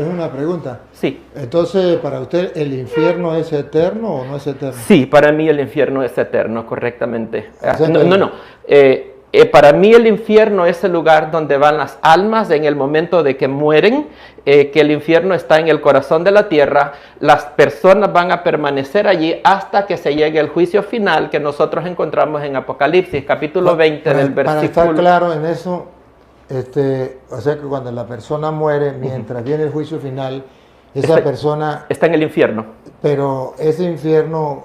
Es una pregunta. Sí. Entonces, para usted, ¿el infierno es eterno o no es eterno? Sí, para mí el infierno es eterno, correctamente. O sea, No. Para mí el infierno es el lugar donde van las almas en el momento de que mueren, que el infierno está en el corazón de la tierra. Las personas van a permanecer allí hasta que se llegue el juicio final que nosotros encontramos en Apocalipsis, capítulo 20 del versículo... Para estar claro en eso, o sea que cuando la persona muere, mientras viene el juicio final, esa persona... Está en el infierno. Pero ese infierno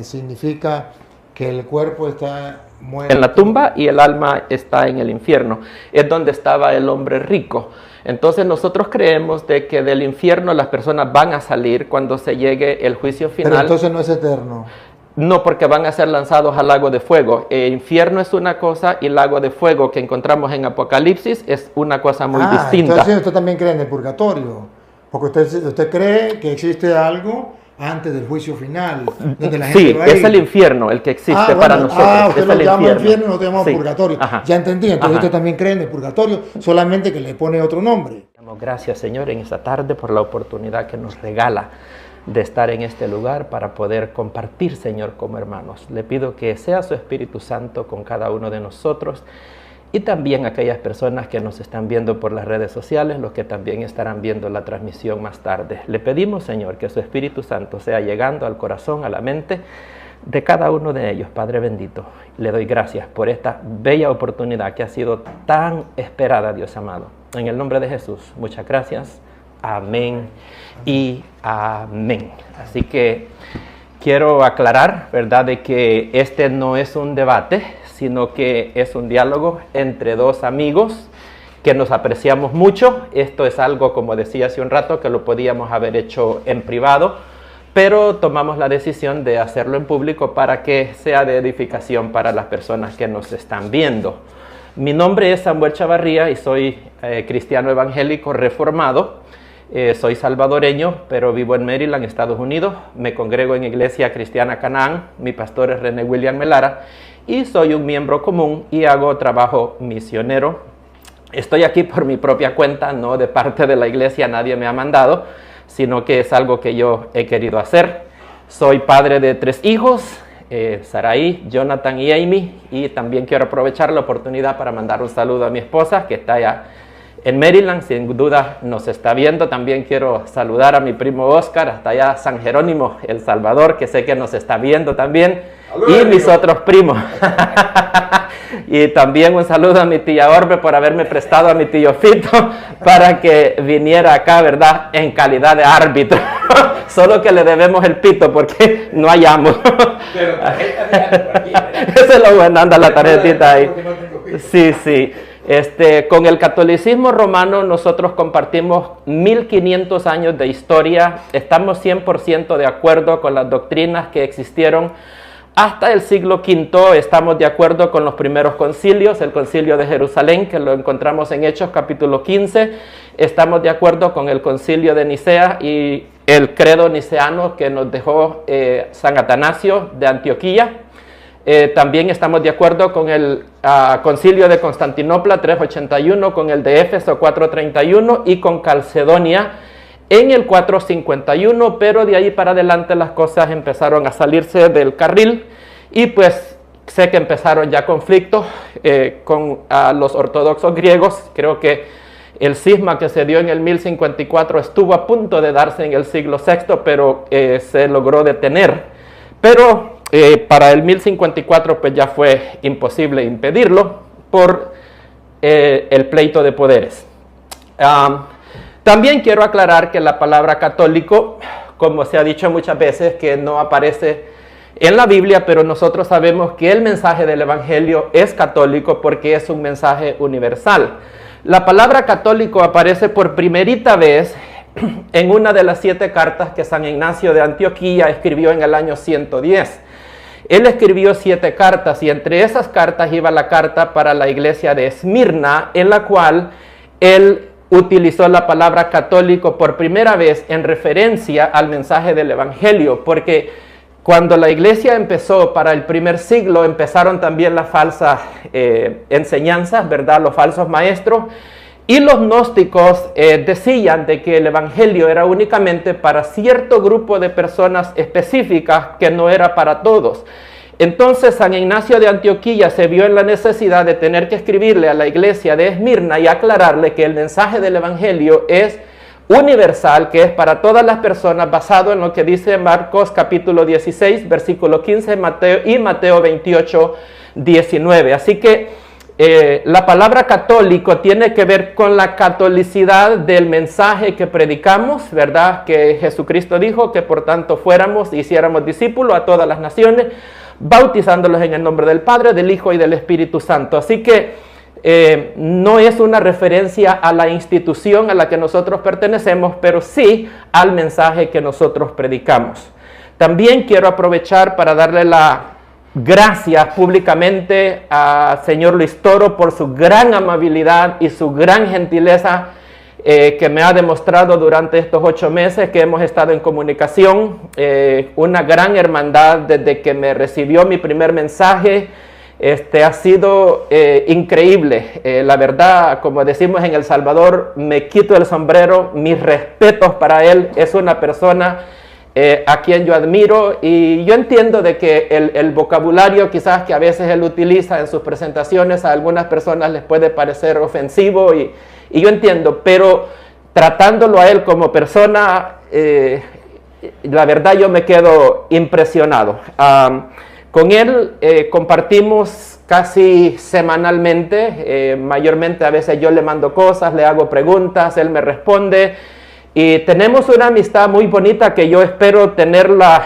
significa que el cuerpo está muerto. En la tumba y el alma está en el infierno. Es donde estaba el hombre rico. Entonces nosotros creemos de que del infierno las personas van a salir cuando se llegue el juicio final. Pero entonces no es eterno. No, porque van a ser lanzados al lago de fuego. El infierno es una cosa y el lago de fuego que encontramos en Apocalipsis es una cosa muy distinta. Entonces usted también cree en el purgatorio, porque usted cree que existe algo antes del juicio final, donde la gente va a ir. Es el infierno el que existe para nosotros. Usted lo llama infierno y nosotros llamamos purgatorio. Ajá. Ya entendí, entonces usted también cree en el purgatorio, solamente que le pone otro nombre. Damos gracias, Señor, en esta tarde por la oportunidad que nos regala de estar en este lugar para poder compartir, Señor, como hermanos. Le pido que sea su Espíritu Santo con cada uno de nosotros y también aquellas personas que nos están viendo por las redes sociales, los que también estarán viendo la transmisión más tarde. Le pedimos, Señor, que su Espíritu Santo sea llegando al corazón, a la mente de cada uno de ellos, Padre bendito. Le doy gracias por esta bella oportunidad que ha sido tan esperada, Dios amado. En el nombre de Jesús, muchas gracias. Amén y amén. Así que quiero aclarar, ¿verdad?, de que este no es un debate, sino que es un diálogo entre dos amigos que nos apreciamos mucho. Esto es algo, como decía hace un rato, que lo podíamos haber hecho en privado, pero tomamos la decisión de hacerlo en público para que sea de edificación para las personas que nos están viendo. Mi nombre es Samuel Chavarría y soy cristiano evangélico reformado. Soy salvadoreño, pero vivo en Maryland, Estados Unidos. Me congrego en Iglesia Cristiana Canaán. Mi pastor es René William Melara y soy un miembro común y hago trabajo misionero. Estoy aquí por mi propia cuenta, no de parte de la iglesia, nadie me ha mandado, sino que es algo que yo he querido hacer. Soy padre de 3 hijos, Saraí, Jonathan y Amy, y también quiero aprovechar la oportunidad para mandar un saludo a mi esposa que está allá en Maryland, sin duda nos está viendo. También quiero saludar a mi primo Oscar, hasta allá San Jerónimo, El Salvador, que sé que nos está viendo también. ¡Aló, y mis otros primos. Y también un saludo a mi tía Orbe por haberme prestado a mi tío Fito para que viniera acá, ¿verdad?, en calidad de árbitro. Solo que le debemos el pito porque no hallamos. Pero eso es lo bueno, anda la tarjetita ahí. Sí. Con el catolicismo romano nosotros compartimos 1500 años de historia. Estamos 100% de acuerdo con las doctrinas que existieron hasta el siglo V. Estamos de acuerdo con los primeros concilios, el concilio de Jerusalén, que lo encontramos en Hechos capítulo 15. Estamos de acuerdo con el concilio de Nicea y el credo niceano que nos dejó San Atanasio de Antioquía. También estamos de acuerdo con el concilio de Constantinopla 381, con el de Éfeso 431 y con Calcedonia en el 451, pero de ahí para adelante las cosas empezaron a salirse del carril y pues sé que empezaron ya conflictos con los ortodoxos griegos. Creo que el cisma que se dio en el 1054 estuvo a punto de darse en el siglo VI, pero se logró detener. Pero para el 1054 pues ya fue imposible impedirlo por el pleito de poderes. También quiero aclarar que la palabra católico, como se ha dicho muchas veces, que no aparece en la Biblia, pero nosotros sabemos que el mensaje del Evangelio es católico porque es un mensaje universal. La palabra católico aparece por primerita vez en una de las 7 cartas que San Ignacio de Antioquía escribió en el año 110. Él escribió 7 cartas y entre esas cartas iba la carta para la iglesia de Esmirna, en la cual él utilizó la palabra católico por primera vez en referencia al mensaje del Evangelio, porque cuando la iglesia empezó para el primer siglo, empezaron también las falsas enseñanzas, ¿verdad?, los falsos maestros, Y los gnósticos decían de que el evangelio era únicamente para cierto grupo de personas específicas, que no era para todos. Entonces San Ignacio de Antioquía se vio en la necesidad de tener que escribirle a la iglesia de Esmirna y aclararle que el mensaje del evangelio es universal, que es para todas las personas, basado en lo que dice Marcos capítulo 16, versículo 15, y Mateo 28, 19. Así que la palabra católico tiene que ver con la catolicidad del mensaje que predicamos, ¿verdad? Que Jesucristo dijo que por tanto fuéramos y hiciéramos discípulos a todas las naciones, bautizándolos en el nombre del Padre, del Hijo y del Espíritu Santo. Así que no es una referencia a la institución a la que nosotros pertenecemos, pero sí al mensaje que nosotros predicamos. También quiero aprovechar para darle la gracias públicamente al señor Luis Toro por su gran amabilidad y su gran gentileza que me ha demostrado durante estos 8 meses que hemos estado en comunicación. Una gran hermandad desde que me recibió mi primer mensaje. Ha sido increíble. La verdad, como decimos en El Salvador, me quito el sombrero, mis respetos para él. Es una persona a quien yo admiro, y yo entiendo de que el vocabulario quizás que a veces él utiliza en sus presentaciones a algunas personas les puede parecer ofensivo, y yo entiendo, pero tratándolo a él como persona, la verdad yo me quedo impresionado. Con él compartimos casi semanalmente, mayormente a veces yo le mando cosas, le hago preguntas, él me responde. Y tenemos una amistad muy bonita que yo espero tenerla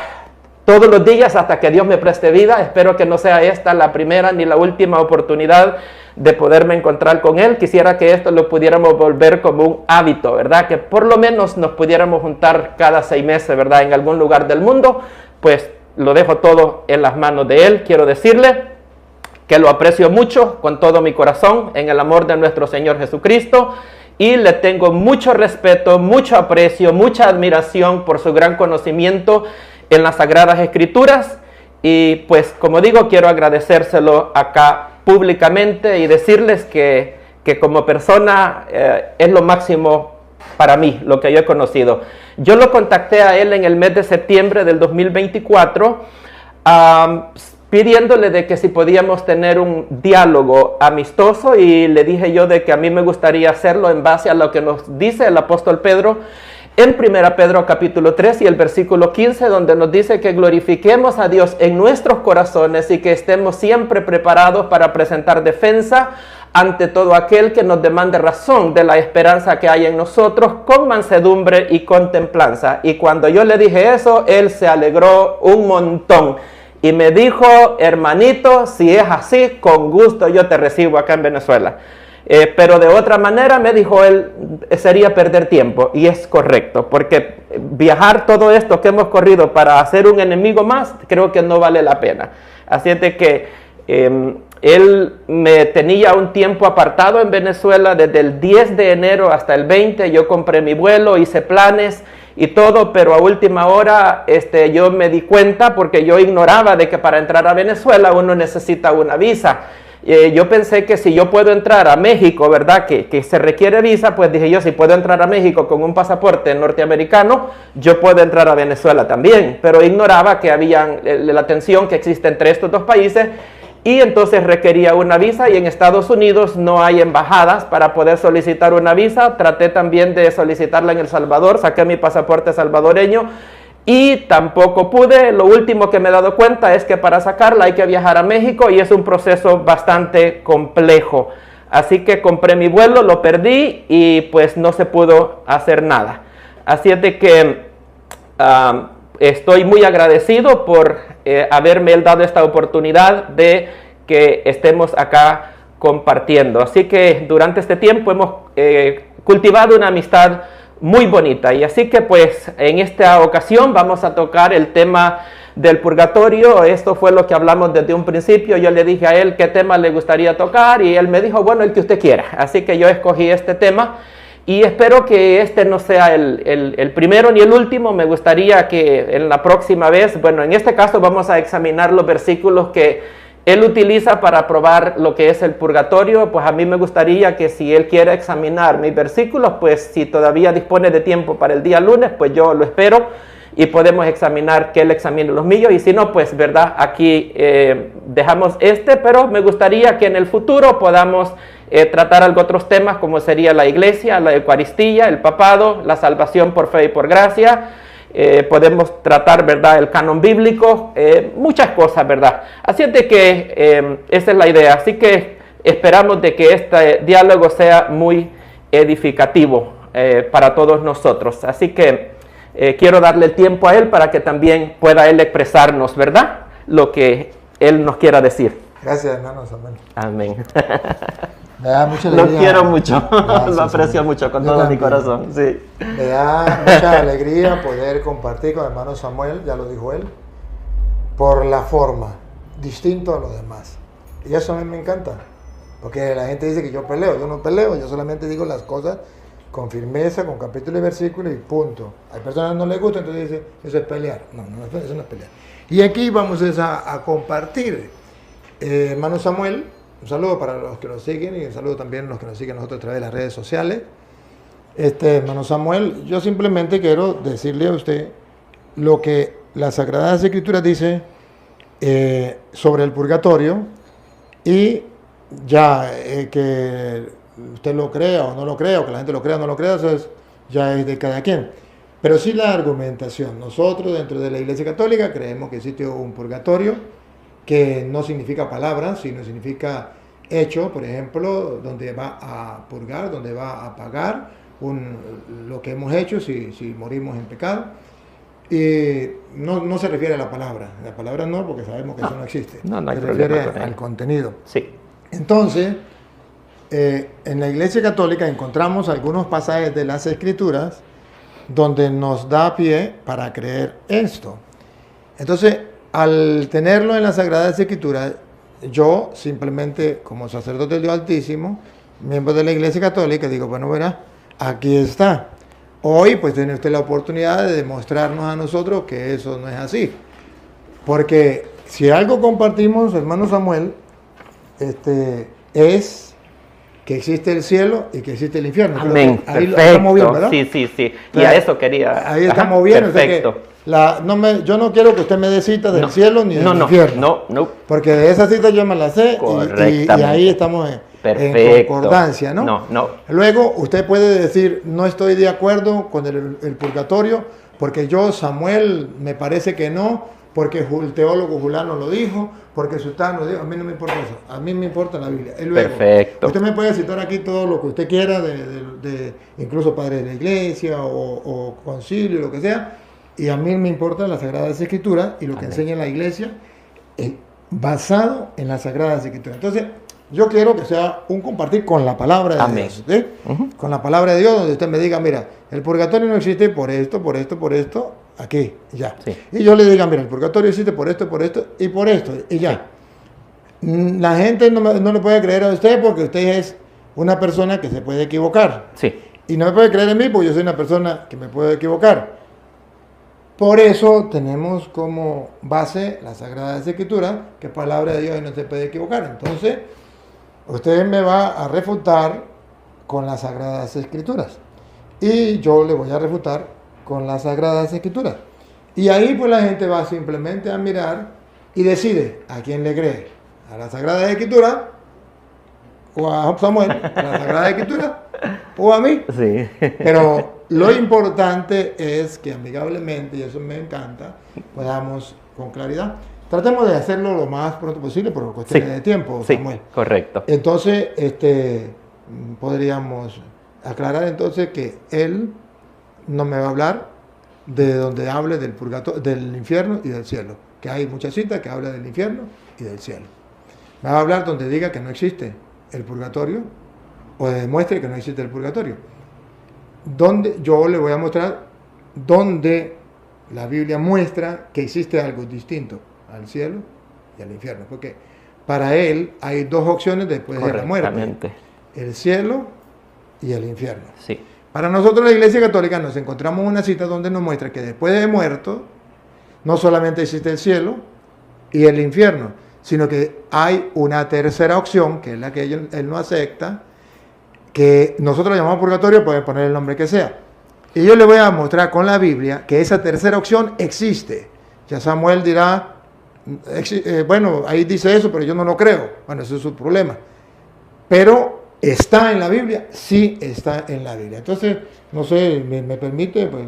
todos los días hasta que Dios me preste vida. Espero que no sea esta la primera ni la última oportunidad de poderme encontrar con él. Quisiera que esto lo pudiéramos volver como un hábito, ¿verdad? Que por lo menos nos pudiéramos juntar cada 6 meses, ¿verdad? En algún lugar del mundo. Pues lo dejo todo en las manos de él. Quiero decirle que lo aprecio mucho con todo mi corazón en el amor de nuestro Señor Jesucristo. Y le tengo mucho respeto, mucho aprecio, mucha admiración por su gran conocimiento en las Sagradas Escrituras. Y pues, como digo, quiero agradecérselo acá públicamente y decirles que como persona es lo máximo para mí, lo que yo he conocido. Yo lo contacté a él en el mes de septiembre del 2024, pidiéndole de que si podíamos tener un diálogo amistoso, y le dije yo de que a mí me gustaría hacerlo en base a lo que nos dice el apóstol Pedro en 1 Pedro capítulo 3 y el versículo 15, donde nos dice que glorifiquemos a Dios en nuestros corazones y que estemos siempre preparados para presentar defensa ante todo aquel que nos demande razón de la esperanza que hay en nosotros, con mansedumbre y con templanza. Y cuando yo le dije eso, él se alegró un montón y me dijo: hermanito, si es así, con gusto yo te recibo acá en Venezuela. Pero de otra manera, me dijo él, sería perder tiempo. Y es correcto, porque viajar todo esto que hemos corrido para hacer un enemigo más, creo que no vale la pena. Así es de que él me tenía un tiempo apartado en Venezuela desde el 10 de enero hasta el 20. Yo compré mi vuelo, hice planes y todo, pero a última hora yo me di cuenta, porque yo ignoraba de que para entrar a Venezuela uno necesita una visa. Yo pensé que si yo puedo entrar a México, ¿verdad? Que se requiere visa, pues dije yo, si puedo entrar a México con un pasaporte norteamericano, yo puedo entrar a Venezuela también. Pero ignoraba que había la tensión que existe entre estos dos países, y entonces requería una visa, y en Estados Unidos no hay embajadas para poder solicitar una visa. Traté también de solicitarla en El Salvador, saqué mi pasaporte salvadoreño y tampoco pude. Lo último que me he dado cuenta es que para sacarla hay que viajar a México y es un proceso bastante complejo. Así que compré mi vuelo, lo perdí y pues no se pudo hacer nada. Así es de que estoy muy agradecido por haberme dado esta oportunidad de que estemos acá compartiendo. Así que durante este tiempo hemos cultivado una amistad muy bonita, y así que pues en esta ocasión vamos a tocar el tema del purgatorio. Esto fue lo que hablamos desde un principio. Yo le dije a él qué tema le gustaría tocar y él me dijo, bueno, el que usted quiera. Así que yo escogí este tema y espero que este no sea el primero ni el último. Me gustaría que en la próxima vez, bueno, en este caso vamos a examinar los versículos que él utiliza para probar lo que es el purgatorio. Pues a mí me gustaría que si él quiere examinar mis versículos, pues si todavía dispone de tiempo para el día lunes, pues yo lo espero y podemos examinar, que él examine los míos, y si no, pues verdad, aquí dejamos pero me gustaría que en el futuro podamos tratar algo otros temas, como sería la iglesia, la Eucaristía, el papado, la salvación por fe y por gracia. Podemos tratar, ¿verdad?, el canon bíblico, muchas cosas, ¿verdad? Así es de que esa es la idea. Así que esperamos de que este diálogo sea muy edificativo para todos nosotros. Así que quiero darle el tiempo a él para que también pueda él expresarnos, ¿verdad?, lo que él nos quiera decir. Gracias, hermano Samuel. Amén. Me da mucha alegría. Lo quiero mucho, lo aprecio mucho con todo mi corazón. Sí. Me da mucha alegría poder compartir con el hermano Samuel, ya lo dijo él, por la forma, distinto a los demás. Y eso a mí me encanta, porque la gente dice que yo peleo. Yo no peleo, yo solamente digo las cosas con firmeza, con capítulo y versículo y punto. Hay personas que no les gusta, entonces dicen, eso es pelear. No, eso no es pelear. Y aquí vamos a compartir. Hermano Samuel, un saludo para los que nos siguen y un saludo también a los que nos siguen nosotros a través de las redes sociales. Hermano Samuel, yo simplemente quiero decirle a usted lo que las Sagradas Escrituras dice sobre el purgatorio, y ya que usted lo crea o no lo crea, o que la gente lo crea o no lo crea, eso ya es de cada quien. Pero sí la argumentación. Nosotros dentro de la Iglesia Católica creemos que existe un purgatorio, que no significa palabras, sino significa hecho, por ejemplo, donde va a purgar, donde va a pagar lo que hemos hecho si morimos en pecado. Y no se refiere a la palabra no, porque sabemos que eso no existe. No hay se refiere problema al contenido. Sí. Entonces, en la Iglesia Católica encontramos algunos pasajes de las Escrituras donde nos da pie para creer esto. Entonces, al tenerlo en las Sagradas Escrituras, yo simplemente, como sacerdote del Dios Altísimo, miembro de la Iglesia Católica, digo, bueno, verá, aquí está. Hoy, pues, tiene usted la oportunidad de demostrarnos a nosotros que eso no es así. Porque si algo compartimos, hermano Samuel, es que existe el cielo y que existe el infierno. Amén. Ahí estamos bien, ¿verdad? Sí. Y a eso quería. Ahí estamos bien. Perfecto. O sea que yo no quiero que usted me dé citas del cielo ni del infierno. No. Porque de esas citas yo me las sé y ahí estamos en concordancia, ¿no? No. Luego usted puede decir, no estoy de acuerdo con el purgatorio, porque yo, Samuel, me parece que no, porque el teólogo Julano lo dijo, porque Sultano lo dijo. A mí no me importa eso, a mí me importa la Biblia. Y luego, perfecto. Usted me puede citar aquí todo lo que usted quiera, incluso padre de la iglesia o concilio, lo que sea, y a mí me importan las Sagradas Escrituras y lo que enseña la iglesia basado en las Sagradas Escrituras. Entonces, yo quiero que sea un compartir con la palabra de Dios. Con la palabra de Dios, donde usted me diga, mira, el purgatorio no existe por esto, aquí, ya. Sí. Y yo le diga, mira, el purgatorio existe por esto y por esto, y ya. Sí. La gente no le puede creer a usted porque usted es una persona que se puede equivocar. Sí. Y no me puede creer en mí porque yo soy una persona que me puede equivocar. Por eso tenemos como base las Sagradas Escrituras, que es palabra de Dios y no se puede equivocar. Entonces, usted me va a refutar con las Sagradas Escrituras. Y yo le voy a refutar con las Sagradas Escrituras. Y ahí pues la gente va simplemente a mirar y decide a quién le cree. A las Sagradas Escrituras, o a Samuel, a las Sagradas Escrituras, o a mí. Sí. Pero lo importante es que amigablemente, y eso me encanta, podamos con claridad. Tratemos de hacerlo lo más pronto posible por cuestiones de tiempo, Samuel. Sí, correcto. Entonces, podríamos aclarar entonces que él no me va a hablar de donde hable del purgatorio, del infierno y del cielo. Que hay muchas citas que hablan del infierno y del cielo. Me va a hablar donde diga que no existe el purgatorio o demuestre que no existe el purgatorio. Donde yo le voy a mostrar donde la Biblia muestra que existe algo distinto al cielo y al infierno, porque para él hay dos opciones después de la muerte: el cielo y el infierno. Sí. Para nosotros, la Iglesia Católica, nos encontramos una cita donde nos muestra que después de muerto no solamente existe el cielo y el infierno, sino que hay una tercera opción, que es la que él no acepta, que nosotros la llamamos purgatorio, pueden poner el nombre que sea. Y yo le voy a mostrar con la Biblia que esa tercera opción existe. Ya Samuel dirá, bueno, ahí dice eso, pero yo no lo creo. Bueno, eso es su problema. Pero está en la Biblia, sí está en la Biblia. Entonces, no sé, me permite, pues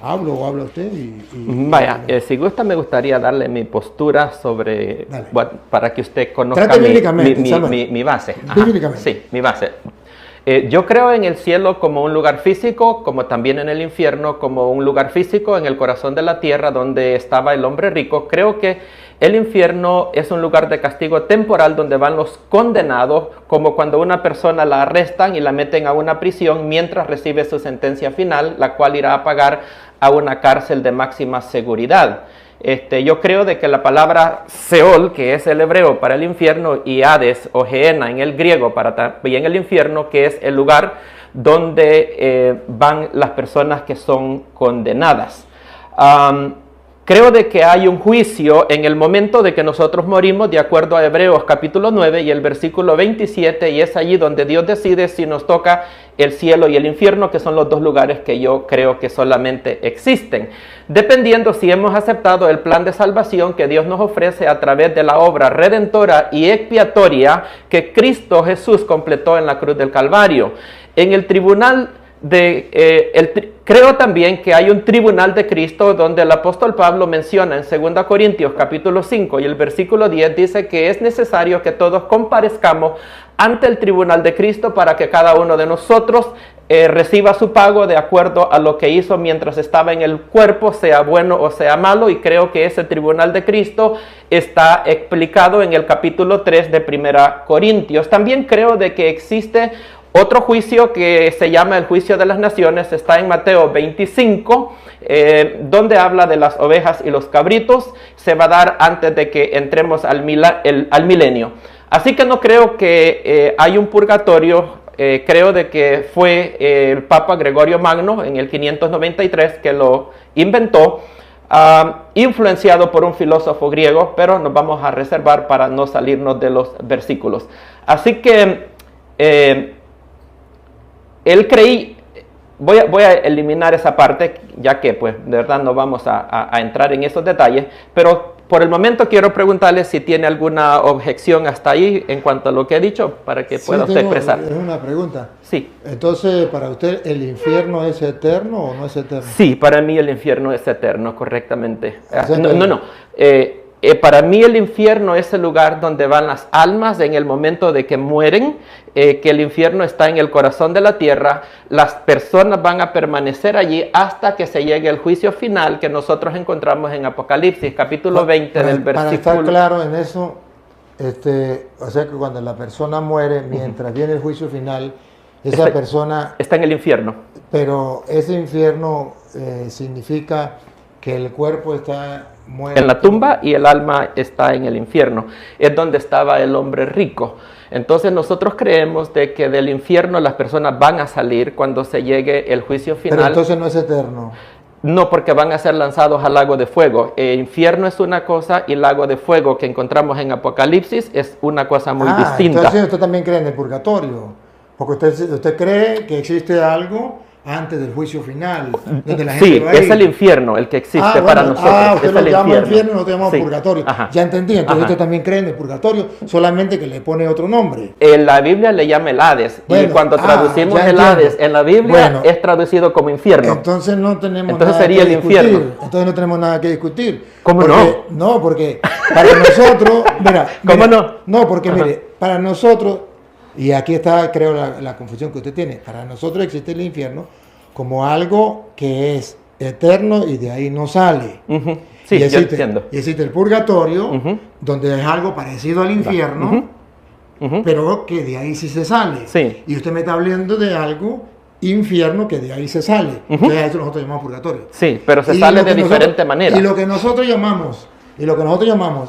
hablo o habla usted. Vaya, si gusta, me gustaría darle mi postura sobre, bueno, para que usted conozca mi base. Bíblicamente. Sí, mi base. Yo creo en el cielo como un lugar físico, como también en el infierno como un lugar físico en el corazón de la tierra donde estaba el hombre rico. Creo que el infierno es un lugar de castigo temporal donde van los condenados, como cuando una persona la arrestan y la meten a una prisión mientras recibe su sentencia final, la cual irá a pagar a una cárcel de máxima seguridad. Yo creo de que la palabra Seol, que es el hebreo para el infierno, y Hades o Gehenna en el griego para también el infierno, que es el lugar donde van las personas que son condenadas. Creo de que hay un juicio en el momento de que nosotros morimos, de acuerdo a Hebreos capítulo 9 y el versículo 27, y es allí donde Dios decide si nos toca el cielo y el infierno, que son los dos lugares que yo creo que solamente existen, dependiendo si hemos aceptado el plan de salvación que Dios nos ofrece a través de la obra redentora y expiatoria que Cristo Jesús completó en la cruz del Calvario. En el tribunal creo también que hay un tribunal de Cristo donde el apóstol Pablo menciona en 2 Corintios capítulo 5 y el versículo 10 dice que es necesario que todos comparezcamos ante el tribunal de Cristo para que cada uno de nosotros reciba su pago de acuerdo a lo que hizo mientras estaba en el cuerpo, sea bueno o sea malo, y creo que ese tribunal de Cristo está explicado en el capítulo 3 de 1 Corintios. También creo de que existe otro juicio que se llama el juicio de las naciones, está en Mateo 25, donde habla de las ovejas y los cabritos. Se va a dar antes de que entremos al milenio. Así que no creo que hay un purgatorio. Creo de que fue el Papa Gregorio Magno en el 593 que lo inventó, influenciado por un filósofo griego, pero nos vamos a reservar para no salirnos de los versículos. Así que él creí, voy a eliminar esa parte, ya que pues de verdad no vamos a entrar en esos detalles, pero por el momento quiero preguntarle si tiene alguna objeción hasta ahí en cuanto a lo que he dicho, para que pueda usted expresar. Es una pregunta. Sí. Entonces, ¿para usted el infierno es eterno o no es eterno? Sí, para mí el infierno es eterno, correctamente. O sea, No. Para mí el infierno es el lugar donde van las almas en el momento de que mueren, que el infierno está en el corazón de la tierra. Las personas van a permanecer allí hasta que se llegue el juicio final que nosotros encontramos en Apocalipsis, capítulo 20 del versículo. Para estar claro en eso, o sea que cuando la persona muere, mientras viene el juicio final, esa persona está en el infierno. Pero ese infierno significa que el cuerpo está muerto en la tumba y el alma está en el infierno. Es donde estaba el hombre rico. Entonces nosotros creemos de que del infierno las personas van a salir cuando se llegue el juicio final. Pero entonces no es eterno. No, porque van a ser lanzados al lago de fuego. El infierno es una cosa y el lago de fuego que encontramos en Apocalipsis es una cosa muy distinta. Entonces usted también cree en el purgatorio, porque usted cree que existe algo antes del juicio final, donde la gente va a ir. Es el infierno el que existe para nosotros. Usted lo llama infierno y nosotros llamamos purgatorio. Ajá. Ya entendí, entonces usted también cree en el purgatorio, solamente que le pone otro nombre. En la Biblia le llama el Hades, y cuando traducimos el Hades en la Biblia es traducido como infierno. Entonces no tenemos entonces nada sería que el discutir. infierno. Entonces no tenemos nada que discutir. ¿Cómo porque, no? Porque para nosotros, ¿Cómo no? No, porque mire, para nosotros, y aquí está creo la confusión que usted tiene, para nosotros existe el infierno como algo que es eterno y de ahí no sale. Sí, y yo entiendo. Y existe el purgatorio, donde es algo parecido al infierno, pero que de ahí sí se sale. Sí. Y usted me está hablando de algo infierno que de ahí se sale. Entonces a eso nosotros llamamos purgatorio. Sí, pero se sale de diferente manera. Y lo que nosotros llamamos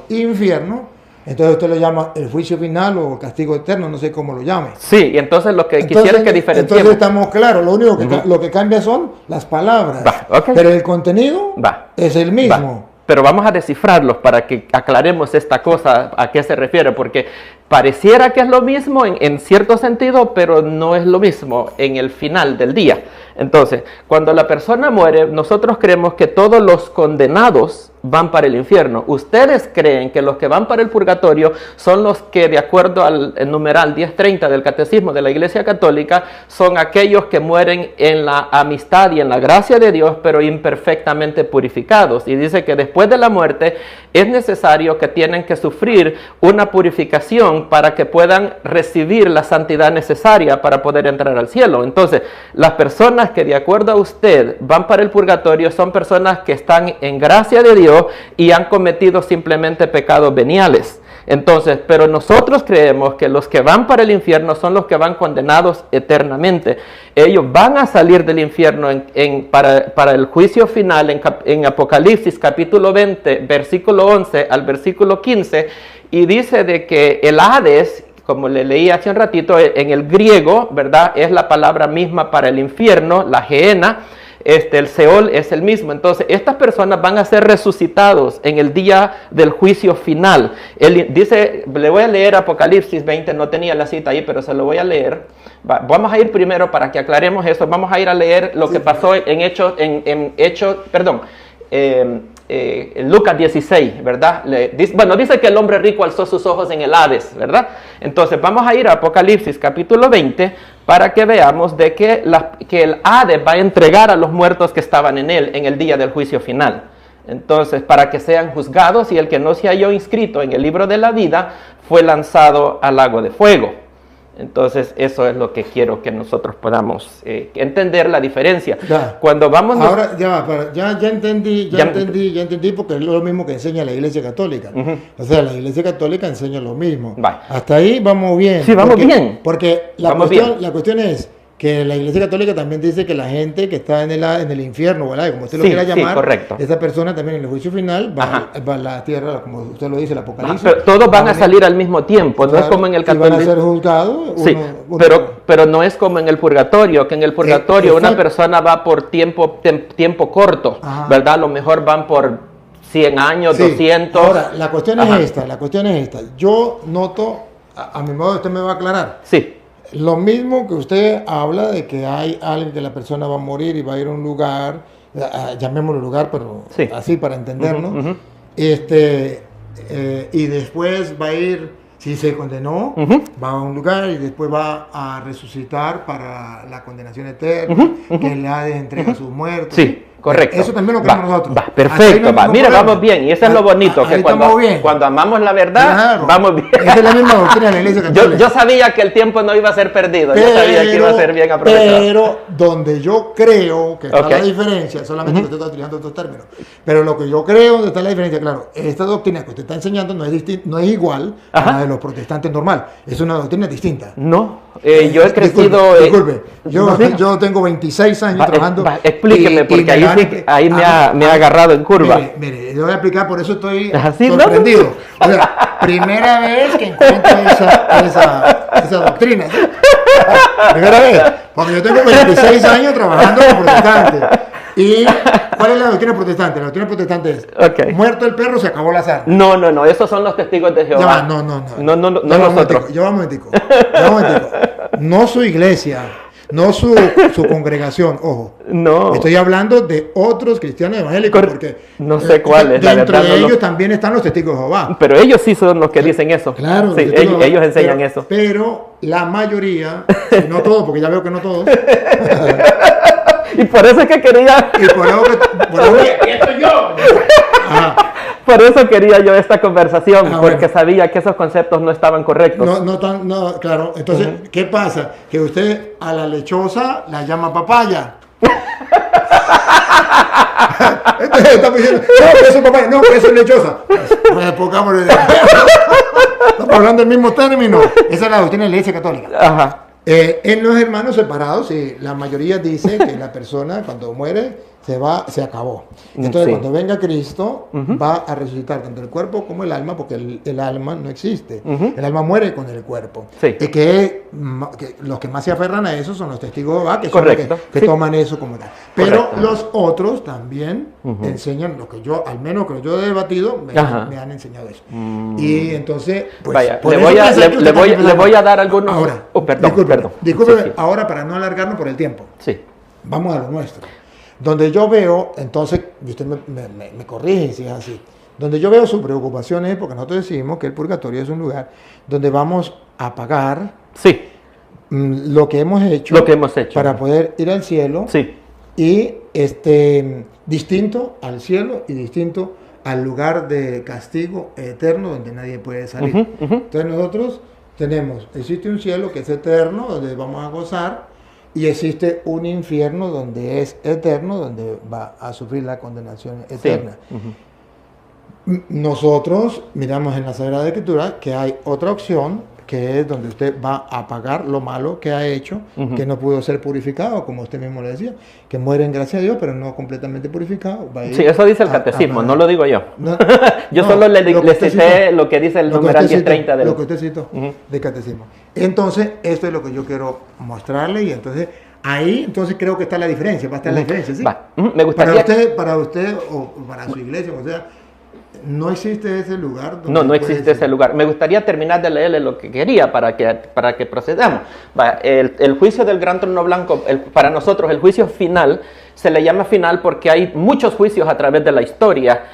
infierno, entonces usted lo llama el juicio final o castigo eterno, no sé cómo lo llame. Sí, y entonces lo que quisiera es que diferenciemos. Entonces estamos claros, lo único que lo que cambia son las palabras, Okay. pero el contenido es el mismo. pero vamos a descifrarlos para que aclaremos esta cosa, a qué se refiere, porque pareciera que es lo mismo en cierto sentido, pero no es lo mismo en el final del día. Entonces, cuando la persona muere, nosotros creemos que todos los condenados van para el infierno. Ustedes creen que los que van para el purgatorio son los que, de acuerdo al numeral 1030 del Catecismo de la Iglesia Católica, son aquellos que mueren en la amistad y en la gracia de Dios, pero imperfectamente purificados. Y dice que después de la muerte es necesario que tienen que sufrir una purificación para que puedan recibir la santidad necesaria para poder entrar al cielo. Entonces, las personas que de acuerdo a usted van para el purgatorio son personas que están en gracia de Dios y han cometido simplemente pecados veniales. Entonces, pero nosotros creemos que los que van para el infierno son los que van condenados eternamente. Ellos van a salir del infierno para el juicio final en Apocalipsis capítulo 20, versículo 11 al versículo 15, y dice de que el Hades, como le leí hace un ratito, en el griego, ¿verdad?, es la palabra misma para el infierno, la Gehenna. El Seol es el mismo. Entonces, estas personas van a ser resucitados en el día del juicio final. Él dice, le voy a leer Apocalipsis 20, no tenía la cita ahí, pero se lo voy a leer. Vamos a ir primero para que aclaremos eso. Vamos a ir a leer lo que pasó en Lucas 16, ¿verdad? Dice que el hombre rico alzó sus ojos en el Hades, ¿verdad? Entonces vamos a ir a Apocalipsis capítulo 20 para que veamos de que el Hades va a entregar a los muertos que estaban en él en el día del juicio final. Entonces, para que sean juzgados, y el que no se halló inscrito en el libro de la vida fue lanzado al lago de fuego. Entonces, eso es lo que quiero que nosotros podamos entender la diferencia. Ya. Cuando vamos... Ahora, ya entendí, porque es lo mismo que enseña la Iglesia Católica. O sea, la Iglesia Católica enseña lo mismo. Hasta ahí vamos bien. Sí, vamos bien. Porque la cuestión es que la Iglesia Católica también dice que la gente que está en el infierno, ¿verdad?, como usted lo quiera llamar, correcto, esa persona también en el juicio final va a la tierra, como usted lo dice, el Apocalipsis. Pero todos van a salir al mismo tiempo, no es como en el catolicismo. Van a ser juzgados. Sí, pero no es como en el purgatorio, que en el purgatorio una persona va por tiempo corto, ¿verdad? A lo mejor van por 100 años, 200. Ahora, la cuestión es esta. Yo noto, a mi modo, usted me va a aclarar. Sí. Lo mismo que usted habla de que hay alguien que la persona va a morir y va a ir a un lugar, llamémoslo lugar, pero así para entendernos, y después va a ir, si se condenó, va a un lugar y después va a resucitar para la condenación eterna, que le ha de entregar sus muertos. Sí. Correcto. Eso también lo creemos nosotros. Perfecto. Mira, vamos bien. Y eso es lo bonito, que cuando amamos la verdad, vamos bien. Esa es la misma doctrina de la Iglesia Católica. Yo sabía que el tiempo no iba a ser perdido. Yo sabía que iba a ser bien aprovechado. Pero donde yo creo que está la diferencia, solamente que usted está utilizando estos términos, pero lo que yo creo donde está la diferencia, claro, esta doctrina que usted está enseñando no es igual a la de los protestantes normal. Es una doctrina distinta. No. Yo he crecido... Disculpe. Yo tengo 26 años trabajando. Explíqueme, porque ahí me ha agarrado en curva. Mire, yo voy a explicar, por eso estoy ¿Así, sorprendido. No? O sea, primera vez que encuentro esa doctrina. ¿Sí? Primera vez. Porque yo tengo 26 años trabajando con protestantes. ¿Y cuál es la doctrina protestante? La doctrina protestante es, muerto el perro, se acabó la sangre. No, esos son los testigos de Jehová. No nosotros. Yo un momentico. No su iglesia, no su congregación, ojo. No. Estoy hablando de otros cristianos evangélicos, porque no sé cuáles. Dentro de ellos también están los testigos de Jehová. Pero ellos sí son los que dicen eso. Claro. Sí, ellos enseñan eso. Pero la mayoría, no todos, porque ya veo que no todos. Y por eso es que quería... Y por eso estoy yo. Por eso quería yo esta conversación, porque sabía que esos conceptos no estaban correctos. No, claro. Entonces, ¿qué pasa? Que usted a la lechosa la llama papaya. Entonces está diciendo, no, que eso es papaya, no, que eso es lechosa. Pues pongámosle. Estamos hablando del mismo término. Esa es la doctrina de la Iglesia Católica. En los hermanos separados, la mayoría dice que la persona cuando muere se acabó. Entonces, Sí. cuando venga Cristo, Ujú. va a resucitar tanto el cuerpo como el alma, porque el alma no existe. Ujú. El alma muere con el cuerpo. Sí. Y que los que más se aferran a eso son los testigos de Jehová, que son los Correcto. que Sí. toman eso como tal. Pero Correcto. los otros también Ujú. enseñan lo que yo, al menos que yo he debatido, Ajá. me han enseñado eso. Y entonces, pues, Vaya, por le eso voy a- pensé le- que usted le voy- también le me voy a dar algunos- Ahora, perdón, perdón. discúlpeme, Sí, sí. ahora para no alargarnos por el tiempo. Sí. Vamos a lo nuestro. Donde yo veo, entonces, y usted me corrige si es así, donde yo veo su preocupación es porque nosotros decimos que el purgatorio es un lugar donde vamos a pagar Sí. lo que hemos hecho, Lo que hemos hecho. para poder ir al cielo, Sí. y distinto al cielo y distinto al lugar de castigo eterno donde nadie puede salir. Ujú, ujú. Entonces nosotros existe un cielo que es eterno, donde vamos a gozar, y existe un infierno donde es eterno, donde va a sufrir la condenación Sí. eterna. Ujú. Nosotros miramos en la Sagrada Escritura que hay otra opción, que es donde usted va a pagar lo malo que ha hecho, Ujú. que no pudo ser purificado, como usted mismo le decía, que muere en gracia a Dios, pero no completamente purificado. Va a ir Sí, eso dice el a catecismo, pagar. no lo digo yo. No, Yo no, solo le lo que usted cité citó. lo que dice el Lo que numeral usted citó, 1030 del... lo que usted citó Ujú. de catecismo. Entonces, esto es lo que yo quiero mostrarle, y entonces ahí entonces creo que está la diferencia, va a estar la diferencia, ¿sí? Va. Ujú. Me gustaría... Para usted o para su iglesia, o sea, no existe ese lugar donde No, no puede existe decir- ese lugar. Me gustaría terminar de leerle lo que quería para que procedamos. Va, el juicio del gran trono blanco, para nosotros el juicio final, se le llama final porque hay muchos juicios a través de la historia.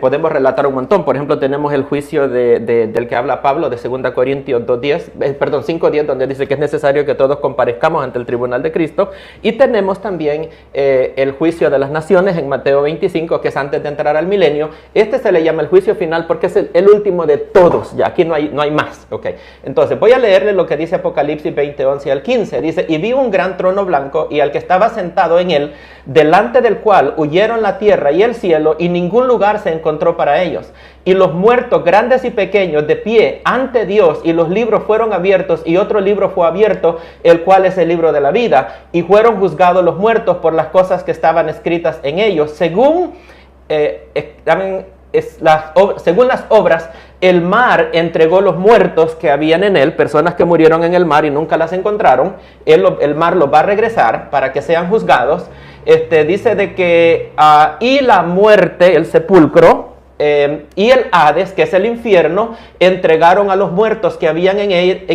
Podemos relatar un montón. Por ejemplo, tenemos el juicio del que habla Pablo de 2 Corintios 5:10, donde dice que es necesario que todos comparezcamos ante el tribunal de Cristo. Y tenemos también el juicio de las naciones en Mateo 25, que es antes de entrar al milenio. Este se le llama el juicio final porque es el último de todos. Ya aquí no hay más. Okay. Entonces voy a leerle lo que dice Apocalipsis 20:11 al 15. Dice: y vi un gran trono blanco y al que estaba sentado en él, delante del cual huyeron la tierra y el cielo, y ningún lugar se encontró para ellos. Y los muertos, grandes y pequeños, de pie ante Dios, y los libros fueron abiertos, y otro libro fue abierto, el cual es el libro de la vida. Y fueron juzgados los muertos por las cosas que estaban escritas en ellos, según según las obras. El mar entregó los muertos que habían en él, personas que murieron en el mar y nunca las encontraron. El mar los va a regresar para que sean juzgados. Dice de que y la muerte, el sepulcro, y el Hades, que es el infierno, entregaron a los muertos que habían en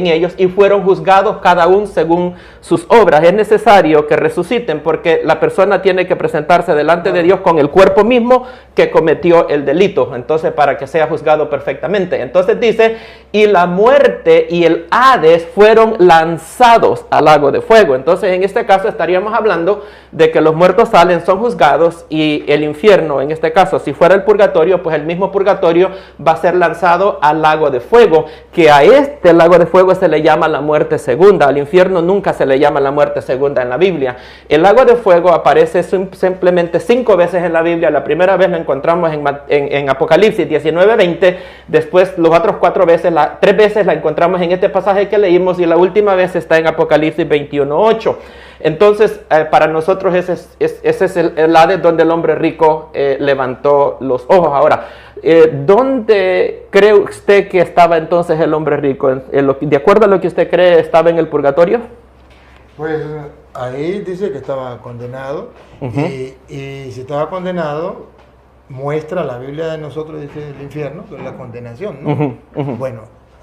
ellos y fueron juzgados cada uno según sus obras. Es necesario que resuciten porque la persona tiene que presentarse delante de Dios con el cuerpo mismo que cometió el delito, entonces para que sea juzgado perfectamente. Entonces dice: y la muerte y el Hades fueron lanzados al lago de fuego. Entonces en este caso estaríamos hablando de que los muertos salen, son juzgados, y el infierno, en este caso, si fuera el purgatorio, pues el mismo purgatorio va a ser lanzado al lago de fuego, que a este lago de fuego se le llama la muerte segunda. Al infierno nunca se le llama la muerte segunda en la Biblia. El lago de fuego aparece simplemente 5 veces en la Biblia. La primera vez la encontramos en Apocalipsis 19:20, después los otros 3 veces la encontramos en este pasaje que leímos, y la última vez está en Apocalipsis 21:8. Entonces, para nosotros ese es el Hades donde el hombre rico levantó los ojos. Ahora, ¿dónde cree usted que estaba entonces el hombre rico? De acuerdo a lo que usted cree, ¿estaba en el purgatorio? Pues ahí dice que estaba condenado, y si estaba condenado, muestra la Biblia de nosotros, dice el infierno, que es la condenación, ¿no? Bueno,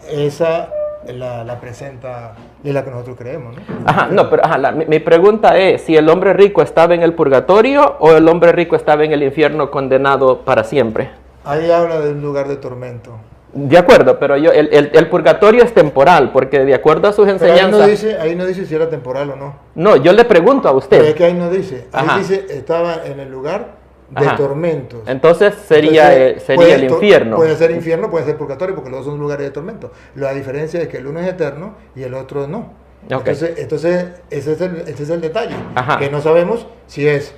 esa la presenta, es la que nosotros creemos, ¿no? Ajá, no, pero mi pregunta es si el hombre rico estaba en el purgatorio o el hombre rico estaba en el infierno condenado para siempre. Ahí habla de un lugar de tormento. De acuerdo, pero el purgatorio es temporal, porque de acuerdo a sus Pero enseñanzas... ahí no dice si era temporal o no. No, yo le pregunto a Pero usted. es que ahí no dice. Ahí Ajá. dice estaba en el lugar de Ajá. tormentos. Entonces sería el infierno. Puede ser infierno, puede ser purgatorio, porque los dos son lugares de tormento. La diferencia es que el uno es eterno y el otro no. Ok. Entonces ese es el detalle. Ajá. Que no sabemos si es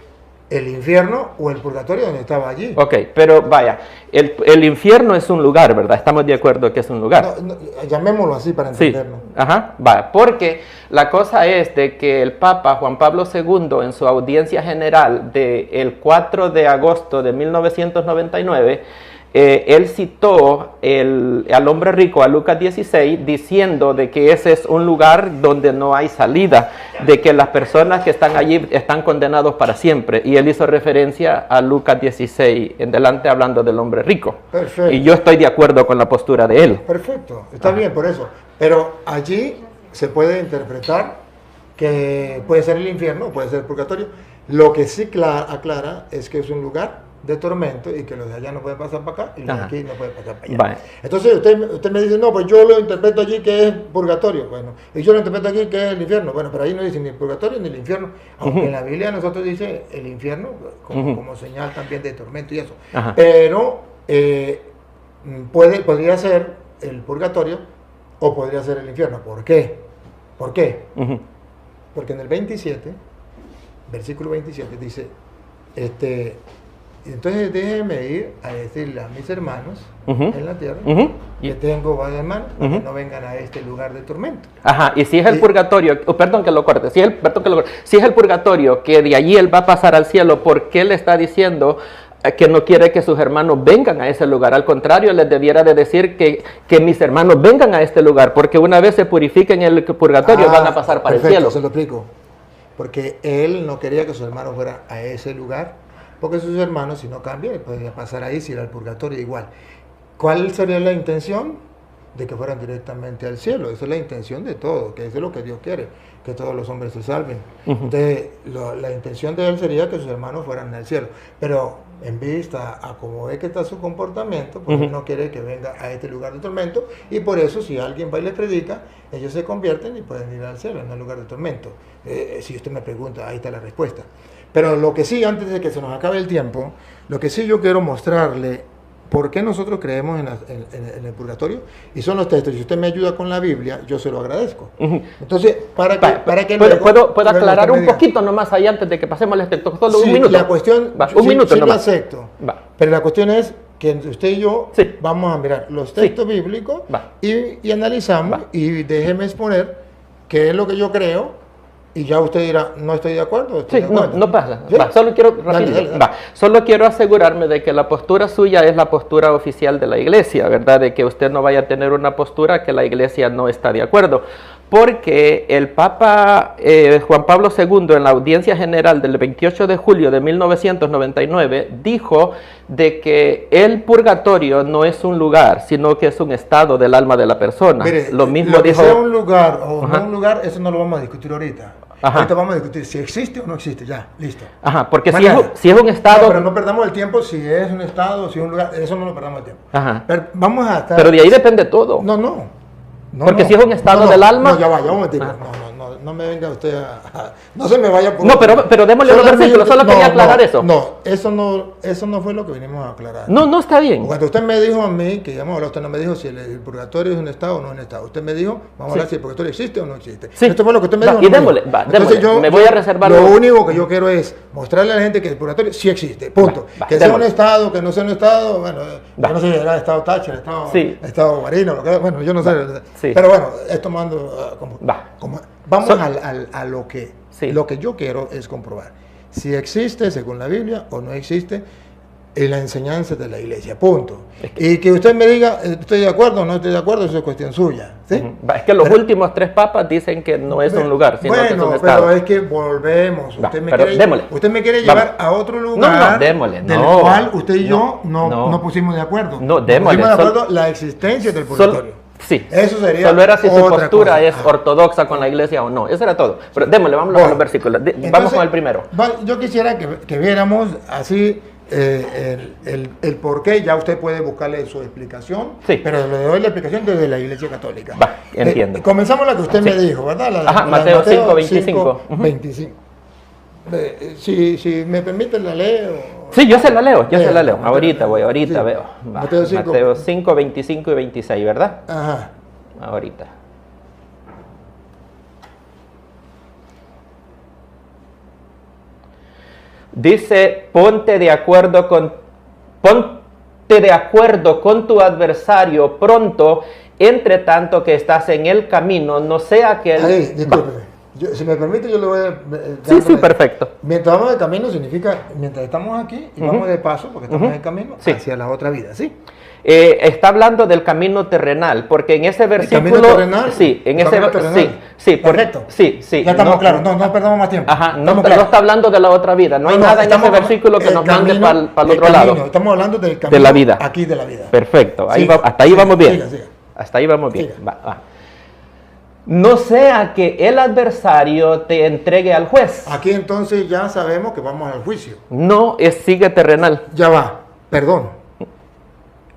el infierno o el purgatorio donde estaba allí. Ok, pero vaya, el infierno es un lugar, ¿verdad? Estamos de acuerdo que es un lugar. Llamémoslo así para entenderlo. Sí, ajá, vaya, porque la cosa es de que el Papa Juan Pablo II en su audiencia general del 4 de agosto de 1999, él citó al hombre rico, a Lucas 16, diciendo de que ese es un lugar donde no hay salida, de que las personas que están allí están condenados para siempre. Y él hizo referencia a Lucas 16 en delante hablando del hombre rico. Perfecto. Y yo estoy de acuerdo con la postura de él. Perfecto, está bien por eso. Pero allí se puede interpretar que puede ser el infierno, puede ser el purgatorio. Lo que sí aclara es que es un lugar de tormento y que los de allá no pueden pasar para acá y los de aquí no pueden pasar para allá. Vale. Entonces usted me dice, no, pues yo lo interpreto allí que es purgatorio. Bueno, y yo lo interpreto aquí que es el infierno. Bueno, pero ahí no dice ni el purgatorio ni el infierno. Aunque en la Biblia nosotros dice el infierno como señal también de tormento y eso. Pero podría ser el purgatorio o podría ser el infierno. ¿Por qué? ¿Por qué? Porque en el 27, versículo 27 dice, entonces déjenme ir a decirle a mis hermanos en la tierra que tengo varios hermanos que no vengan a este lugar de tormento. Ajá, y si es el purgatorio, perdón que lo corte, si es el purgatorio que de allí él va a pasar al cielo, ¿por qué le está diciendo que no quiere que sus hermanos vengan a ese lugar? Al contrario, les debiera de decir que mis hermanos vengan a este lugar, porque una vez se purifiquen en el purgatorio van a pasar para el cielo. Se lo explico. Porque él no quería que sus hermanos fueran a ese lugar, porque sus hermanos, si no cambian, podrían pasar ahí, si era el purgatorio igual. ¿Cuál sería la intención? De que fueran directamente al cielo. Esa es la intención de todo, que eso es lo que Dios quiere, que todos los hombres se salven. Entonces, la intención de él sería que sus hermanos fueran al cielo. Pero en vista a cómo ve que está su comportamiento, pues él no quiere que venga a este lugar de tormento, y por eso si alguien va y les predica, ellos se convierten y pueden ir al cielo, en el lugar de tormento. Si usted me pregunta, ahí está la respuesta. Pero lo que sí, antes de que se nos acabe el tiempo, lo que sí yo quiero mostrarle por qué nosotros creemos en el purgatorio, y son los textos. Si usted me ayuda con la Biblia, yo se lo agradezco. Entonces, para que ¿Puedo aclarar un poquito nomás ahí antes de que pasemos al texto? Solo un minuto. La cuestión, un minuto sí nomás. Lo acepto. Pero la cuestión es que usted y yo vamos a mirar los textos bíblicos y analizamos, y déjeme exponer qué es lo que yo creo. Y ya usted dirá, no estoy de acuerdo. Estoy de acuerdo. No pasa. ¿Sí? Solo quiero solo quiero asegurarme de que la postura suya es la postura oficial de la iglesia, ¿verdad? De que usted no vaya a tener una postura que la iglesia no está de acuerdo. Porque el Papa Juan Pablo II en la audiencia general del 28 de julio de 1999 dijo de que el purgatorio no es un lugar, sino que es un estado del alma de la persona. Mire, lo mismo lo que dijo... sea un lugar o no un lugar, eso no lo vamos a discutir ahorita. Ahorita vamos a discutir si existe o no existe, ya, listo. Ajá, porque si es un estado... No, pero no perdamos el tiempo si es un estado, si es un lugar, eso no lo perdamos el tiempo. Pero vamos a estar... Pero de ahí depende todo. No, porque si es un estado del alma... No, ya vaya, un momentito. No me venga usted no se me vaya por... No, pero démosle los versículos, solo quería aclarar eso. No, eso no fue lo que vinimos a aclarar. No está bien. Cuando usted me dijo a mí, que ya usted no me dijo si el purgatorio es un estado o no es un estado. Usted me dijo, vamos a hablar si el purgatorio existe o no existe. Esto fue lo que usted me dijo. Y démosle, Entonces yo me voy a reservar... Lo único que yo quiero es mostrarle a la gente que el purgatorio sí existe, punto. Que sea un estado, que no sea un estado, bueno, yo no sé si era el estado Thatcher, estado Guarino, bueno, yo no sé. Pero bueno, esto mando vamos a lo que yo quiero es comprobar si existe según la Biblia o no existe en la enseñanza de la iglesia, punto. Y que usted me diga, estoy de acuerdo o no estoy de acuerdo, eso es cuestión suya, ¿sí? Es que los últimos 3 papas dicen que no es un lugar, sino que es un estado. Pero es que volvemos, usted me quiere llevar a otro lugar del cual usted y yo no pusimos de acuerdo. No, démosle. Pusimos de acuerdo la existencia del purgatorio. Sí, eso sería. Solo era si su postura es ortodoxa con la iglesia o no. Eso era todo. Pero démosle, vamos a los versículos. Vamos con el primero. Yo quisiera que viéramos así el por qué. Ya usted puede buscarle su explicación. Pero le doy la explicación desde la Iglesia Católica. Entiendo. Comenzamos la que usted me dijo, ¿verdad? Mateo 5, 25. 25. Si me permite, la leo. Sí, yo se la leo. Ahorita veo. Mateo 5, 25 y 26, ¿verdad? Ajá. Ahorita. Dice, ponte de acuerdo con tu adversario pronto, entre tanto que estás en el camino, no sea que... Ahí, discúlpeme. Si me permite, yo le voy a... Sí, perfecto. Mientras vamos de camino significa, mientras estamos aquí y vamos de paso, porque estamos en el camino, hacia la otra vida, ¿sí? Está hablando del camino terrenal, porque en ese versículo... ¿El camino terrenal? Sí, en ese versículo. sí, perfecto. Sí. Ya estamos claros, no perdamos más tiempo. Ajá, no está hablando de la otra vida, no hay nada en ese versículo que nos mande para el otro lado. Estamos hablando del camino de la vida. Aquí de la vida. Perfecto, hasta ahí vamos bien. Hasta ahí vamos bien. Va. No sea que el adversario te entregue al juez. Aquí entonces ya sabemos que vamos al juicio. No, sigue terrenal. Ya va, perdón.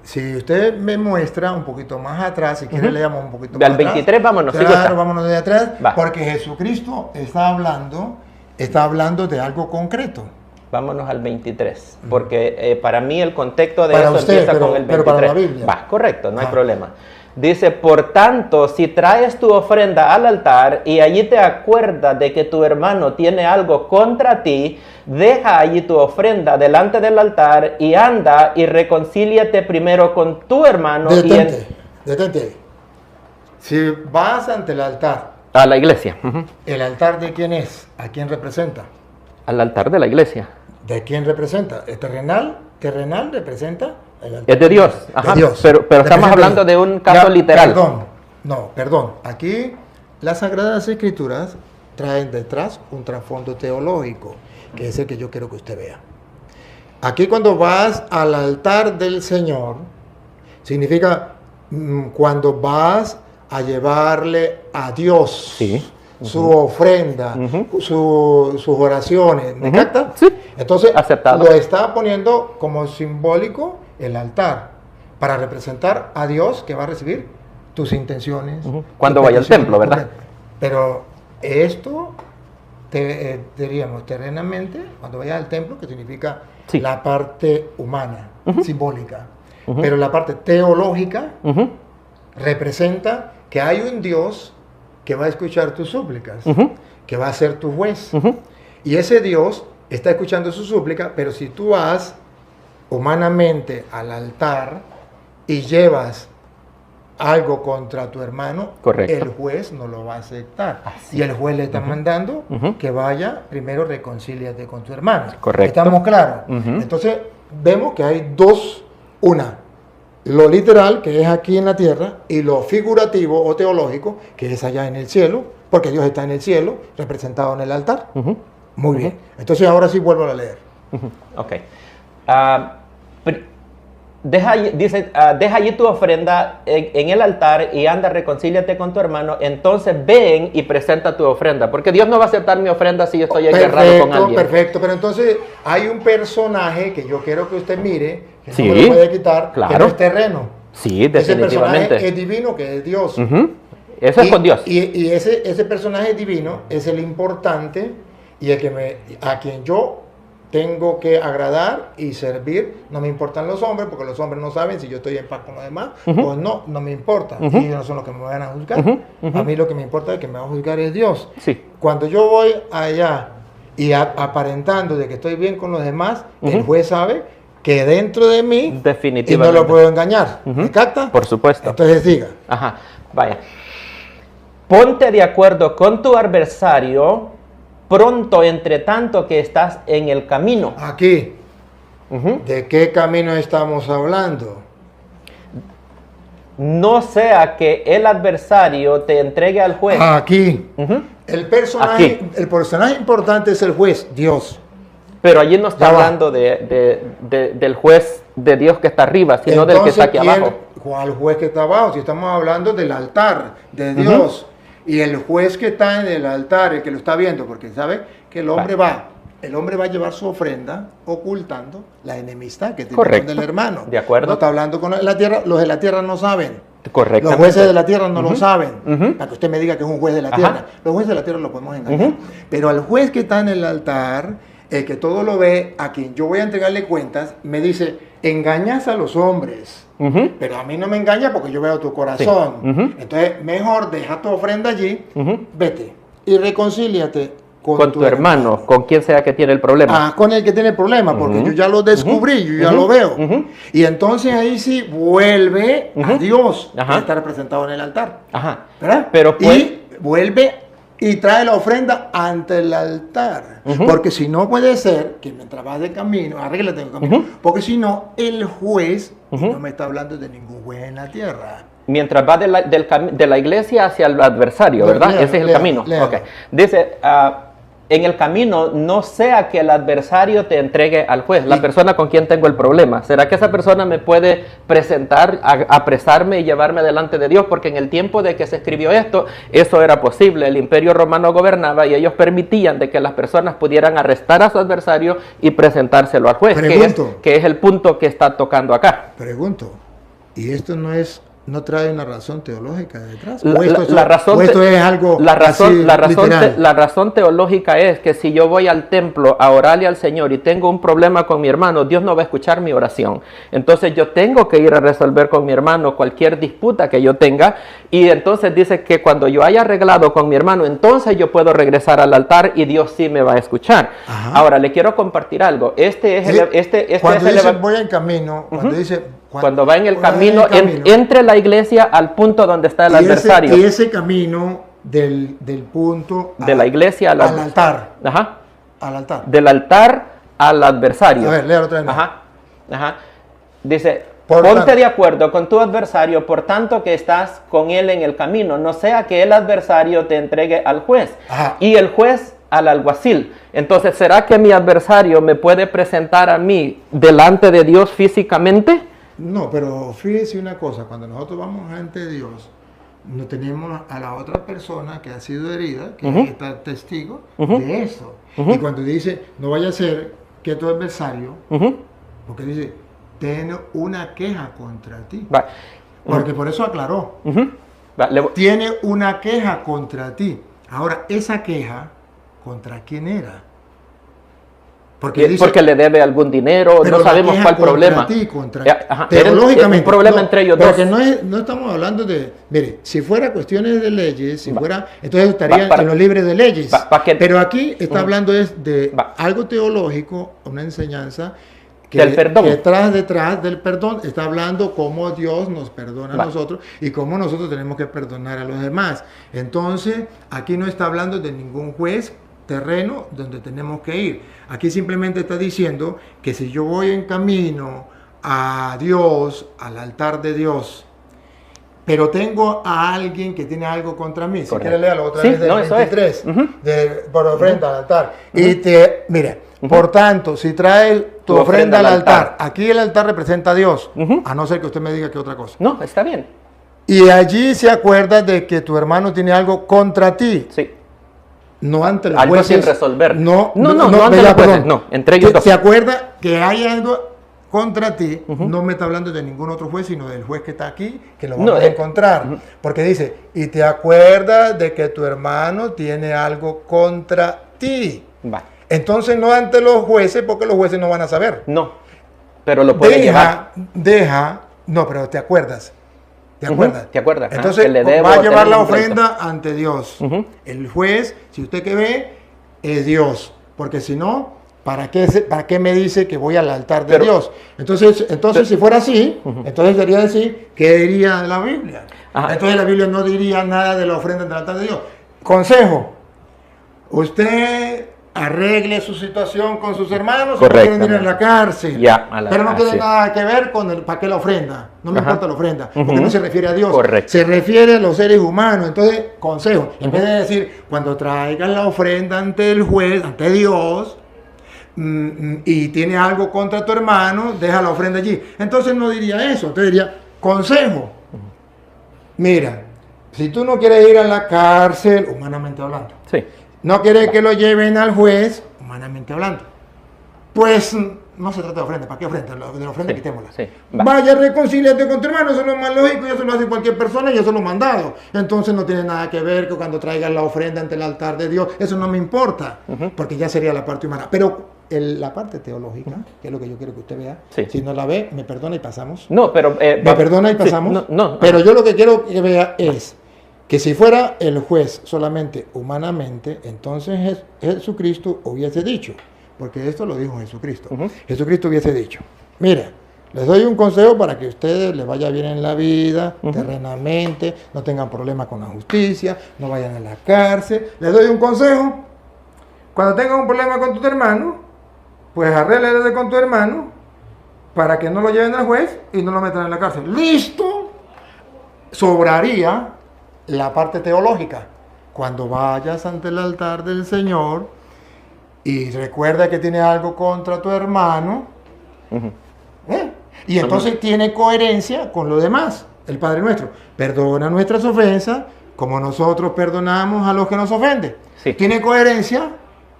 Si usted me muestra un poquito más atrás, si quiere leamos un poquito más atrás. Al 23 vámonos. Claro, vámonos de atrás, va. Porque Jesucristo está hablando de algo concreto. Vámonos al 23, porque para mí el contexto de para eso usted, empieza con el 23. Pero para la Biblia. Va, correcto, no hay problema. Dice, por tanto, si traes tu ofrenda al altar y allí te acuerdas de que tu hermano tiene algo contra ti, deja allí tu ofrenda delante del altar y anda y reconcíliate primero con tu hermano. Detente ahí. Si vas ante el altar. A la iglesia. ¿El altar de quién es? ¿A quién representa? Al altar de la iglesia. ¿De quién representa? ¿El terrenal? ¿Terrenal representa? Es de Dios. Ajá. De Dios. Pero estamos hablando de un caso literal. Perdón. Aquí las Sagradas Escrituras traen detrás un trasfondo teológico, que es el que yo quiero que usted vea. Aquí cuando vas al altar del Señor, significa cuando vas a llevarle a Dios su ofrenda, sus oraciones. ¿Me capta? Sí. Entonces, aceptado. Lo está poniendo como simbólico el altar, para representar a Dios que va a recibir tus intenciones. Cuando vaya al templo, ¿verdad? Pero esto, diríamos, terrenamente, cuando vaya al templo, que significa la parte humana, simbólica. Pero la parte teológica representa que hay un Dios que va a escuchar tus súplicas, que va a ser tu juez. Y ese Dios está escuchando su súplica, pero si tú vas humanamente al altar y llevas algo contra tu hermano, el juez no lo va a aceptar. Y el juez le está mandando que vaya, primero reconcíliate con tu hermano. Correcto. ¿Estamos claros? Entonces, vemos que hay dos, lo literal, que es aquí en la tierra, y lo figurativo o teológico, que es allá en el cielo, porque Dios está en el cielo, representado en el altar. Muy bien. Entonces, ahora sí vuelvo a leer. Ok. Deja allí tu ofrenda en el altar y anda, reconcíliate con tu hermano. Entonces ven y presenta tu ofrenda, porque Dios no va a aceptar mi ofrenda si yo estoy enguerrado con alguien. Perfecto, pero entonces hay un personaje que yo quiero que usted mire, que sí, no me lo puede quitar, que no es terreno. Sí, definitivamente. Ese personaje es divino, que es Dios. Eso es con Dios. Y ese personaje divino es el importante y el que a quien yo tengo que agradar y servir. No me importan los hombres, porque los hombres no saben si yo estoy en paz con los demás o no me importa. Y ellos no son los que me van a juzgar. A mí lo que me importa es que me va a juzgar es Dios. Sí. Cuando yo voy allá y aparentando de que estoy bien con los demás, el juez sabe que dentro de mí y no lo puedo engañar. ¿Me capta? Por supuesto. Entonces diga. Ajá, vaya. Ponte de acuerdo con tu adversario pronto, entre tanto que estás en el camino. Aquí. ¿De qué camino estamos hablando? No sea que el adversario te entregue al juez. Aquí. El personaje importante es el juez, Dios. Pero allí no está hablando del juez de Dios que está arriba, sino entonces, del que está aquí abajo. ¿Cuál juez que está abajo? Si estamos hablando del altar de Dios. Y el juez que está en el altar, el que lo está viendo, porque sabe que el hombre va a llevar su ofrenda ocultando la enemistad que tiene con el hermano. De acuerdo. No está hablando con la tierra, los de la tierra no saben. Correcto. Los jueces de la tierra no lo saben, para que usted me diga que es un juez de la tierra. Los jueces de la tierra lo podemos engañar. Pero al juez que está en el altar, el que todo lo ve, a quien yo voy a entregarle cuentas, me dice, engañas a los hombres. Pero a mí no me engaña porque yo veo tu corazón. Entonces, mejor deja tu ofrenda allí, vete y reconcíliate con tu hermano, con quien sea que tiene el problema. Con el que tiene el problema, porque yo ya lo descubrí, yo ya lo veo. Y entonces ahí sí vuelve a Dios, que está representado en el altar. ¿Verdad? Pero pues, y vuelve y trae la ofrenda ante el altar. Porque si no puede ser que mientras vas de camino, arréglate en el camino, porque si no, el juez, no me está hablando de ningún juez en la tierra. Mientras va de la iglesia hacia el adversario, ¿verdad? Ese es el camino. Okay. Dice, en el camino no sea que el adversario te entregue al juez, la persona con quien tengo el problema. ¿Será que esa persona me puede presentar, apresarme y llevarme delante de Dios? Porque en el tiempo de que se escribió esto, eso era posible. El Imperio Romano gobernaba y ellos permitían de que las personas pudieran arrestar a su adversario y presentárselo al juez, que es el punto que está tocando acá. Pregunto, ¿y esto no trae una razón teológica detrás? La razón teológica es que si yo voy al templo a orarle al Señor y tengo un problema con mi hermano, Dios no va a escuchar mi oración. Entonces yo tengo que ir a resolver con mi hermano cualquier disputa que yo tenga, y entonces dice que cuando yo haya arreglado con mi hermano, entonces yo puedo regresar al altar y Dios sí me va a escuchar. Ahora le quiero compartir algo. Cuando dice voy en camino, cuando va en el camino, entre la iglesia al punto donde está el adversario. Y ese camino del punto de la iglesia al altar. Al altar. Del altar al adversario. A ver, léalo otra vez. Dice, ponte de acuerdo con tu adversario, por tanto que estás con él en el camino, no sea que el adversario te entregue al juez y el juez al alguacil. Entonces, ¿será que mi adversario me puede presentar a mí delante de Dios físicamente? No, pero fíjese una cosa, cuando nosotros vamos ante Dios, no tenemos a la otra persona que ha sido herida, que está testigo de eso. Y cuando dice, no vaya a ser que tu adversario, porque dice, tiene una queja contra ti. Porque por eso aclaró. Tiene una queja contra ti. Ahora, esa queja, ¿contra quién era? Porque le debe algún dinero, no sabemos cuál problema. Teológicamente. Es un problema entre ellos dos. Porque no estamos hablando de... Mire, si fuera cuestiones de leyes, entonces estaría en los libres de leyes. Pero aquí está hablando de algo teológico, una enseñanza del perdón. Que detrás del perdón está hablando cómo Dios nos perdona a nosotros y cómo nosotros tenemos que perdonar a los demás. Entonces, aquí no está hablando de ningún juez terreno donde tenemos que ir. Aquí simplemente está diciendo que si yo voy en camino a Dios, al altar de Dios, pero tengo a alguien que tiene algo contra mí, si quiere léalo otra vez del 23, por ofrenda al altar, y mira, por tanto, si trae tu ofrenda al altar, aquí el altar representa a Dios, a no ser que usted me diga que otra cosa. No, está bien. Y allí se acuerda de que tu hermano tiene algo contra ti. Sí. No ante los algo jueces. Sin resolver. No ante los jueces. No, entre ellos dos. ¿Se acuerda que hay algo contra ti? No me está hablando de ningún otro juez, sino del juez que está aquí, que lo vamos a encontrar. Porque dice, y te acuerdas de que tu hermano tiene algo contra ti. Entonces no ante los jueces, porque los jueces no van a saber. No, pero lo pueden llevar. No, pero te acuerdas. ¿Te acuerdas? ¿Te acuerdas? Entonces va a llevar la ofrenda ante Dios. El juez, si usted que ve, es Dios. Porque si no, ¿para qué me dice que voy al altar de Dios? Entonces si fuera así, entonces debería decir, ¿qué diría la Biblia? Entonces la Biblia no diría nada de la ofrenda ante el altar de Dios. Consejo, usted arregle su situación con sus hermanos, o quieren ir a la cárcel, pero no tiene nada que ver con para qué la ofrenda, no me importa la ofrenda, porque no se refiere a Dios, se refiere a los seres humanos. Entonces, consejo, en vez de decir, cuando traigan la ofrenda ante el juez, ante Dios, y tiene algo contra tu hermano, deja la ofrenda allí. Entonces no diría eso, entonces diría, consejo, mira, si tú no quieres ir a la cárcel, humanamente hablando, no quiere que lo lleven al juez, humanamente hablando, pues no se trata de ofrenda. ¿Para qué ofrenda? De la ofrenda quitémosla. Vaya, reconcíliate con tu hermano, eso es lo más lógico, y eso lo hace cualquier persona, y eso lo he mandado. Entonces no tiene nada que ver que cuando traigan la ofrenda ante el altar de Dios, eso no me importa, porque ya sería la parte humana. Pero la parte teológica, que es lo que yo quiero que usted vea, si no la ve, me perdona y pasamos. No, pero... me perdona y pasamos. Pero yo lo que quiero que vea es que si fuera el juez solamente humanamente, entonces Jesucristo hubiese dicho, porque esto lo dijo Jesucristo. Jesucristo hubiese dicho, mira, les doy un consejo para que a ustedes les vaya bien en la vida, terrenamente, no tengan problemas con la justicia, no vayan a la cárcel. Les doy un consejo, cuando tengas un problema con tu hermano, pues arréglale con tu hermano para que no lo lleven al juez y no lo metan en la cárcel. ¡Listo! Sobraría la parte teológica. Cuando vayas ante el altar del Señor y recuerda que tiene algo contra tu hermano, y entonces tiene coherencia con lo demás. El Padre Nuestro perdona nuestras ofensas como nosotros perdonamos a los que nos ofenden. Sí. Tiene coherencia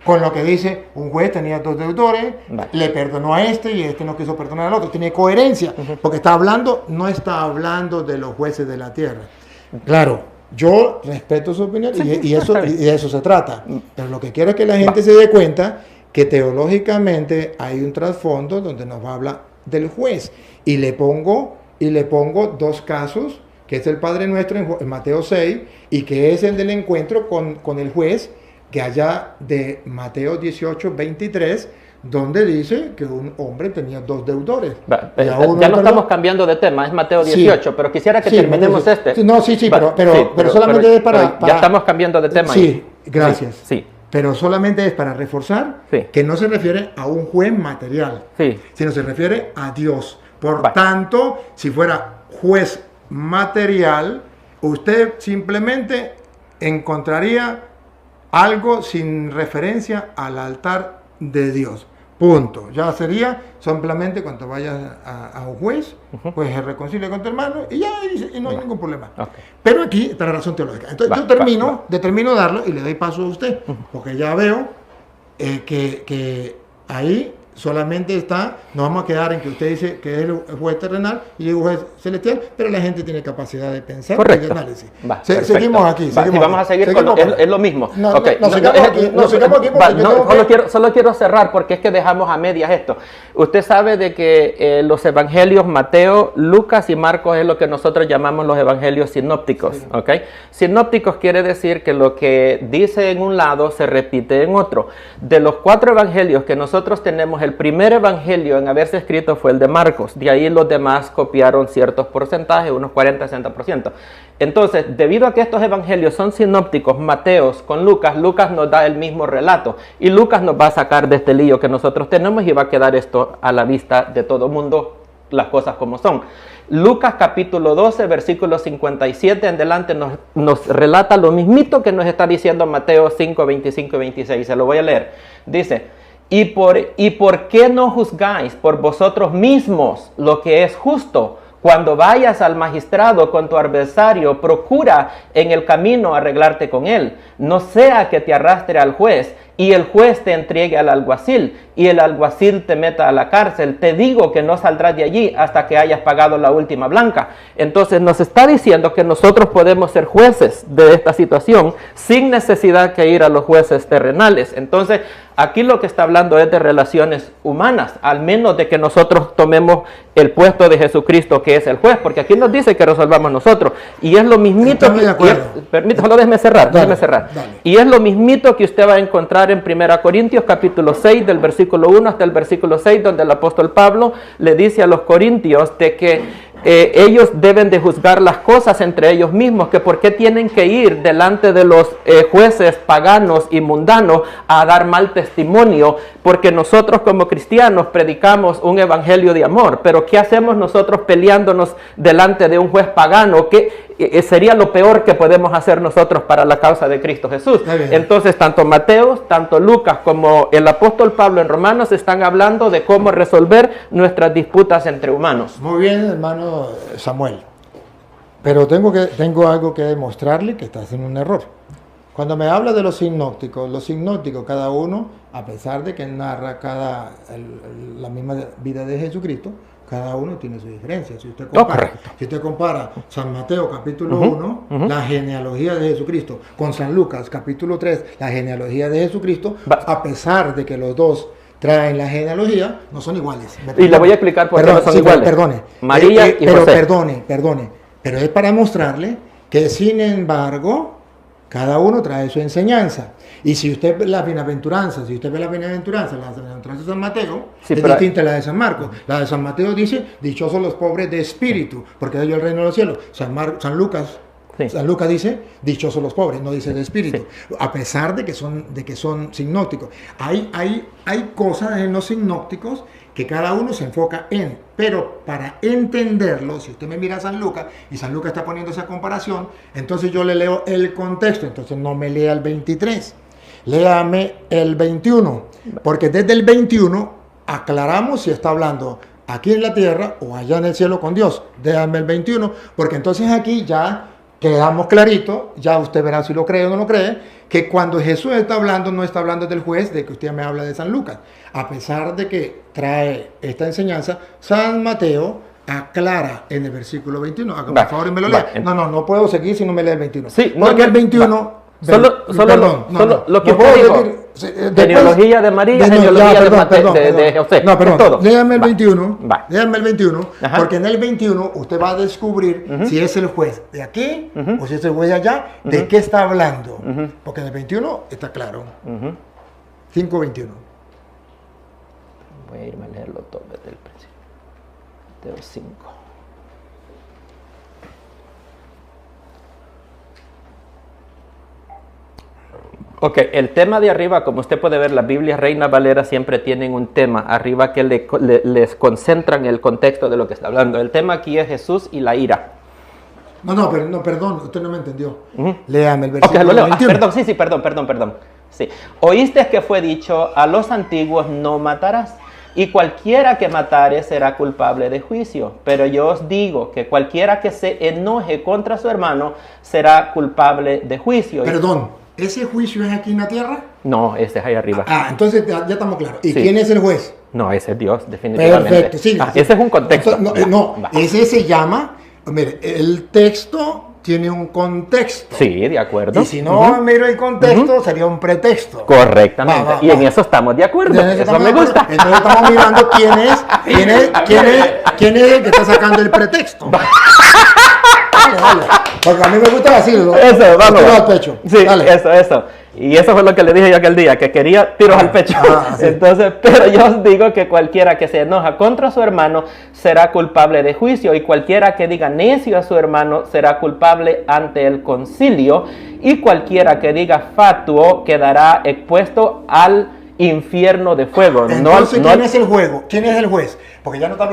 con lo que dice, un juez tenía 2 deudores, le perdonó a este y este no quiso perdonar al otro. Tiene coherencia, porque no está hablando de los jueces de la tierra. Claro, yo respeto su opinión y de eso se trata. Pero lo que quiero es que la gente se dé cuenta que teológicamente hay un trasfondo donde nos habla del juez. Y le pongo 2 casos, que es el Padre Nuestro en Mateo 6 y que es el del encuentro con el juez, que allá de Mateo 18, 23, donde dice que un hombre tenía 2 deudores. Ya lo estamos cambiando de tema, es Mateo 18, sí, pero quisiera que terminemos este. Pero solamente es para... Ya estamos cambiando de tema. Sí, gracias. Sí. Pero solamente es para reforzar que no se refiere a un juez material, sino se refiere a Dios. Por tanto, si fuera juez material, usted simplemente encontraría algo sin referencia al altar de Dios. Punto. Ya sería simplemente cuando vayas a un juez, pues se reconcilia con tu hermano y ya y no hay ningún problema. Pero aquí está la razón teológica. Entonces yo termino darlo y le doy paso a usted, porque ya veo que ahí solamente nos vamos a quedar en que usted dice que es el juez terrenal y el juez celestial, pero la gente tiene capacidad de pensar y de análisis. Seguimos aquí. Vamos a seguir con es lo mismo. Solo quiero cerrar porque es que dejamos a medias esto. Usted sabe de que los evangelios Mateo, Lucas y Marcos es lo que nosotros llamamos los evangelios sinópticos. Sinópticos quiere decir que lo que dice en un lado se repite en otro. De los 4 evangelios que nosotros tenemos, el primer evangelio en haberse escrito fue el de Marcos. De ahí los demás copiaron ciertos porcentajes, unos 40-60%. Entonces, debido a que estos evangelios son sinópticos, Mateos con Lucas nos da el mismo relato. Y Lucas nos va a sacar de este lío que nosotros tenemos y va a quedar esto a la vista de todo mundo, las cosas como son. Lucas capítulo 12, versículo 57 en adelante nos relata lo mismito que nos está diciendo Mateo 5, 25 y 26. Se lo voy a leer. Dice... ¿Y por qué no juzgáis por vosotros mismos lo que es justo? Cuando vayas al magistrado con tu adversario, procura en el camino arreglarte con él. No sea que te arrastre al juez y el juez te entregue al alguacil y el alguacil te meta a la cárcel. Te digo que no saldrás de allí hasta que hayas pagado la última blanca. Entonces nos está diciendo que nosotros podemos ser jueces de esta situación sin necesidad que ir a los jueces terrenales. Entonces aquí lo que está hablando es de relaciones humanas, al menos de que nosotros tomemos el puesto de Jesucristo, que es el juez, porque aquí nos dice que resolvamos nosotros. Y es lo mismito... Permítame, déjeme cerrar. Dale. Y es lo mismito que usted va a encontrar en 1 Corintios capítulo 6, del versículo 1 hasta el versículo 6, donde el apóstol Pablo le dice a los corintios de que ellos deben de juzgar las cosas entre ellos mismos, que por qué tienen que ir delante de los jueces paganos y mundanos a dar mal testimonio, porque nosotros como cristianos predicamos un evangelio de amor, pero ¿qué hacemos nosotros peleándonos delante de un juez pagano? Que sería lo peor que podemos hacer nosotros para la causa de Cristo Jesús. Entonces tanto Mateo, tanto Lucas como el apóstol Pablo en Romanos están hablando de cómo resolver nuestras disputas entre humanos. Muy bien, hermano Samuel, pero tengo algo que demostrarle que está haciendo un error. Cuando me habla de los sinópticos, cada uno, a pesar de que narra la misma vida de Jesucristo, cada uno tiene su diferencia. Si usted compara San Mateo capítulo 1, la genealogía de Jesucristo, con San Lucas capítulo 3, la genealogía de Jesucristo, a pesar de que los dos traen la genealogía, no son iguales. Y le voy a explicar por qué no son iguales. Perdone. María y José. Perdone. Pero es para mostrarle que sin embargo, cada uno trae su enseñanza. Y si usted ve las bienaventuranzas, de San Mateo, Sí, es pero- distinta a la de San Marcos. La de San Mateo dice, dichosos los pobres de espíritu, porque de ellos el reino de los cielos. San Lucas, Sí. San Lucas dice, dichosos los pobres, no dice de espíritu. A pesar de que son sinópticos. Hay cosas en los sinópticos que cada uno se enfoca en, pero para entenderlo, si usted me mira a San Lucas, y San Lucas está poniendo esa comparación, entonces yo le leo el contexto, entonces no me lea el 23, léame el 21, porque desde el 21 aclaramos si está hablando aquí en la tierra o allá en el cielo con Dios. Déjame el 21, porque entonces aquí ya quedamos clarito, ya usted verá si lo cree o no lo cree, que cuando Jesús está hablando, no está hablando del juez, de que usted me habla de San Lucas. A pesar de que trae esta enseñanza, San Mateo aclara en el versículo 21. Hágame por favor y me lo lea. No puedo seguir si no me lee el 21. Sí, porque el 21... Solo lo que usted dijo, genealogía de María, genealogía de José. No, perdón, todo. léame el Va. 21, Va. léame el 21, Ajá. porque en el 21 usted va a descubrir si es el juez de aquí o si es el juez de allá, de qué está hablando. Porque en el 21 está claro. 5:21. Voy a irme a leerlo todo desde el principio. Mateo 5. Ok, el tema de arriba, como usted puede ver, las Biblias Reina Valera siempre tienen un tema arriba que les concentran el contexto de lo que está hablando. El tema aquí es Jesús y la ira. No, perdón, usted no me entendió. Ujú. Léame el Ok, versículo lo leo. 21. Perdón. Sí. Oíste que fue dicho a los antiguos, no matarás, y cualquiera que matare será culpable de juicio. Pero yo os digo que cualquiera que se enoje contra su hermano será culpable de juicio. Perdón, ¿ese juicio es aquí en la tierra? No, ese es ahí arriba. Entonces ya estamos claros. ¿Y Sí. quién es el juez? No, ese es Dios, definitivamente. Perfecto, sí. Ese es un contexto. No, Va. ese se llama, mire, el texto tiene un contexto. Sí, de acuerdo. Y si no miro el contexto, sería un pretexto. Correctamente. Va. Y en eso estamos de acuerdo. En eso Eso estamos me de acuerdo. gusta. Entonces estamos mirando quién es el que está sacando el pretexto. Dale. Porque a mí me gusta decirlo. Eso, vamos. Tiro al pecho. Sí, Dale. eso. Y eso fue lo que le dije yo aquel día, que quería tiros al pecho. Sí. Entonces, pero yo os digo que cualquiera que se enoja contra su hermano será culpable de juicio, y cualquiera que diga necio a su hermano será culpable ante el concilio, y cualquiera que diga fatuo quedará expuesto al infierno de fuego. Entonces, ¿quién es el juego? ¿Quién es el juez? Porque ya no está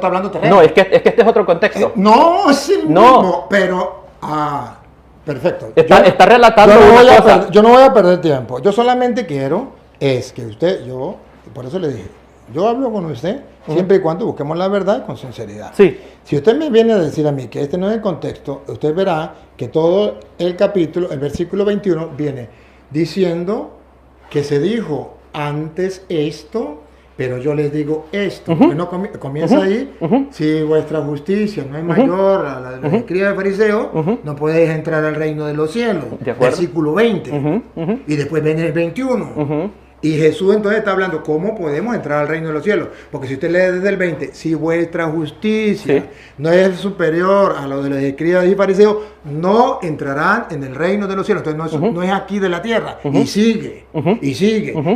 hablando terreno. No, es que este es otro contexto. No, es el No. mismo, pero... perfecto. Está relatando una cosa. Yo no voy a perder tiempo. Yo solamente quiero es que por eso le dije, yo hablo con usted siempre y cuando busquemos la verdad con sinceridad. Sí. Si usted me viene a decir a mí que este no es el contexto, usted verá que todo el capítulo, el versículo 21, viene diciendo que se dijo antes esto, pero yo les digo esto. Porque no comienza ahí, si vuestra justicia no es mayor a la de los escribas y fariseos, no podéis entrar al reino de los cielos. De acuerdo. Versículo 20. Y después viene el 21. Y Jesús entonces está hablando cómo podemos entrar al reino de los cielos. Porque si usted lee desde el 20, si vuestra justicia no es superior a lo de los escribas y fariseos, no entrarán en el reino de los cielos. Entonces no es aquí de la tierra. Y sigue,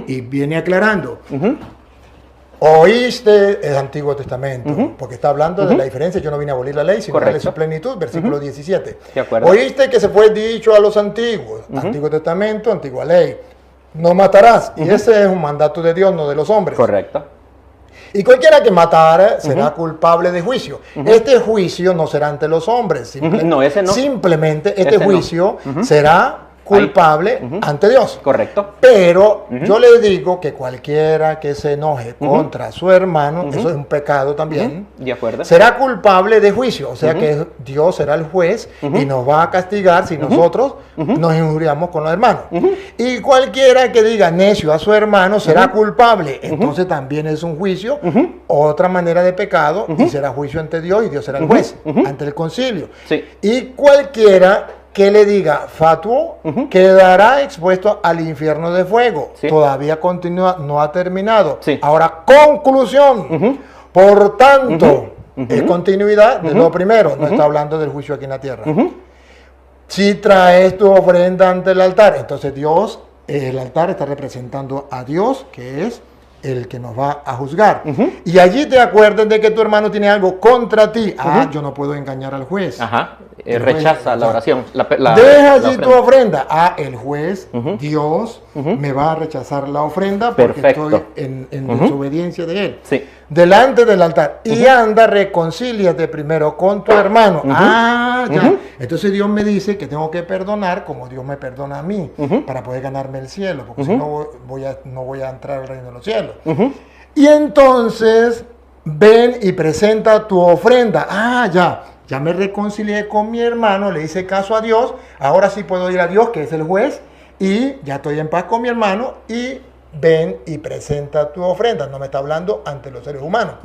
y viene aclarando. Oíste el Antiguo Testamento, porque está hablando de la diferencia. Yo no vine a abolir la ley, sino a darle su plenitud, versículo 17. De acuerdo. Oíste que se fue dicho a los antiguos, Antiguo Testamento, antigua ley, no matarás. Y ese es un mandato de Dios, no de los hombres. Correcto. Y cualquiera que matara será culpable de juicio. Este juicio no será ante los hombres. No, ese no. Simplemente este Ese no. juicio será culpable ante Dios. Correcto. Pero yo le digo que cualquiera que se enoje contra su hermano, eso es un pecado también, De acuerdo. será culpable de juicio. O sea que Dios será el juez y nos va a castigar si nosotros nos injuriamos con los hermanos. Y cualquiera que diga necio a su hermano será culpable. Entonces también es un juicio, otra manera de pecado, y será juicio ante Dios, y Dios será el juez ante el concilio. Sí. Y cualquiera que le diga fatuo quedará expuesto al infierno de fuego. Sí. Todavía continúa, no ha terminado. Sí. Ahora, conclusión. Por tanto, es continuidad de lo primero. No está hablando del juicio aquí en la tierra. si traes tu ofrenda ante el altar. Entonces Dios, el altar está representando a Dios, que es el que nos va a juzgar. Y allí te acuerdas de que tu hermano tiene algo contra ti. Yo no puedo engañar al juez. Rechaza la oración. Deja allí tu ofrenda. El juez, Dios, me va a rechazar la ofrenda porque estoy en desobediencia de él. Sí. Delante del altar. Y anda, reconcíliate primero con tu hermano. Ya. Entonces Dios me dice que tengo que perdonar como Dios me perdona a mí para poder ganarme el cielo, porque si no voy a entrar al reino de los cielos. Y entonces ven y presenta tu ofrenda. Ya me reconcilié con mi hermano, le hice caso a Dios, ahora sí puedo ir a Dios, que es el juez, y ya estoy en paz con mi hermano, y ven y presenta tu ofrenda. No me está hablando ante los seres humanos.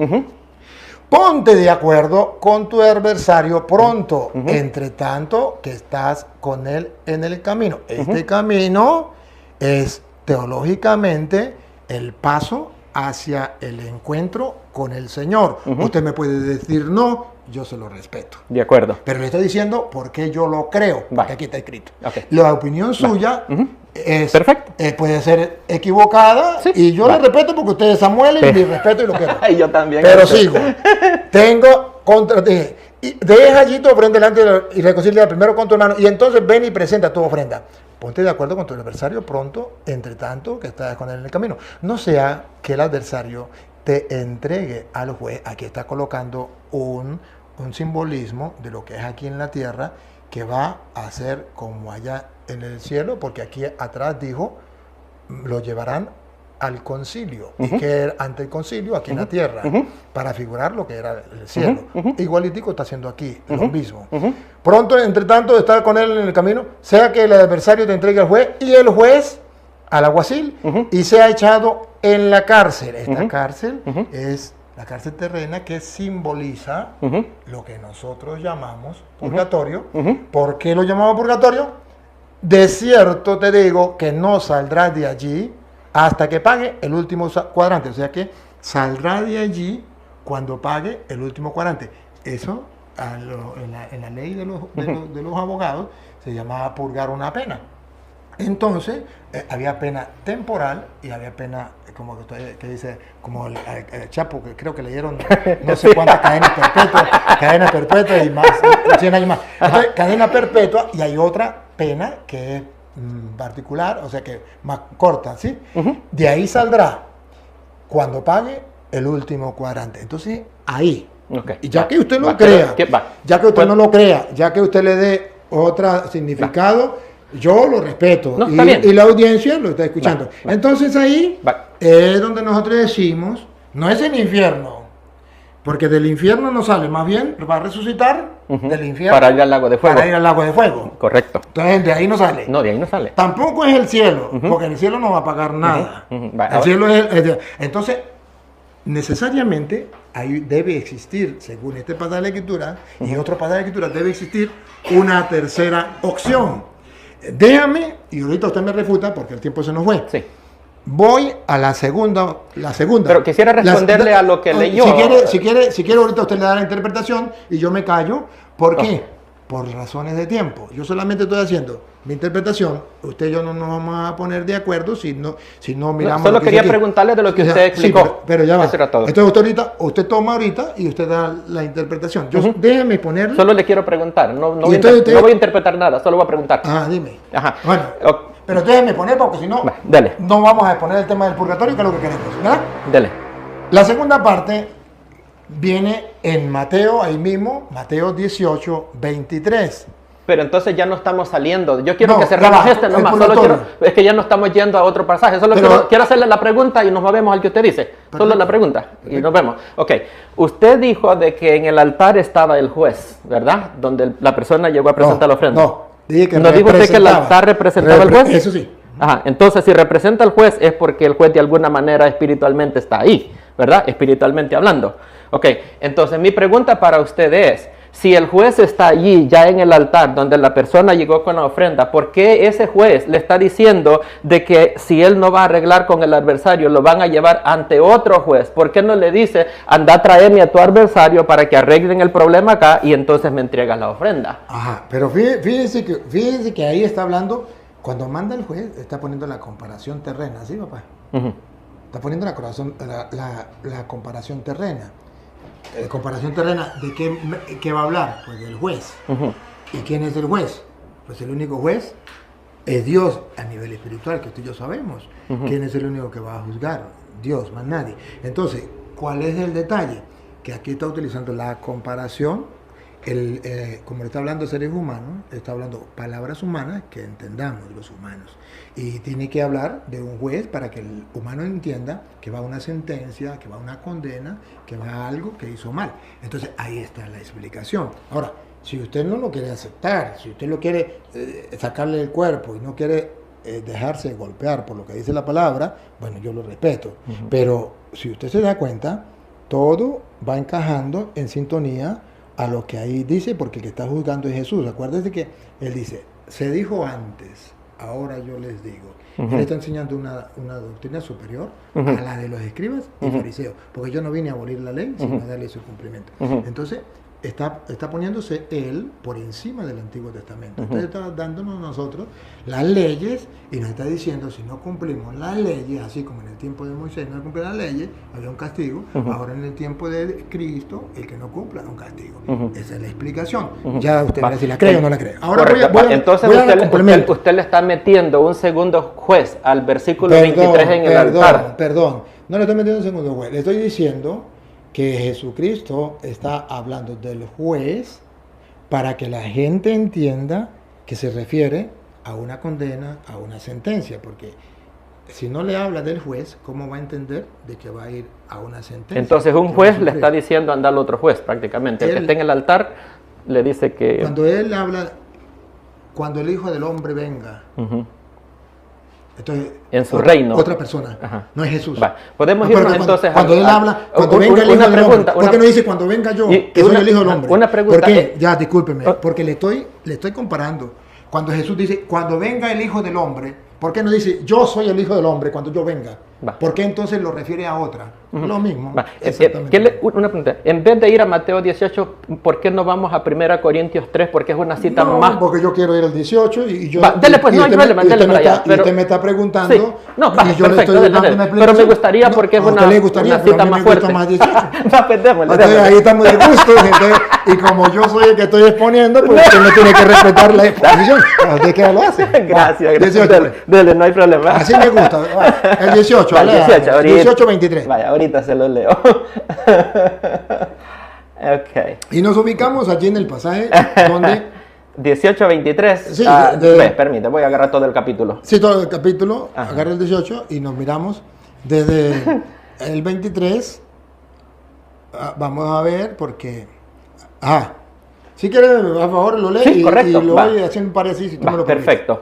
Ponte de acuerdo con tu adversario pronto, entre tanto que estás con él en el camino. Este camino es teológicamente el paso hacia el encuentro con el Señor. Usted me puede decir no, yo se lo respeto. De acuerdo. Pero le estoy diciendo porque yo lo creo, porque aquí está escrito. Okay. La opinión suya es, perfecto. Puede ser equivocada, y yo la respeto porque usted es Samuel y mi respeto y lo quiero. Y yo también. Pero sigo. Tengo contra ti. Deja allí tu ofrenda delante y reconcilia primero con tu hermano, y entonces ven y presenta tu ofrenda. Ponte de acuerdo con tu adversario pronto, entre tanto que estás con él en el camino. No sea que el adversario te entregue al juez. Aquí está colocando un simbolismo de lo que es aquí en la tierra, que va a ser como allá en el cielo, porque aquí atrás dijo, lo llevarán al concilio, y que era ante el concilio aquí en la tierra, para figurar lo que era el cielo. Igualitico está haciendo aquí lo mismo. Pronto, entre tanto, de estar con él en el camino, sea que el adversario te entregue al juez, y el juez al alguacil, y sea echado en la cárcel. Esta cárcel es la cárcel terrena, que simboliza lo que nosotros llamamos purgatorio. ¿Por qué lo llamamos purgatorio? De cierto te digo que no saldrás de allí hasta que pague el último cuadrante. O sea que saldrá de allí cuando pague el último cuadrante. Eso en la ley de los abogados se llamaba purgar una pena. Entonces, había pena temporal y había pena, como que dice, como el Chapo, que creo que le dieron no sé cuántas cadenas perpetuas y más, 100 años más. Entonces, cadena perpetua, y hay otra pena que es particular, o sea que más corta, ¿sí? De ahí saldrá cuando pague el último cuadrante. Entonces, ahí, y ya que usted no crea, ya que usted no lo crea, ya que usted le dé otro significado, yo lo respeto, y la audiencia lo está escuchando. Entonces ahí es donde nosotros decimos, no es el infierno, porque del infierno no sale, más bien va a resucitar del infierno para ir al lago de fuego. Para ir al lago de fuego. Correcto. Entonces de ahí no sale. No, de ahí no sale. Tampoco es el cielo, porque en el cielo no va a pagar nada. El cielo es entonces, necesariamente ahí debe existir, según este pasaje de la Escritura y otro pasaje de la Escritura, debe existir una tercera opción. Déjame, y ahorita usted me refuta porque el tiempo se nos fue. Sí. Voy a la segunda. Pero quisiera responderle a lo que leyó. Si quiere, ahorita usted le da la interpretación y yo me callo. ¿Por qué? Por razones de tiempo. Yo solamente estoy haciendo mi interpretación. Usted y yo no nos vamos a poner de acuerdo si no miramos. Solo quería preguntarle de lo que usted explicó. Sí, pero ya va. Eso era todo. Entonces usted toma ahorita y usted da la interpretación. Déjeme ponerle. Solo le quiero preguntar. No voy a interpretar nada, solo voy a preguntar. Dime. Ajá. Bueno, pero déjeme poner porque si no, no vamos a exponer el tema del purgatorio, que es lo que queremos, ¿verdad? Dele. La segunda parte viene en Mateo, ahí mismo, Mateo 18, 23. Pero entonces ya no estamos saliendo. Yo quiero que cerremos nomás. Es que ya no estamos yendo a otro pasaje. Solo quiero hacerle la pregunta y nos movemos al que usted dice. Solo la pregunta y nos vemos. Ok. Usted dijo de que en el altar estaba el juez, ¿verdad? Donde la persona llegó a presentar la ofrenda. No, dije que ¿no dijo usted que el altar representaba al juez? Eso sí. Ajá. Entonces, si representa al juez es porque el juez de alguna manera espiritualmente está ahí, ¿verdad? Espiritualmente hablando. Ok. Entonces, mi pregunta para usted es, Si el juez está allí, ya en el altar, donde la persona llegó con la ofrenda, ¿por qué ese juez le está diciendo de que si él no va a arreglar con el adversario, lo van a llevar ante otro juez? ¿Por qué no le dice, anda, tráeme a tu adversario para que arreglen el problema acá y entonces me entregas la ofrenda? Ajá, pero fíjense que ahí está hablando, cuando manda el juez, está poniendo la comparación terrena, ¿sí, papá? Está poniendo la comparación terrena. Comparación terrena, ¿de qué va a hablar? Pues del juez. ¿Y quién es el juez? Pues el único juez es Dios a nivel espiritual, que tú y yo sabemos. ¿Quién es el único que va a juzgar? Dios, más nadie. Entonces, ¿cuál es el detalle? Que aquí está utilizando la comparación, como le está hablando de seres humanos, está hablando palabras humanas que entendamos los humanos. Y tiene que hablar de un juez para que el humano entienda que va a una sentencia, que va a una condena, que va a algo que hizo mal. Entonces ahí está la explicación. Ahora, si usted no lo quiere aceptar, si usted lo quiere sacarle del cuerpo y no quiere dejarse golpear por lo que dice la palabra, bueno, yo lo respeto. Pero si usted se da cuenta, todo va encajando en sintonía a lo que ahí dice, porque el que está juzgando es Jesús. Acuérdense que él dice, se dijo antes, ahora yo les digo. Él está enseñando una doctrina superior a la de los escribas y fariseos, porque yo no vine a abolir la ley, sino a darle su cumplimiento. Entonces, está poniéndose él por encima del Antiguo Testamento. Entonces está dándonos a nosotros las leyes y nos está diciendo, si no cumplimos las leyes, así como en el tiempo de Moisés no cumple las leyes, había un castigo, ahora en el tiempo de Cristo, el que no cumpla un castigo. Esa es la explicación. Ya usted va a decir, ¿la cree o no la cree? Ahora entonces usted le está metiendo un segundo juez al versículo 23 en el altar. Perdón, no le estoy metiendo un segundo juez, le estoy diciendo que Jesucristo está hablando del juez para que la gente entienda que se refiere a una condena, a una sentencia, porque si no le habla del juez, ¿cómo va a entender de que va a ir a una sentencia? Entonces un juez le está diciendo anda al otro juez prácticamente, el que está en el altar le dice que... Cuando él habla, cuando el Hijo del Hombre venga, entonces, en su reino. Otra persona, no es Jesús. Podemos irnos entonces cuando él habla, cuando venga el Hijo del Hombre, ¿por qué no dice cuando venga yo, que soy el Hijo del Hombre? Una pregunta. ¿Por qué? Ya, discúlpeme, porque le estoy comparando. Cuando Jesús dice, cuando venga el Hijo del Hombre, ¿por qué no dice, yo soy el Hijo del Hombre cuando yo venga? ¿Por qué entonces lo refiere a otra? Lo mismo. Una pregunta. En vez de ir a Mateo 18, ¿por qué no vamos a 1 Corintios 3? Porque es una cita más... porque yo quiero ir al 18 y yo... Dele pues, no hay problema, dele para allá. Y usted me está preguntando y yo perfecto, le estoy dando una explicación. Pero me gustaría porque es una cita más fuerte. Más 18. Entonces ahí estamos de gusto. Y como yo soy el que estoy exponiendo, pues usted me tiene que respetar la exposición. ¿De qué lo hace? Gracias. Dele, no hay problema. Así me gusta. El 18. 18-23. Vaya, ahorita se lo leo. Okay. Y nos ubicamos allí en el pasaje donde... 18-23. Sí, permite, voy a agarrar todo el capítulo. Sí, todo el capítulo. Agarra el 18 y nos miramos desde el 23. Vamos a ver porque... si quieres, a favor, lo lee y lo voy haciendo un paréntesis si tú me lo permites. Perfecto.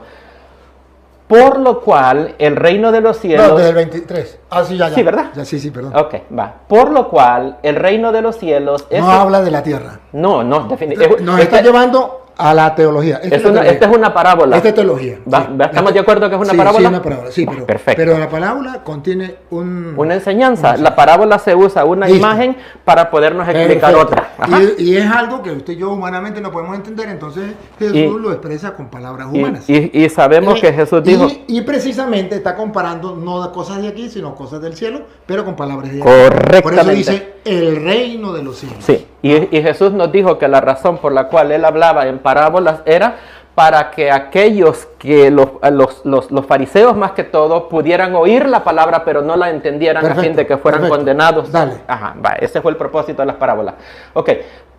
Por lo cual, el reino de los cielos... No, desde el 23. Sí, ya. Sí, ¿verdad? Ya, sí, perdón. Ok, va. Por lo cual, el reino de los cielos... No habla de la tierra. No, definitivamente. Nos está llevando a la teología. Esta es una parábola. Esta es teología. ¿Estamos de acuerdo que es una parábola? Sí, una parábola. Sí, perfecto. Pero la parábola contiene una enseñanza. La parábola se usa una imagen para podernos explicar otra. Y es algo que usted y yo humanamente no podemos entender, entonces Jesús lo expresa con palabras humanas. Y sabemos que Jesús dijo... Y precisamente está comparando no cosas de aquí, sino cosas del cielo, pero con palabras de aquí. Correctamente. Por eso dice el reino de los cielos. Sí, y Jesús nos dijo que la razón por la cual él hablaba en parábolas era para que aquellos que los fariseos más que todo pudieran oír la palabra pero no la entendieran a fin de que fueran condenados. Dale. Ese fue el propósito de las parábolas. Ok,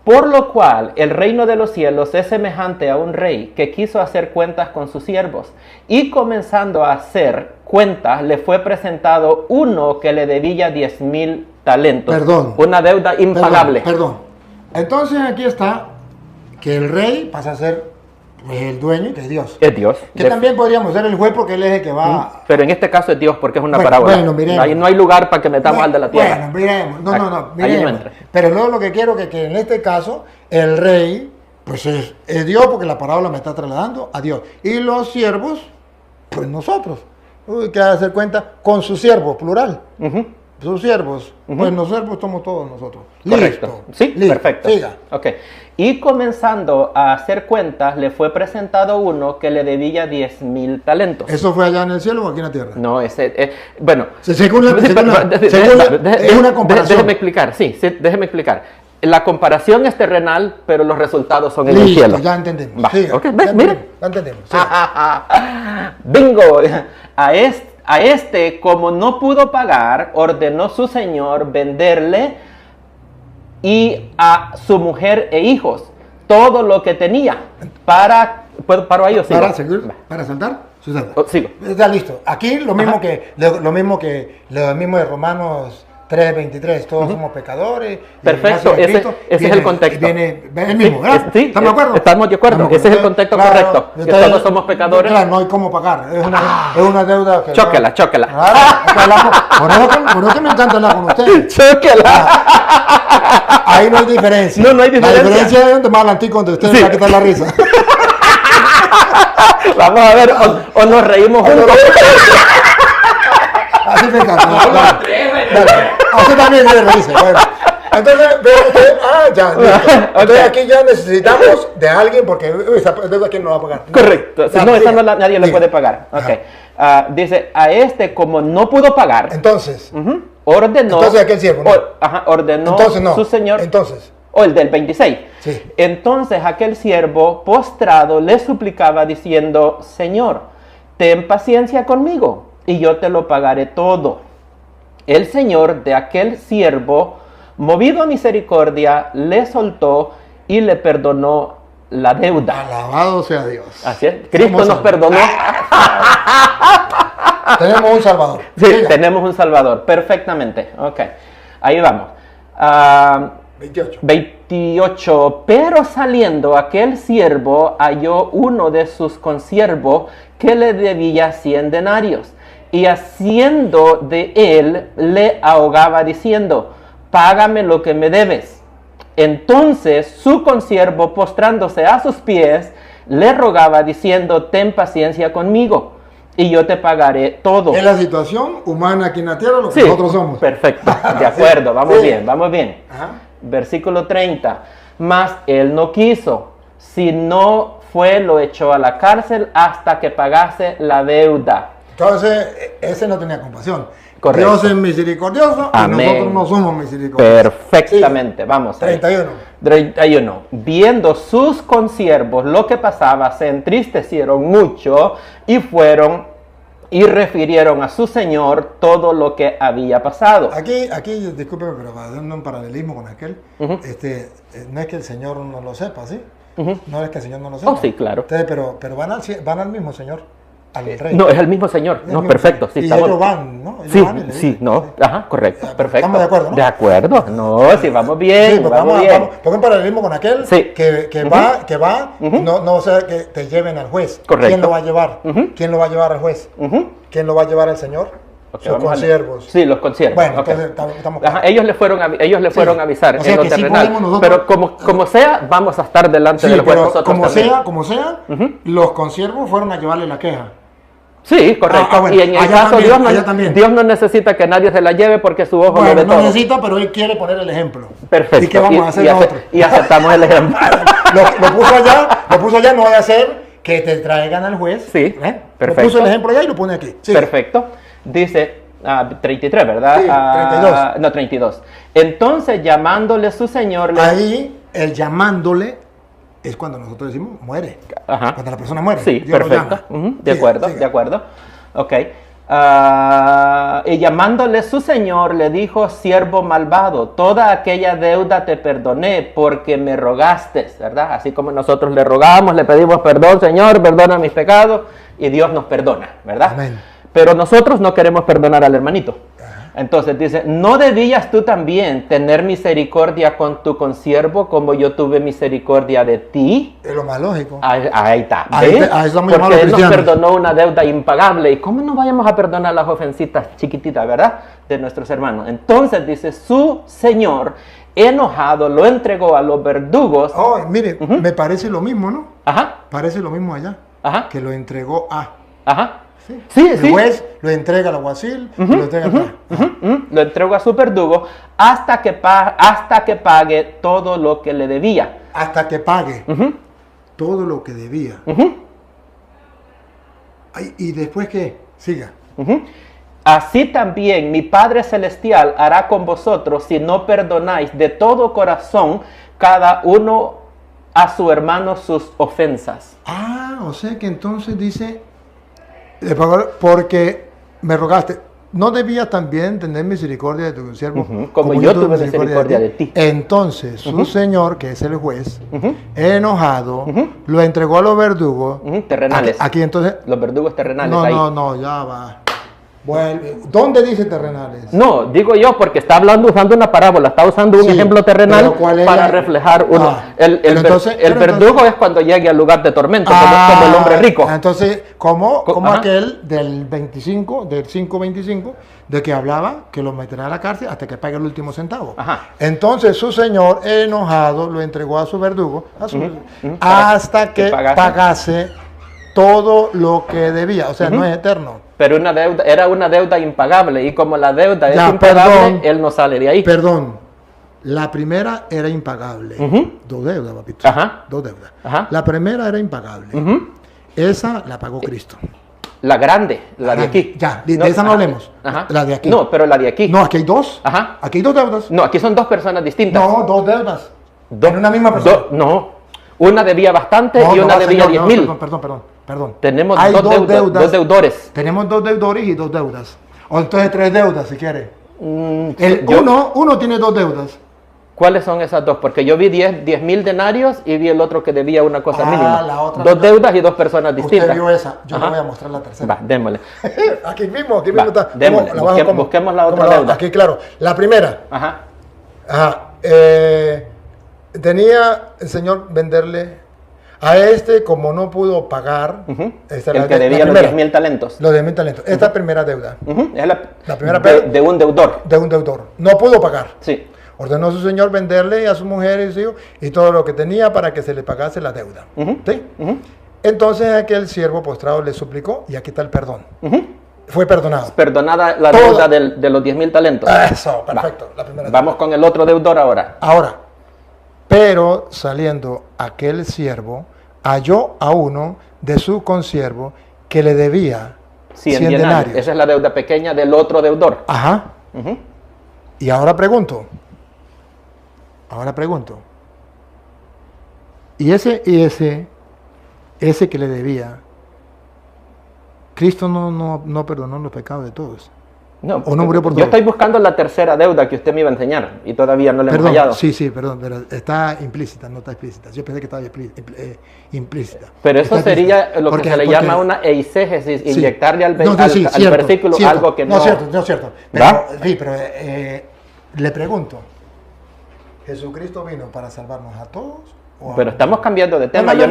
por lo cual el reino de los cielos es semejante a un rey que quiso hacer cuentas con sus siervos y comenzando a hacer cuentas le fue presentado uno que le debía 10,000 talentos. Perdón. Una deuda impagable. Perdón. Entonces aquí está que el rey pasa a ser Pues el dueño, que es Dios. Es Dios. Que también podríamos ser el juez porque él es el que va... Pero en este caso es Dios porque es una Bueno, parábola. bueno, miremos. Ahí no hay lugar para que metamos al de la tierra. Bueno, miremos. No, Ahí no miremos. entra. Pero luego lo que quiero que en este caso, el rey, pues es Dios porque la parábola me está trasladando a Dios. Y los siervos, pues nosotros. Uy, que hacer cuenta con sus siervos, plural. Sus siervos. Pues los siervos somos todos nosotros. Correcto. Listo. Sí, Listo. perfecto. Siga. Ok. Y comenzando a hacer cuentas, le fue presentado uno que le debía 10,000 talentos. ¿Eso fue allá en el cielo o aquí en la tierra? No, ese, bueno. Según es una comparación. Déjeme explicar, sí, déjeme explicar. La comparación es terrenal, pero los resultados son en el Listo, cielo. ya entendemos. Va, Siga. okay, Ya mire. entendemos. Bingo. A este, como no pudo pagar, ordenó su señor venderle y a su mujer e hijos todo lo que tenía para... ¿Paro ahí o sigo? ¿Para saltar? Sigo. Está listo. Aquí lo mismo lo mismo de Romanos 3:23, todos somos pecadores. Perfecto, ese es el contexto. Viene el mismo, ¿verdad? Sí, ¿Estamos de acuerdo? Estamos de acuerdo. Ese es el contexto correcto. Que todos somos pecadores. Claro, no hay cómo pagar. Es una deuda que... Chóquela. Claro, por eso que me encanta hablar con usted. Chóquela. Ahí no hay diferencia. No hay diferencia. La diferencia es donde más adelantico donde usted va a quitar la risa. Vamos a ver, o nos reímos juntos. Así me encanta. Dale. Así también se reír. Bueno. Entonces, ya, listo. Entonces aquí ya necesitamos de alguien porque esa deuda quién no va a pagar. Correcto. Si no, esa no nadie le puede pagar. Okay. Dice, a este como no pudo pagar. Entonces. Ordenó. Entonces aquel siervo, ¿no? Ordenó entonces, no. su señor. Entonces. O el del 26. Sí. Entonces aquel siervo postrado le suplicaba diciendo, Señor, ten paciencia conmigo y yo te lo pagaré todo. El señor de aquel siervo, movido a misericordia, le soltó y le perdonó la deuda. Alabado sea Dios. Así es. Cristo nos perdonó. Tenemos un Salvador. Sí, Siga. tenemos un Salvador. Perfectamente. Ok. Ahí vamos. 28. Pero saliendo aquel siervo halló uno de sus consiervos que le debía 100 denarios. Y haciendo de él, le ahogaba diciendo, págame lo que me debes. Entonces su consiervo, postrándose a sus pies, le rogaba diciendo, ten paciencia conmigo y yo te pagaré todo. Es la situación humana aquí en la tierra, lo que Sí, nosotros somos. perfecto, de acuerdo, vamos Sí. bien, vamos bien. Ajá. Versículo 30, mas él no quiso, sino lo echó a la cárcel hasta que pagase la deuda. Entonces, ese no tenía compasión. Correcto. Dios es misericordioso Amén. y nosotros no somos misericordiosos. Perfectamente, vamos. 31. 31. Viendo sus consiervos lo que pasaba, se entristecieron mucho y fueron y refirieron a su señor todo lo que había pasado. Aquí, discúlpeme, pero para hacer un paralelismo con aquel, no es que el Señor no lo sepa, ¿sí? No es que el Señor no lo sepa. Oh, sí, claro. Entonces, pero van al mismo Señor, al rey. No, es el mismo señor. El No, mismo perfecto. Señor. Sí, y estamos... ellos van, ¿no? Ellos Sí, van y le sí, dicen, no. Ajá, correcto. Perfecto. Estamos de acuerdo, ¿no? De acuerdo. No, sí, vamos bien. Sí, pues vamos bien. Pongan un paralelismo con aquel Sí. que va, no sea que te lleven al juez. Correcto. ¿Quién lo va a llevar? ¿Quién lo va a llevar al juez? ¿Quién lo va a llevar al Señor? Ok, Sus vamos a consiervos. Sí, los consiervos. Bueno, Ok. entonces estamos Ajá, ellos le fueron a avisar O sea en lo que sí terrenal. podemos nosotros- Pero como sea, vamos a estar delante Sí, del juez pero nosotros como también. sea, los consiervos fueron a llevarle la queja. Sí, correcto. Bueno, y en el allá caso también, Dios allá también. Dios no necesita que nadie se la lleve porque su ojo lo Bueno, ve no todo. necesita, pero él quiere poner el ejemplo. Perfecto. ¿Y qué vamos a hacer nosotros? Y aceptamos el ejemplo. Lo puso allá, no vaya a ser que te traigan al juez. Sí, perfecto. Lo puso el ejemplo allá y lo pone aquí. Sí. Perfecto. Dice 33, ¿verdad? Sí, 32. No, 32. Entonces, llamándole su señor, le... Ahí, el llamándole es cuando nosotros decimos muere. Ajá. Cuando la persona muere. Sí, Dios lo perfecto. llama. De Siga, acuerdo, siga. de acuerdo. Ok. Y llamándole su señor, le dijo, siervo malvado, toda aquella deuda te perdoné porque me rogaste, ¿verdad? Así como nosotros le rogamos, le pedimos perdón, Señor, perdona mis pecados, y Dios nos perdona, ¿verdad? Amén. Pero nosotros no queremos perdonar al hermanito. Entonces dice, ¿no debías tú también tener misericordia con tu consiervo como yo tuve misericordia de ti? Es lo más lógico. Ahí está. Ahí ¿ves? estamos Porque llamados Él nos cristianos. perdonó una deuda impagable. ¿Y cómo no vayamos a perdonar las ofensitas chiquititas, verdad? De nuestros hermanos. Entonces dice, su Señor, enojado, lo entregó a los verdugos. Oh, mire, me parece lo mismo, ¿no? Ajá, Parece lo mismo allá. ajá, Que lo entregó a. ajá. Sí. Sí, El sí. juez lo entrega al alguacil, y lo entrega atrás. Lo entregó a su verdugo hasta que pague todo lo que le debía. Hasta que pague todo lo que debía. Ay, ¿y después qué? Siga. Así también mi Padre Celestial hará con vosotros si no perdonáis de todo corazón cada uno a su hermano sus ofensas. Ah, o sea que entonces dice, porque me rogaste, ¿no debías también tener misericordia de tu siervo? Como yo tuve misericordia de ti. Entonces, su señor, que es el juez, enojado, lo entregó a los verdugos. Terrenales. Aquí entonces, Los verdugos terrenales no, ahí. no, ya va. Vuelve. ¿Dónde dice terrenales? No, digo yo porque está hablando usando una parábola, está usando un Sí, ejemplo terrenal pero ¿cuál es para la- reflejar uno. Ah, El pero entonces- el pero verdugo entonces- es cuando llegue al lugar de tormento, como el hombre rico. Entonces, como Ajá. aquel del 25, del 5:25, de que hablaba que lo meterá a la cárcel hasta que pague el último centavo. Ajá. Entonces su señor, enojado, lo entregó a su verdugo, hasta que pagase todo lo que debía. O sea, no es eterno. Pero era una deuda impagable y como la deuda Ya, es impagable, perdón. él no sale de ahí. Perdón, la primera era impagable. Dos deudas, papito. Ajá. Dos deudas. Ajá. La primera era impagable. Esa la pagó Cristo. La grande, la de aquí. Ya, de esa no hablemos. Ajá. La de aquí. No, pero la de aquí. No, aquí hay dos. Ajá. Aquí hay dos deudas. No, aquí son dos personas distintas. No, dos deudas. Dos- en una misma persona. No, una debía bastante No, y no una va, debía señor, 10,000. no, perdón. Tenemos Hay dos deudas. deudores. Tenemos dos deudores y dos deudas. O entonces tres deudas, si quiere. Yo- Uno tiene dos deudas. ¿Cuáles son esas dos? Porque yo vi 10,000 denarios y vi el otro que debía una cosa Ah, mínima. la otra Dos no. deudas y dos personas distintas. Usted vio esa. Yo Ajá. le voy a mostrar la tercera. Va, démosle. Aquí mismo Va, está. démosle, ¿Cómo? ¿La bajo cómo? busquemos la ¿Cómo otra la bajo? deuda. Aquí, claro. La primera. Ajá. Ajá. Tenía el señor venderle a este, como no pudo pagar. Esta El era que la debía los primera. 10,000 talentos. Los 10,000 talentos. Esta primera deuda Es La primera de un deudor. de un deudor. No pudo pagar. Sí. Ordenó su señor venderle a su mujer y su hijo y todo lo que tenía para que se le pagase la deuda. ¿Sí? Entonces aquel siervo postrado le suplicó y aquí está el perdón. Fue perdonado. Perdonada la Todo. deuda de los 10,000 talentos. Eso, perfecto. La primera Vamos con el otro deudor ahora. Ahora, pero saliendo aquel siervo, halló a uno de su consiervo que le debía 100 denarios. Esa es la deuda pequeña del otro deudor. Ajá. Y ahora pregunto. Y ese que le debía, Cristo no perdonó los pecados de todos. No, ¿O no murió por yo todo? estoy buscando la tercera deuda que usted me iba a enseñar y todavía no la hemos Perdón, hallado. sí, perdón, pero está implícita, no está explícita. Yo pensé que estaba implícita. Pero eso Está sería explícita. lo que Porque- se le porque- llama una eisegesis, sí. inyectarle al, No, al- sí, al cierto, versículo cierto. algo que no... No, cierto. ¿Va? Pero le pregunto, ¿Jesucristo vino para salvarnos a todos? ¿O a Pero estamos cambiando de tema. No, Yo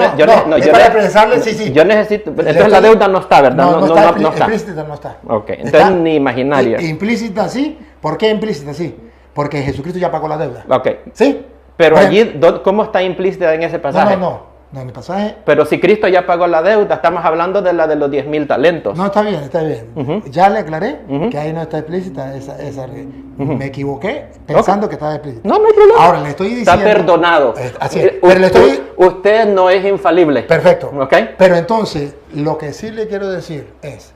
es para expresarle, sí. Yo necesito... Le Entonces la estoy- deuda no está, ¿verdad? No está. no está. Explícita no está. Ok, entonces ni imaginaria. Implícita sí. ¿Por qué implícita sí? Porque Jesucristo ya pagó la deuda. Ok. ¿Sí? Pero Por allí, ¿cómo está implícita en ese pasaje? No, en el pasaje. Pero si Cristo ya pagó la deuda, estamos hablando de la de los 10,000 talentos. No, está bien. Ya le aclaré que ahí no está explícita esa. Me equivoqué pensando que estaba explícita. No hay problema. Ahora le estoy diciendo. Está perdonado. Así es. Pero le estoy. Usted no es infalible. Perfecto. ¿Ok? Pero entonces, lo que sí le quiero decir es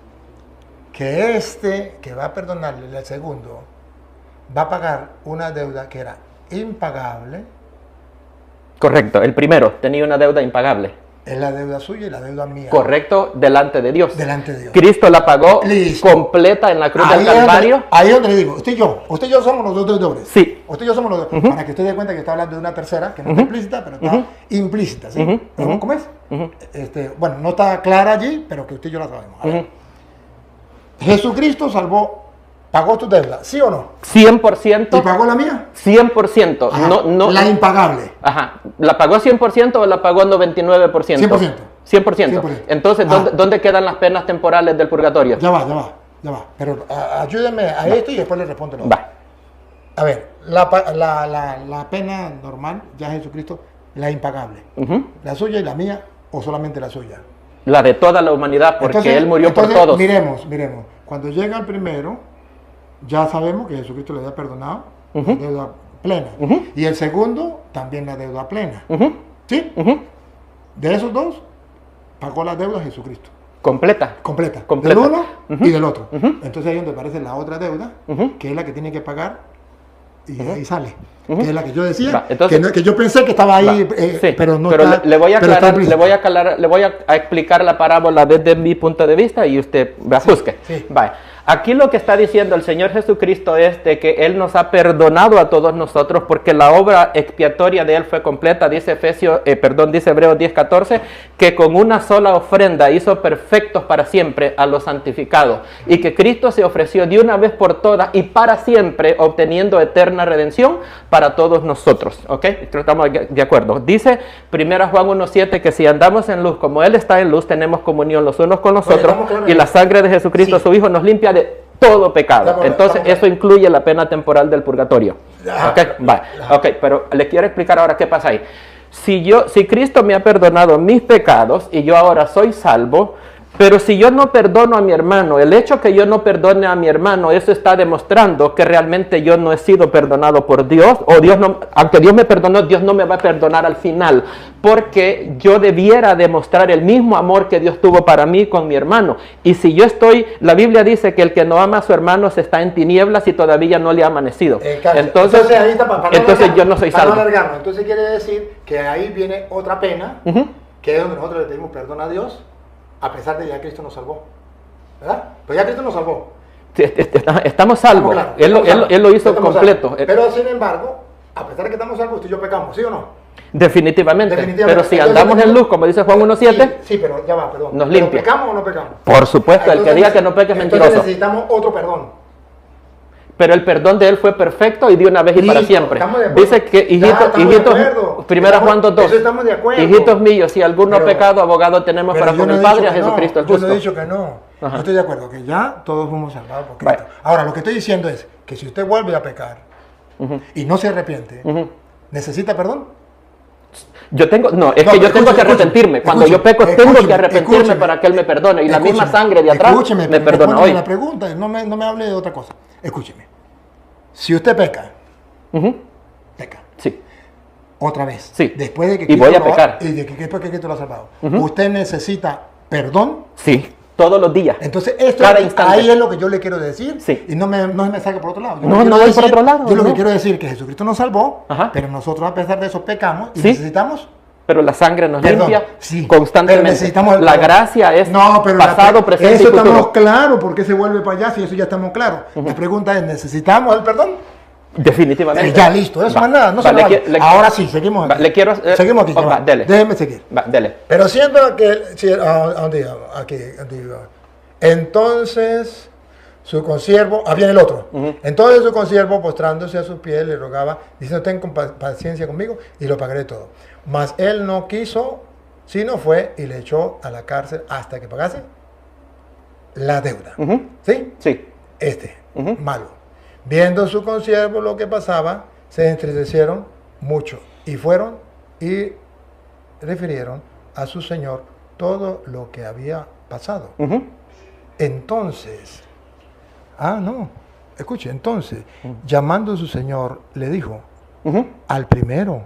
que este que va a perdonarle, el segundo, va a pagar una deuda que era impagable. Correcto. El primero tenía una deuda impagable. Es la deuda suya y la deuda mía. Correcto, delante de Dios. Delante de Dios. Cristo la pagó Listo. completa en la cruz del es donde- Calvario. ahí es donde le digo, usted y yo somos los dos deudores. Sí. Usted y yo somos los dos. Para que usted dé cuenta que está hablando de una tercera, que no está explícita, pero está implícita. ¿Sí? ¿Cómo es? Bueno, no está clara allí, pero que usted y yo la sabemos. A ver. Jesucristo salvó ¿Pagó tu deuda? ¿Sí o no? 100%. ¿Y pagó la mía? 100%. Ajá. No, La impagable. Ajá. ¿La pagó 100% o la pagó 99%? 100%. 100%. Entonces, ¿dónde quedan las penas temporales del purgatorio? Ya va. Pero ayúdeme a esto y después le respondo lo otro. Va. A ver, la pena normal, ya Jesucristo, la impagable. ¿La suya y la mía o solamente la suya? La de toda la humanidad, porque Entonces, Él murió por todos. Miremos. Cuando llega el primero, ya sabemos que Jesucristo le había perdonado la deuda plena. Y el segundo, también la deuda plena. ¿Sí? De esos dos, pagó la deuda Jesucristo. Completa. Del uno y del otro. Entonces ahí es donde aparece la otra deuda, que es la que tiene que pagar y ahí sale. Que es la que yo decía, entonces, que yo pensé que estaba ahí, sí, pero no pero está. Le voy a explicar la parábola desde mi punto de vista y usted busque. Sí. Vale. Aquí lo que está diciendo el Señor Jesucristo es de que Él nos ha perdonado a todos nosotros porque la obra expiatoria de Él fue completa. Dice Hebreos 10:14, que con una sola ofrenda hizo perfectos para siempre a los santificados y que Cristo se ofreció de una vez por todas y para siempre, obteniendo eterna redención para todos nosotros. ¿Ok? Estamos de acuerdo. Dice 1 Juan 1:7 que si andamos en luz como Él está en luz, tenemos comunión los unos con los otros y la sangre de Jesucristo, su Hijo, nos limpia de todo pecado. Entonces eso incluye la pena temporal del purgatorio. Ok, pero le quiero explicar ahora qué pasa ahí. Si Cristo me ha perdonado mis pecados y yo ahora soy salvo, pero si yo no perdono a mi hermano, el hecho que yo no perdone a mi hermano, eso está demostrando que realmente yo no he sido perdonado por Dios, o Dios no, aunque Dios me perdonó, Dios no me va a perdonar al final, porque yo debiera demostrar el mismo amor que Dios tuvo para mí con mi hermano. Y si yo la Biblia dice que el que no ama a su hermano se está en tinieblas y todavía no le ha amanecido. Entonces ahí está, yo no soy salvo. Entonces quiere decir que ahí viene otra pena, que es donde nosotros le pedimos perdón a Dios, a pesar de que ya Cristo nos salvó, ¿verdad? Pero ya Cristo nos salvó. Estamos salvos. Él lo hizo completo. Pero sin embargo, a pesar de que estamos salvos, tú y yo pecamos, ¿sí o no? Definitivamente. Pero si andamos en luz, como dice Juan 1:7, sí, pero ya va, perdón. Nos limpia. ¿Pecamos o no pecamos? Por supuesto, el que diga que no peque es mentiroso. Entonces necesitamos otro perdón. Pero el perdón de Él fue perfecto y de una vez y para siempre. Dice que, hijitos, 1 Juan 2:2, hijitos míos, si alguno ha pecado, abogado tenemos para con el Padre, a Jesucristo el justo. Yo no he dicho que no. Yo estoy de acuerdo, que ya todos fuimos salvados por Cristo. Ahora, lo que estoy diciendo es que si usted vuelve a pecar y no se arrepiente, ¿necesita perdón? Es que yo tengo que arrepentirme. Cuando yo peco, tengo que arrepentirme para que Él me perdone. Y la misma sangre de atrás me perdona hoy. La pregunta, no me hable de otra cosa. Escúcheme. Si usted peca, peca. Sí. Otra vez. Sí. Después de que Cristo voy a pecar. Y de que después que Cristo lo ha salvado. ¿Usted necesita perdón? Sí. Todos los días. Entonces, ahí es lo que yo le quiero decir. Sí. Y no me saque por otro lado. No voy por otro lado. Yo lo que quiero decir es que Jesucristo nos salvó, pero nosotros a pesar de eso pecamos y necesitamos. Pero la sangre nos limpia sí, constantemente. Pero necesitamos la gracia es pasado, presente eso y futuro. Estamos claros, ¿por qué se vuelve para allá si eso ya estamos claros? La pregunta es, ¿necesitamos el perdón? Definitivamente. Ya listo, eso más nada, no se vale. Ahora sí, seguimos aquí. Seguimos aquí. Dele. Déjeme seguir. Dele. Pero siento que, aquí, entonces su consiervo, viene el otro. Entonces su consiervo, postrándose a sus pies, le rogaba, diciendo, ten paciencia conmigo y lo pagaré todo. Mas él no quiso, sino fue y le echó a la cárcel hasta que pagase la deuda. ¿Sí? Sí. Malo. Viendo su consiervo lo que pasaba, se entristecieron mucho y fueron y refirieron a su señor todo lo que había pasado. Entonces, llamando a su señor, le dijo al primero,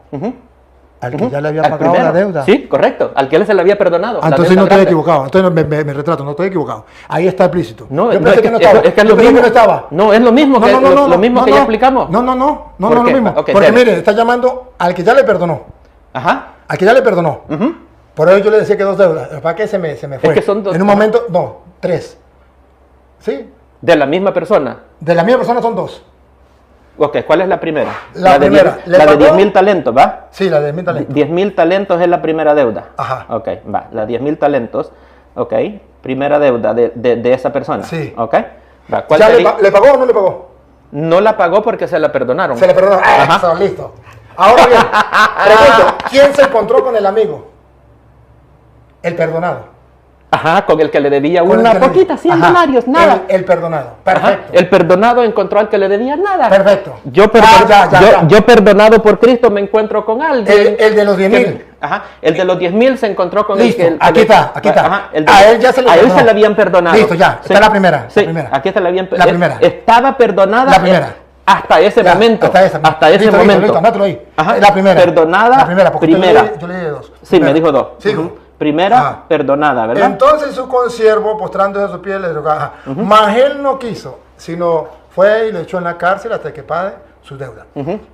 al que ya le había pagado la deuda. Sí, correcto, al que él se le había perdonado. Entonces no estoy equivocado, entonces me retrato, no estoy equivocado. Ahí está explícito. No, es que es lo mismo. No, es lo mismo que lo mismo que ya explicamos. No, lo mismo. Porque mire, está llamando al que ya le perdonó. Al que ya le perdonó. Por eso yo le decía que 2 deudas. ¿Para qué se me fue? Es que son 2. En un momento, 3. ¿Sí? ¿De la misma persona? De la misma persona son 2. Ok, ¿cuál es la primera? La primera. La de 10.000 talentos, ¿va? Sí, la de 10.000 talentos. 10.000 talentos es la primera deuda. Ajá. Ok, va. La 10.000 talentos, ok. Primera deuda de esa persona. Sí. Ok. ¿Cuál ¿Ya sería? le pagó o no le pagó? No la pagó porque se la perdonaron. Se le perdonó. Eso, listo. Ahora bien, pregunto, ¿quién se encontró con el amigo? El perdonado. Ajá, con el que le debía Con el una que le- poquita, 100 Ajá, denarios, nada. El perdonado. Ajá, Perfecto. el perdonado encontró al que le debía nada. Perfecto. Yo, Ya. yo perdonado por Cristo me encuentro con alguien. El de los 10,000. Ajá, el de los 10,000 se encontró con Listo, el que... aquí está. Ajá, A él ya se le a él perdonó. se le habían perdonado. Listo, ya. Sí, Está la primera. Sí, La primera. aquí está la habían La primera. Estaba perdonada. La primera. Hasta ese Ya, momento. Hasta ese Listo, momento. listo. Anótalo ahí. Ajá, La primera. Perdonada. La primera, porque primera. yo le di dos. Sí, Primera. me dijo dos. Sigo. Ujú. Primera, Ajá. perdonada, ¿verdad? Entonces su consiervo, postrándose a sus pies, le dijo, mas él no quiso, sino fue y lo echó en la cárcel hasta que pague su deuda.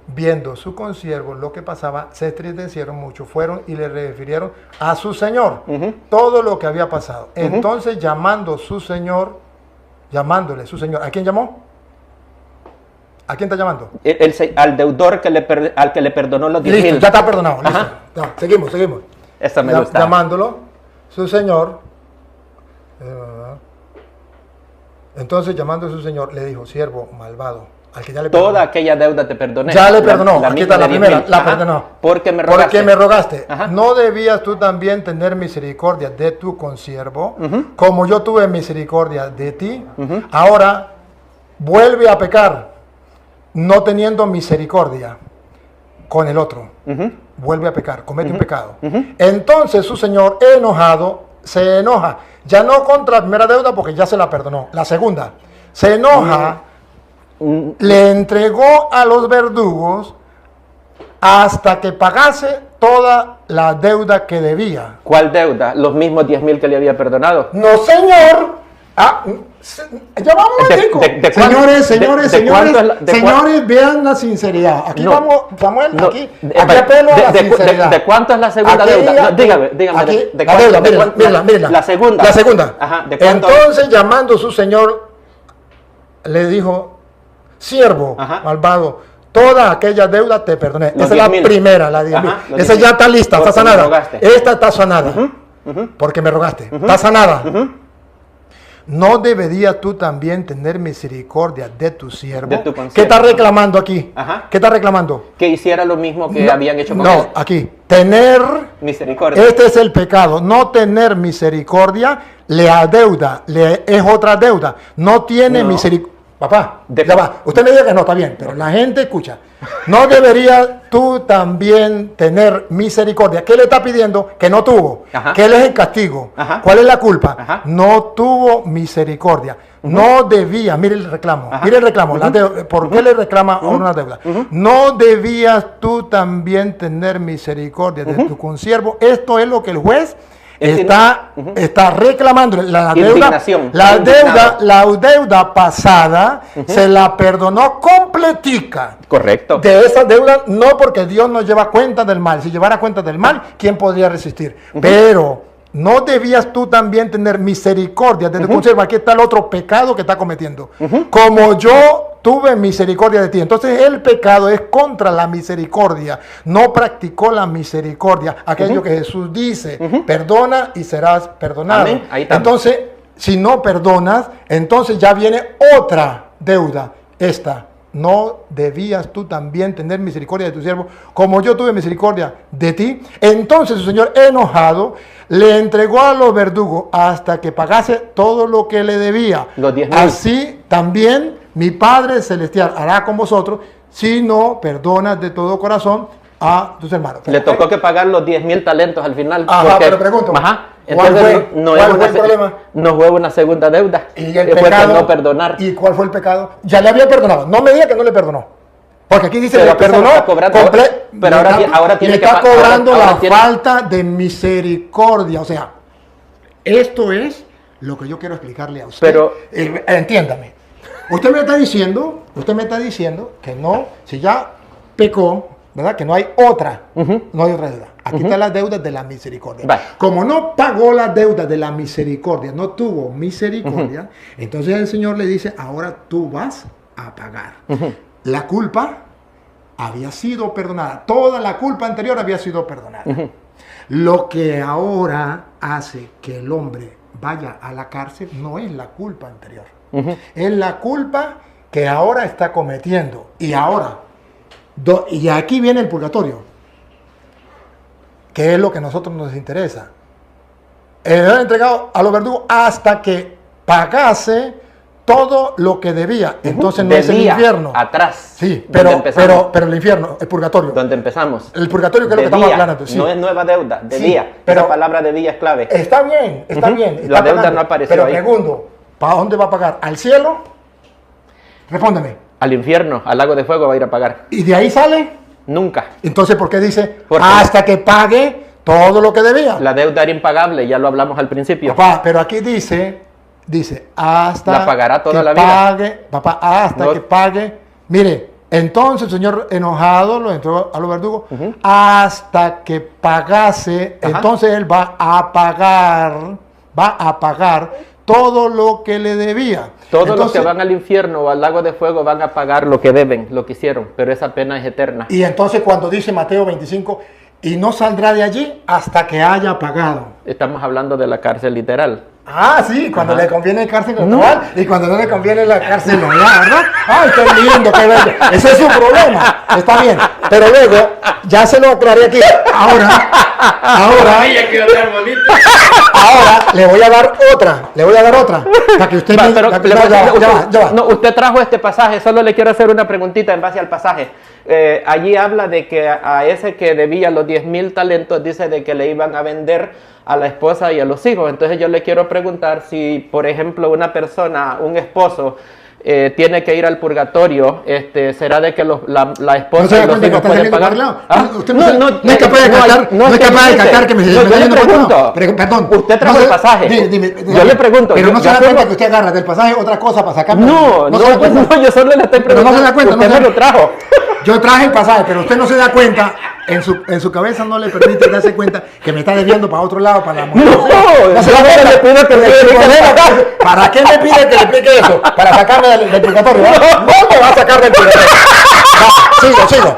Viendo su consiervo lo que pasaba, se entristecieron mucho, fueron y le refirieron a su señor todo lo que había pasado. Entonces llamándole su señor, ¿a quién llamó? ¿A quién está llamando? Al deudor al que le perdonó los 10,000. Listo, ya está perdonado. Listo. Ajá. Ya, seguimos. Esa me gusta. Llamándolo, su señor. Entonces, llamando a su señor, le dijo, siervo malvado, al que ya le perdonó. Toda aquella deuda te perdoné. Ya le perdonó. Aquí está la misma de primera, 10,000. la Ajá. perdonó. Porque me rogaste. Porque me rogaste. Ajá. ¿No debías tú también tener misericordia de tu consiervo, como yo tuve misericordia de ti? Ahora, vuelve a pecar, no teniendo misericordia con el otro. Vuelve a pecar, comete un pecado. Entonces su señor, enojado, se enoja. Ya no contra la primera deuda porque ya se la perdonó. La segunda, se enoja, le entregó a los verdugos hasta que pagase toda la deuda que debía. ¿Cuál deuda? Los mismos 10,000 que le había perdonado. No, señor. Ya vamos a ¿De cuánto es la- señores, vean la sinceridad. Aquí No. vamos, Samuel, No, aquí apelo a la sinceridad. ¿De cuánto es la segunda Aquí, deuda? No, aquí, dígame. aquí, ¿De la cuánto- deuda, de cuánto- mírala. La segunda. La segunda. Ajá, ¿de cuánto? Entonces, llamando su señor, le dijo, siervo Ajá. malvado, toda aquella deuda te perdoné. Los Esa es la 10,000. primera, la 10,000. Ajá, los Esa 10,000. ya está lista, está Porque me sanada. rogaste. Esta está sanada. Porque me rogaste. Está sanada. ¿No deberías tú también tener misericordia de tu siervo? De tu consiervo. ¿Qué está reclamando aquí? Ajá. ¿Qué está reclamando? Que hiciera lo mismo que No, habían hecho con él. No, aquí. Tener, Misericordia. este es el pecado. No tener misericordia le adeuda, es otra deuda. No tiene No. misericordia. Papá, De- ya va. Usted me diga que no, está bien, pero la gente escucha. ¿No deberías tú también tener misericordia? ¿Qué le está pidiendo? Que no tuvo. Ajá. ¿Qué es el castigo? Ajá. ¿Cuál es la culpa? Ajá. No tuvo misericordia. No debía, mire el reclamo, Ajá. mire el reclamo. ¿Por qué le reclama a una deuda? No debías tú también tener misericordia de tu consiervo. Esto es lo que el juez está reclamando. La deuda, Indignación. la Indignado. deuda pasada se la perdonó completica. Correcto. De esa deuda, no porque Dios nos lleva cuenta del mal. Si llevara cuenta del mal, ¿quién podría resistir? Pero no debías tú también tener misericordia de tu consiervo. Aquí está el otro pecado que está cometiendo. Como yo tuve misericordia de ti. Entonces el pecado es contra la misericordia. No practicó la misericordia. Aquello que Jesús dice, perdona y serás perdonado. Amén. Ahí estamos. Entonces, si no perdonas, entonces ya viene otra deuda. Esta. ¿No debías tú también tener misericordia de tu siervo, como yo tuve misericordia de ti? Entonces su señor, enojado, le entregó a los verdugos hasta que pagase todo lo que le debía. Los 10,000. Así también mi Padre Celestial hará con vosotros, si no perdonas de todo corazón a tus hermanos. Le tocó que pagar los 10,000 talentos al final. Ajá, porque- pero pregunto, Ajá. ¿cuál Entonces, fue no es el una problema? No fue una segunda deuda. Y el fue pecado, por no perdonar. ¿Y cuál fue el pecado? Ya le había perdonado. No me diga que no le perdonó. Porque aquí dice que Pero le que se lo perdonó. está cobrando. Pero ahora tiene le que está pa- ahora- cobrando ahora la tiene- falta de misericordia. O sea, esto es lo que yo quiero explicarle a usted. Pero- Entiéndame. Usted me está diciendo que no, si ya pecó, ¿verdad? Que no hay otra, no hay otra deuda. Aquí está la deuda de la misericordia. Vale. Como no pagó la deuda de la misericordia, no tuvo misericordia, entonces el Señor le dice, ahora tú vas a pagar. La culpa había sido perdonada. Toda la culpa anterior había sido perdonada. Lo que ahora hace que el hombre vaya a la cárcel no es la culpa anterior. Es la culpa que ahora está cometiendo. Y ahora, y aquí viene el purgatorio, que es lo que a nosotros nos interesa. Él era entregado a los verdugos hasta que pagase todo lo que debía. Entonces no es el infierno. Atrás. Sí, pero el infierno, el purgatorio. Donde empezamos. El purgatorio que es lo que estamos hablando. Sí. No es nueva deuda, debía. Sí, pero esa palabra debía es clave. Está bien, está bien. Está la deuda pagando, no apareció pero ahí. pregunto, ¿para dónde va a pagar? ¿Al cielo? Respóndeme. Al infierno, al lago de fuego va a ir a pagar. ¿Y de ahí sale? Nunca. Entonces, ¿por qué dice Porque hasta que pague todo lo que debía? La deuda era impagable, ya lo hablamos al principio. Papá, pero aquí dice hasta la pagará toda que la vida. Pague, papá, hasta que pague. Mire, entonces el Señor enojado lo entró a los verdugos hasta que pagase. Entonces él va a pagar todo lo que le debía. Todos los que van al infierno o al lago de fuego van a pagar lo que deben, lo que hicieron, pero esa pena es eterna. Y entonces cuando dice Mateo 25, y no saldrá de allí hasta que haya pagado. Estamos hablando de la cárcel literal. Ah, sí, cuando le conviene cárcel virtual y cuando no le conviene la cárcel normal, ¿verdad? ¡Ay, qué lindo, qué bello! Ese es su problema, está bien. Pero luego, ya se lo aclaré aquí. Ahora, le voy a dar otra, para que usted No, usted trajo este pasaje, solo le quiero hacer una preguntita en base al pasaje. Allí habla de que a ese que debía los 10,000 talentos, dice de que le iban a vender a la esposa y a los hijos. Entonces yo le quiero preguntar si, por ejemplo, una persona, un esposo, tiene que ir al purgatorio, será de que la esposa y los hijos pueden pagar. Usted no es capaz de captar que me está yendo por otro lado. Perdón. Usted trajo el pasaje. Yo le pregunto. Pero no se da cuenta que usted agarra del pasaje otra cosa para sacarme. No, yo solo le estoy preguntando. Pero no se da cuenta. Usted me lo trajo. Yo traje el pasaje, pero usted no se da cuenta. En su cabeza no le permite darse cuenta que me está desviando para otro lado, para la mujer. No se da cuenta. Le pido que ¿Para qué me pide que le explique eso? Para sacarme del purgatorio. No me va a sacar del purgatorio. Sigo.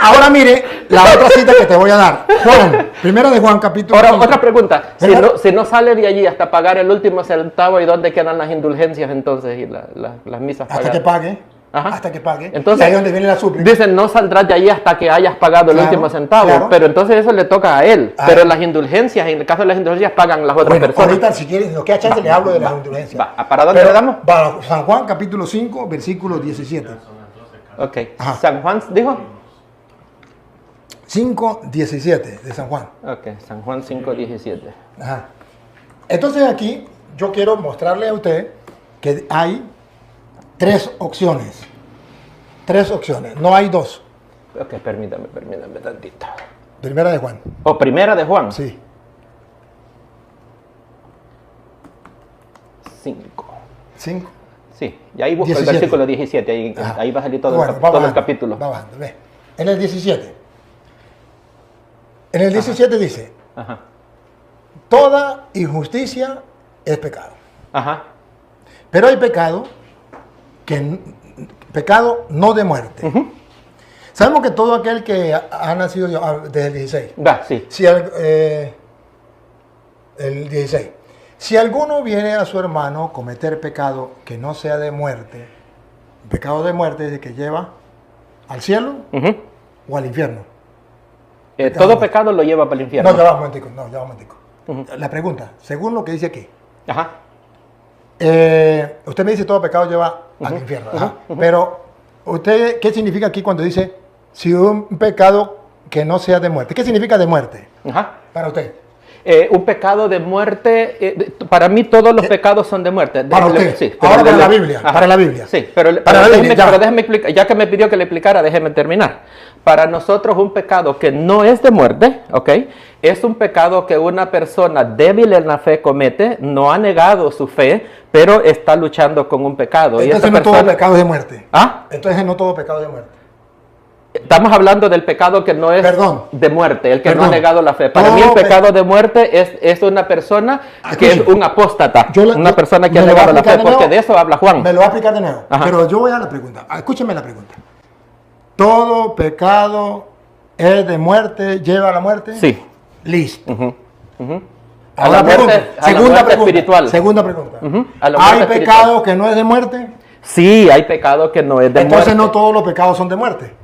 Ahora mire la otra cita que te voy a dar. Juan, primera de Juan, capítulo. Ahora, otra pregunta. Si no sale de allí hasta pagar el último centavo, ¿y dónde quedan las indulgencias entonces y las misas pagadas? Hasta que pague. Ajá. Hasta que pague. Entonces, y ahí es donde viene la súplica. Dicen, no saldrás de allí hasta que hayas pagado el último centavo. Pero entonces eso le toca a él. Pero las indulgencias, en el caso de las indulgencias, pagan las otras personas. Ahorita, si quieres, lo que hay chance, le hablo de las indulgencias. ¿Para dónde le damos? Para San Juan, capítulo 5, versículo 17. Ok. ¿San Juan dijo? 5:17 de San Juan. Ok, San Juan 5:17. Ajá. Entonces aquí yo quiero mostrarle a usted que hay tres opciones. No hay dos. Ok, permítame tantito. Primera de Juan. Primera de Juan. Sí. 5. Sí, y ahí busco 17. El versículo 17, ahí va a salir todo el capítulo. Va bajando, ve. En el 17. En el 17 dice, toda injusticia es pecado. Pero hay pecado no de muerte. Sabemos que todo aquel que ha nacido desde el 16. Sí. Si el 16. Si alguno viene a su hermano a cometer pecado que no sea de muerte, pecado de muerte es el que lleva al cielo o al infierno. Todo pecado lo lleva para el infierno. No, ya va un momentico. La pregunta, según lo que dice aquí. Usted me dice todo pecado lleva al infierno. Pero, ¿qué significa aquí cuando dice si un pecado que no sea de muerte? ¿Qué significa de muerte para usted? Un pecado de muerte, para mí todos los pecados son de muerte. Para usted, sí, ahora para la Biblia. Para la Biblia. Sí, pero déjeme explicar, ya que me pidió que le explicara, déjeme terminar. Para nosotros un pecado que no es de muerte, es un pecado que una persona débil en la fe comete, no ha negado su fe, pero está luchando con un pecado. Entonces no todo pecado es de muerte. Entonces no todo pecado es de muerte. Estamos hablando del pecado que no es de muerte, el que no ha negado la fe. Para mí el pecado de muerte es una persona que es un apóstata, una persona que ha negado la fe, porque de eso habla Juan. Me lo va a explicar de nuevo, pero yo voy a la pregunta. Escúcheme la pregunta. ¿Todo pecado es de muerte, lleva a la muerte? Sí. Listo. A la muerte espiritual. Segunda pregunta. A la muerte ¿Hay espiritual. pecado que no es de muerte? Sí, hay pecado que no es de Entonces muerte. no todos los pecados son de muerte.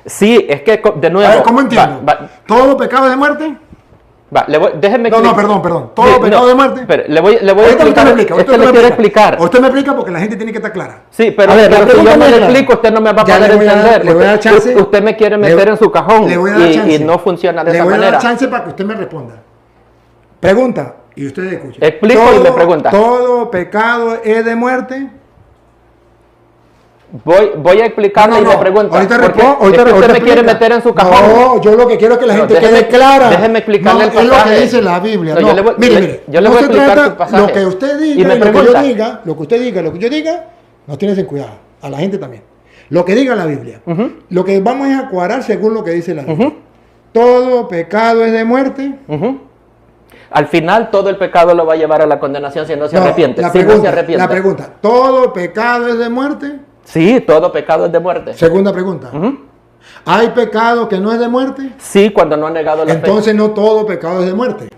Sí, es que de nuevo. A ver, ¿cómo entiendo? Va, ¿Todo pecado es de muerte? déjeme No, explicar. perdón. ¿Todo pecado es de muerte? Pero le voy a Ahorita usted explicar. me explica. Es que le quiero explicar. Usted me explica porque la gente tiene que estar clara. Sí, pero, A ver, la pero si pregunta yo no es le clara. explico, usted no me va a Ya poder le voy a dar- entender. le voy a dar chance. Usted me quiere meter en su cajón Le voy a dar chance. y no funciona de Le esa voy a manera. dar chance para que usted me responda. Pregunta y usted escucha. Explico y me pregunta. ¿Todo pecado es de muerte? Voy a explicarle y me pregunta. Ahorita porque respondo. es que usted me quiere meter en su cajón. No, yo lo que quiero es que la gente quede clara. Déjeme explicarle el Es lo pasaje. que dice la Biblia. No, No, yo le voy- mire. yo le no voy a se explicar trata su pasaje. lo que usted Y diga me y lo que yo pregunta. diga, lo que usted diga, lo que yo diga, nos tienes en cuidado. A la gente también. Lo que diga la Biblia. Lo que vamos es a cuadrar según lo que dice la Biblia. Todo pecado es de muerte. Al final todo el pecado lo va a llevar a la condenación si no se arrepiente. La Si no se pregunta, arrepiente. la pregunta, ¿todo pecado es de muerte? Sí, todo pecado es de muerte. Segunda pregunta. ¿Hay pecado que no es de muerte? Sí, cuando no ha negado la fe. Entonces no todo pecado es de muerte.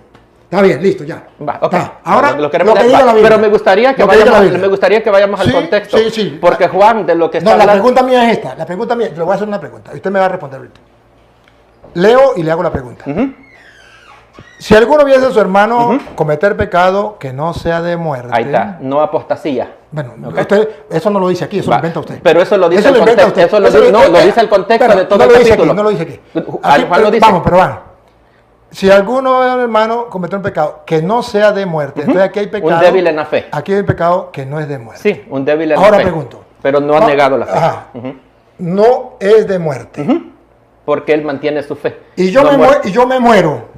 Está bien, listo, ya. Va, ok. Está. Ahora, Lo queremos lo que leer. diga la Biblia. Pero me gustaría que Lo diga la vayamos, Biblia. me gustaría que vayamos al Sí, contexto. sí. Porque Juan, de lo que está No, la hablando. pregunta mía es esta. La pregunta mía, le voy a hacer una pregunta. Y usted me va a responder ahorita. Leo y le hago la pregunta. Si alguno viese a su hermano cometer pecado que no sea de muerte. Ahí está, no apostasía. Bueno, Ok. usted, eso no lo dice aquí, eso Va, lo inventa usted. Pero eso lo dice el inventa contexto. usted. Eso lo dice, no, lo dice el contexto Pero de todo no el lo dice capítulo. aquí, no lo dice aquí. Juan lo dice. Vamos, pero vamos. Si alguno de los hermanos cometió un pecado que no sea de muerte, entonces aquí hay pecado. Un débil en la fe. Aquí hay un pecado que no es de muerte. Sí, un débil en Ahora la fe. pregunto. Pero no ha negado la fe. Ajá. No es de muerte. Porque él mantiene su fe. Y yo, No muere. yo me muero.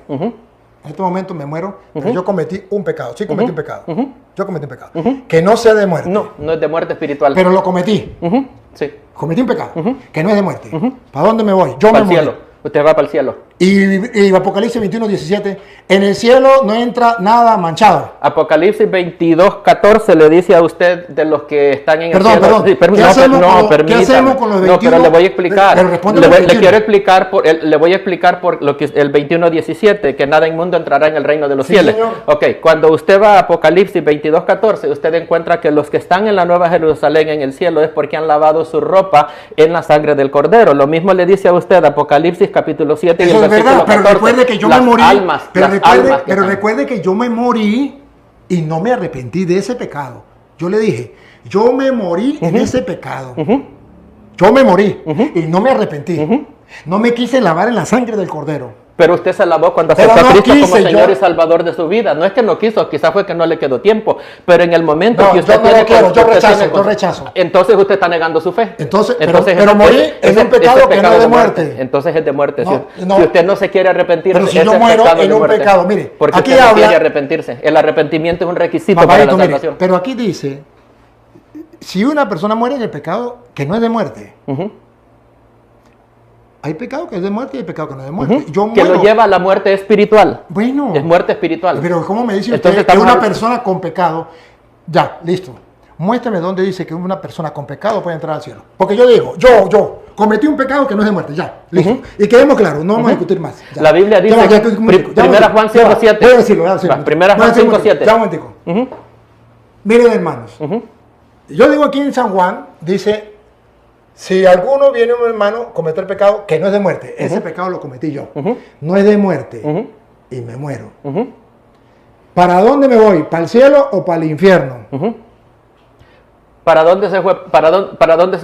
En este momento me muero, pero yo cometí un pecado. Sí, cometí un pecado. Yo cometí un pecado. Que no sea de muerte. No, no es de muerte espiritual. Pero lo cometí. Sí. Cometí un pecado. Que no es de muerte. ¿Para dónde me voy? Yo Para me el muero. cielo. Usted va para el cielo. Y Apocalipsis 21, 17. En el cielo no entra nada manchado. Apocalipsis 22, 14 le dice a usted de los que están en Perdón, el cielo. perdón. Sí, ¿Qué hacemos con permítame. ¿qué hacemos con los No, 21? pero le voy a explicar. Pero responde Le los le 21. quiero explicar le voy a explicar por lo que el 21, 17, que nada inmundo entrará en el reino de los Sí, cielos. señor. Ok, cuando usted va a Apocalipsis 22, 14, usted encuentra que los que están en la Nueva Jerusalén en el cielo es porque han lavado su ropa en la sangre del Cordero. Lo mismo le dice a usted Apocalipsis capítulo 7 y Eso el es versículo verdad, pero 14. recuerde que yo Las me morí. almas, pero las recuerde, almas que pero están. recuerde que yo me morí y no me arrepentí de ese pecado. Yo le dije, yo me morí en ese pecado. Yo me morí y no me arrepentí. No me quise lavar en la sangre del Cordero. Pero usted se lavó cuando Pero aceptó a no Cristo como quise, Señor yo- y Salvador de su vida. No es que no quiso, quizás fue que no le quedó tiempo. Pero en el momento No, que usted yo no tiene lo quiero, que- yo usted rechazo, tiene- yo rechazo. Entonces usted está negando su fe. Entonces, Entonces, pero morí en un pecado que no es de muerte. muerte. Entonces es de muerte. No, si, no. si usted no se quiere arrepentir, Pero si ese yo es muero pecado en de un muerte. pecado, mire, Porque aquí usted no habla- quiere arrepentirse. El arrepentimiento es un requisito para Papadito, la mire, salvación. pero aquí dice, si una persona muere en el pecado que no es de muerte, hay pecado que es de muerte y hay pecado que no es de muerte. Yo Que muero. lo lleva a la muerte espiritual. Bueno. Es muerte espiritual. Pero ¿cómo me dice Entonces usted que estamos una hab- persona con pecado, ya, listo, muéstrame dónde dice que una persona con pecado puede entrar al cielo? Porque yo digo, yo cometí un pecado que no es de muerte, ya, listo. Y quedemos claros, no vamos a discutir más. ya. La Biblia dice Ya, que un momentico, ya, Primera un Juan momentico, 5:7. Voy a decirlo, voy a decirlo. Va, Primera Voy a Juan decir un momentico, 5:7. Ya un momentico. Miren, hermanos, yo digo aquí en San Juan, dice, si alguno viene un hermano a cometer pecado que no es de muerte, ese pecado lo cometí yo, no es de muerte, y me muero. ¿Para dónde me voy? ¿Para el cielo o para el infierno? ¿Para dónde se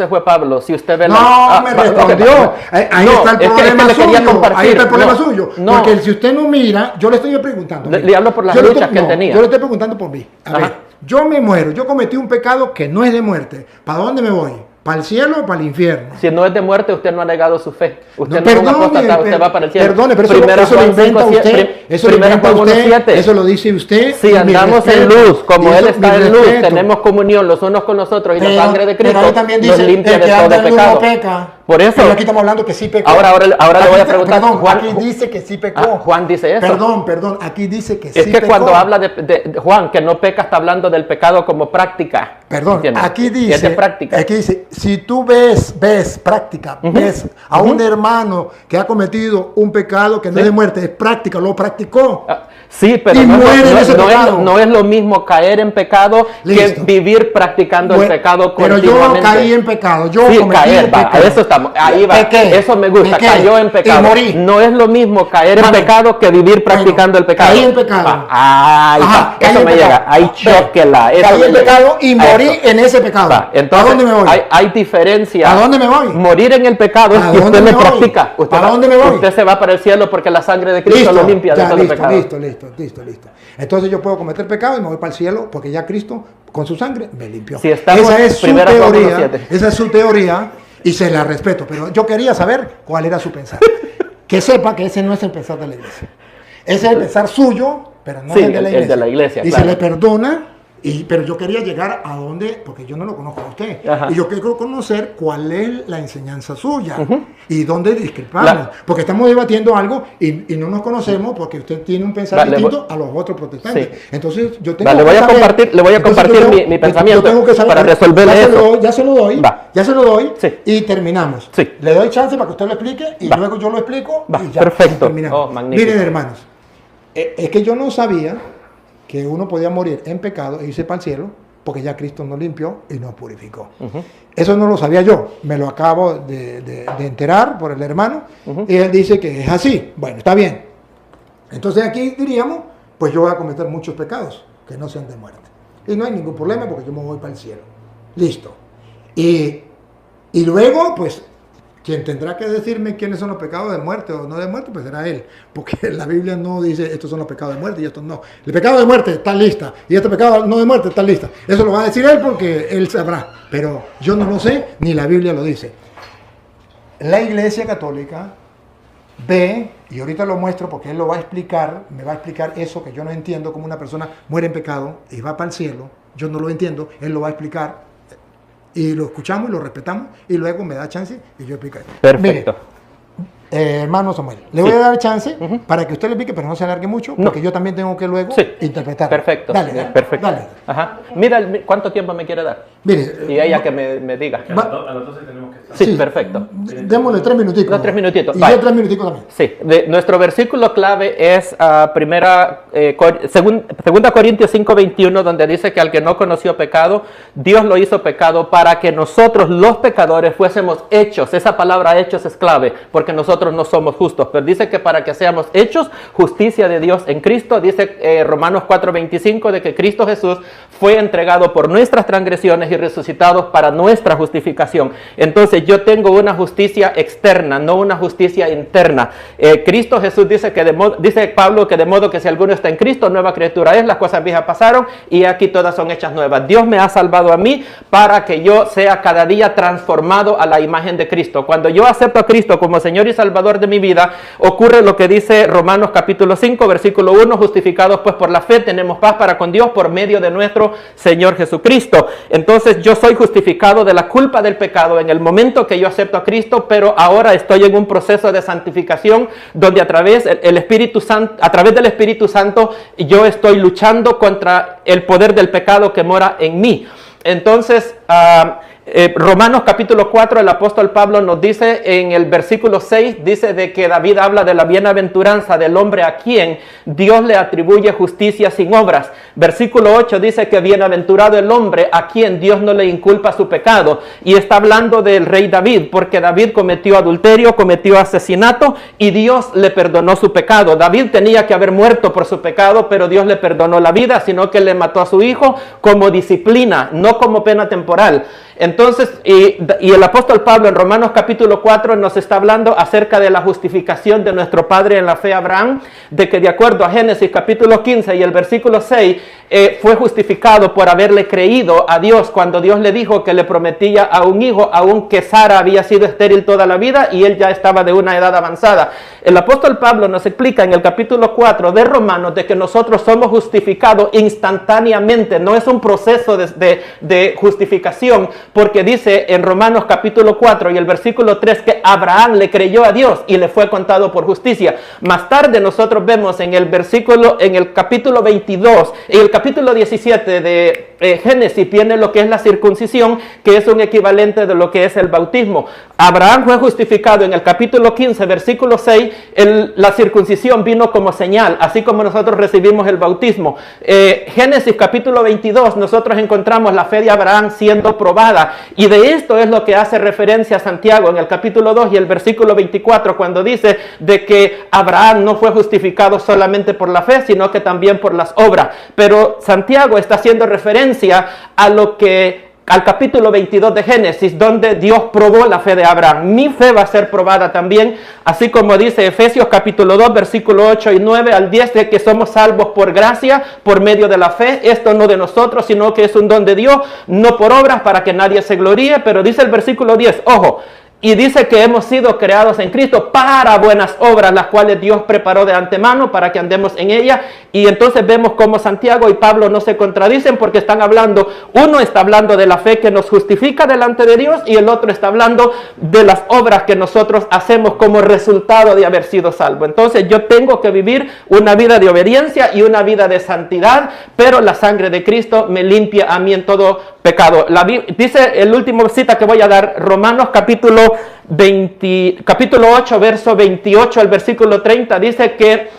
fue Pablo? Si usted ve No, me respondió. Ahí No, está el es que problema le quería suyo. compartir. Ahí está el problema No, suyo. no. Porque si usted no mira, yo le estoy preguntando. Le hablo por las Yo le luchas estoy- que él no, tenía. Yo le estoy preguntando por mí. A Ajá. ver, yo me muero, yo cometí un pecado que no es de muerte. ¿Para dónde me voy? ¿Para el cielo o para el infierno? Si no es de muerte, usted no ha negado su fe. Usted No, no es un perdone, apóstata, usted va para el cielo. Perdone, pero Primera eso lo Juan inventa 5:7, usted. Eso lo Primera inventa Juan usted. 1:7. Eso lo dice usted. Si y mi andamos en respeto. luz, como Y Él eso, está mi en luz, respeto. tenemos comunión los unos con los otros y la Pero- sangre de Cristo pero ahí también dice, nos limpia el de que todo anda en luz no pecado. peca. Por eso. Pero aquí estamos hablando que sí pecó. Ahora le voy a preguntar. Perdón, aquí dice que sí pecó. Juan dice eso. Perdón, aquí dice que sí pecó. Es que cuando habla de Juan, que no peca, está hablando del pecado como práctica. Perdón, ¿entiendes? aquí dice, es de práctica. Aquí dice, si tú ves práctica, ves a un hermano que ha cometido un pecado que no es de muerte, es práctica, lo practicó. Sí, pero no es lo mismo caer en pecado que vivir practicando el pecado continuamente. Pero yo caí en pecado, yo cometí el pecado. A eso estamos, ahí va, eso me gusta, cayó en pecado. No es lo mismo caer en pecado que vivir practicando el pecado. Caí en pecado. Eso me llega, ahí choquela. Caí en pecado y morí en ese pecado. Entonces, ¿a dónde me voy? Hay diferencia. ¿A dónde me voy? Morir en el pecado es que usted lo practica. ¿A dónde me voy? Usted se va para el cielo porque la sangre de Cristo lo limpia de todo el pecado. Listo. Entonces yo puedo cometer pecado y me voy para el cielo porque ya Cristo con su sangre me limpió. Si esa es su teoría y se la respeto, pero yo quería saber cuál era su pensar. Que sepa que ese no es el pensar de la iglesia. Ese es el pensar suyo, pero no es el de la iglesia. El de la iglesia, y se le perdona. Pero yo quería llegar a donde, porque yo no lo conozco a usted, y yo quiero conocer cuál es la enseñanza suya y dónde discrepamos, porque estamos debatiendo algo y no nos conocemos porque usted tiene un pensamiento distinto a los otros protestantes. Sí. Entonces yo tengo le voy a compartir mi pensamiento para resolver eso. Ya se lo doy y terminamos. Sí. Le doy chance para que usted lo explique y luego yo lo explico y ya. Perfecto. Terminamos. Miren, hermanos, es que yo no sabía que uno podía morir en pecado e irse para el cielo, porque ya Cristo nos limpió y nos purificó. Eso no lo sabía yo, me lo acabo de enterar por el hermano, y él dice que es así. Bueno, está bien. Entonces aquí diríamos, pues yo voy a cometer muchos pecados que no sean de muerte. Y no hay ningún problema porque yo me voy para el cielo. Listo. Y luego, pues, quien tendrá que decirme quiénes son los pecados de muerte o no de muerte, pues será él. Porque la Biblia no dice estos son los pecados de muerte y estos no. El pecado de muerte está lista y este pecado no de muerte está lista. Eso lo va a decir él porque él sabrá. Pero yo no lo sé, ni la Biblia lo dice. La Iglesia Católica ve, y ahorita lo muestro porque él lo va a explicar, me va a explicar eso que yo no entiendo, cómo una persona muere en pecado y va para el cielo. Yo no lo entiendo, él lo va a explicar. Y lo escuchamos y lo respetamos y luego me da chance y yo explico. Perfecto. Mire, hermano Samuel, le voy a dar chance para que usted le explique, pero no se alargue mucho, porque yo también tengo que luego interpretar. Perfecto. Dale. Ajá. Mira, ¿cuánto tiempo me quiere dar? Mire, y ella que me diga. A las 12 tenemos que estar. Sí, perfecto. Démosle 3 minutitos. No, 3 minutitos. Y yo 3 minutitos también. Sí, nuestro versículo clave es Segunda Corintios 5:21, donde dice que al que no conoció pecado, Dios lo hizo pecado para que nosotros los pecadores fuésemos hechos. Esa palabra hechos es clave, porque nosotros no somos justos, pero dice que para que seamos hechos justicia de Dios en Cristo. Dice Romanos 4:25 de que Cristo Jesús fue entregado por nuestras transgresiones y resucitado para nuestra justificación. Entonces yo tengo una justicia externa, no una justicia interna. Cristo Jesús dice dice Pablo que de modo que si alguno está en Cristo, nueva criatura es, las cosas viejas pasaron y aquí todas son hechas nuevas. Dios me ha salvado a mí para que yo sea cada día transformado a la imagen de Cristo. Cuando yo acepto a Cristo como Señor y Salvador de mi vida, ocurre lo que dice Romanos capítulo 5, versículo 1, justificados pues por la fe, tenemos paz para con Dios por medio de nuestro Señor Jesucristo. Entonces yo soy justificado de la culpa del pecado en el momento que yo acepto a Cristo, pero ahora estoy en un proceso de santificación donde a través del Espíritu Santo yo estoy luchando contra el poder del pecado que mora en mí. Entonces, Romanos capítulo 4, el apóstol Pablo nos dice en el versículo 6, dice de que David habla de la bienaventuranza del hombre a quien Dios le atribuye justicia sin obras. Versículo 8 dice que bienaventurado el hombre a quien Dios no le inculpa su pecado. Y está hablando del rey David, porque David cometió adulterio, cometió asesinato y Dios le perdonó su pecado. David tenía que haber muerto por su pecado, pero Dios le perdonó la vida, sino que le mató a su hijo como disciplina, no como pena temporal. Entonces, y el apóstol Pablo en Romanos capítulo 4 nos está hablando acerca de la justificación de nuestro padre en la fe Abraham, de que de acuerdo a Génesis capítulo 15 y el versículo 6, fue justificado por haberle creído a Dios cuando Dios le dijo que le prometía a un hijo, aunque Sara había sido estéril toda la vida y él ya estaba de una edad avanzada. El apóstol Pablo nos explica en el capítulo 4 de Romanos de que nosotros somos justificados instantáneamente, no es un proceso de justificación, porque dice en Romanos capítulo 4 y el versículo 3 que Abraham le creyó a Dios y le fue contado por justicia. Más tarde nosotros vemos en el capítulo 22, en el capítulo 17 de Génesis viene lo que es la circuncisión, que es un equivalente de lo que es el bautismo. Abraham fue justificado en el capítulo 15, versículo 6, la circuncisión vino como señal, así como nosotros recibimos el bautismo. Génesis capítulo 22, nosotros encontramos la fe de Abraham siendo probada, y de esto es lo que hace referencia a Santiago en el capítulo 2 y el versículo 24, cuando dice de que Abraham no fue justificado solamente por la fe, sino que también por las obras. Pero Santiago está haciendo referencia al capítulo 22 de Génesis, donde Dios probó la fe de Abraham. Mi fe va a ser probada también, así como dice Efesios capítulo 2, versículo 8 y 9 al 10, de que somos salvos por gracia, por medio de la fe. Esto no de nosotros, sino que es un don de Dios, no por obras para que nadie se gloríe. Pero dice el versículo 10, ojo, y dice que hemos sido creados en Cristo para buenas obras, las cuales Dios preparó de antemano para que andemos en ellas. Y entonces vemos cómo Santiago y Pablo no se contradicen, porque están hablando, uno está hablando de la fe que nos justifica delante de Dios y el otro está hablando de las obras que nosotros hacemos como resultado de haber sido salvos. Entonces yo tengo que vivir una vida de obediencia y una vida de santidad, pero la sangre de Cristo me limpia a mí en todo pecado. Dice el último cita que voy a dar, Romanos capítulo 8, verso 28 al versículo 30, dice que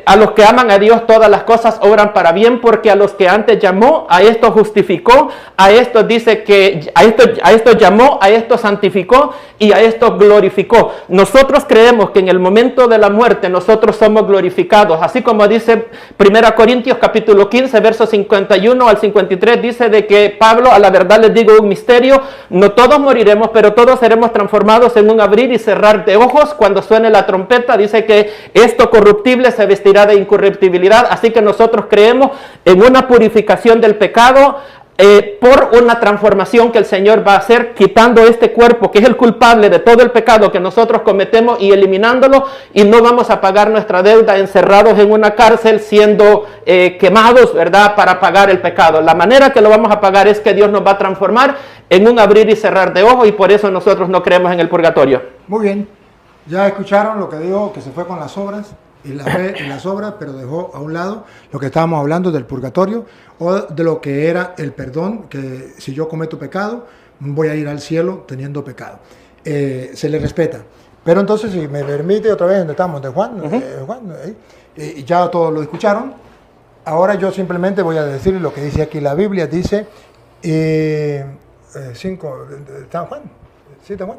a los que aman a Dios todas las cosas obran para bien, porque a los que antes llamó, a esto justificó, a esto dice que a esto llamó, a esto santificó y a esto glorificó. Nosotros creemos que en el momento de la muerte nosotros somos glorificados, así como dice 1 Corintios capítulo 15 versos 51 al 53, dice de que Pablo, a la verdad les digo un misterio, no todos moriremos, pero todos seremos transformados en un abrir y cerrar de ojos cuando suene la trompeta. Dice que esto corruptible se vestirá de incorruptibilidad, así que nosotros creemos en una purificación del pecado por una transformación que el Señor va a hacer, quitando este cuerpo que es el culpable de todo el pecado que nosotros cometemos y eliminándolo, y no vamos a pagar nuestra deuda encerrados en una cárcel siendo quemados, ¿verdad?, para pagar el pecado. La manera que lo vamos a pagar es que Dios nos va a transformar en un abrir y cerrar de ojos, y por eso nosotros no creemos en el purgatorio. Muy bien, ya escucharon lo que dijo, que se fue con las obras y la fe en las obras, pero dejó a un lado lo que estábamos hablando del purgatorio o de lo que era el perdón, que si yo cometo pecado voy a ir al cielo teniendo pecado. Se le respeta. Pero entonces, si me permite otra vez, donde estamos, de Juan, y ya todos lo escucharon, ahora yo simplemente voy a decir lo que dice aquí la Biblia. Dice 5, ¿está Juan? ¿Sí está Juan?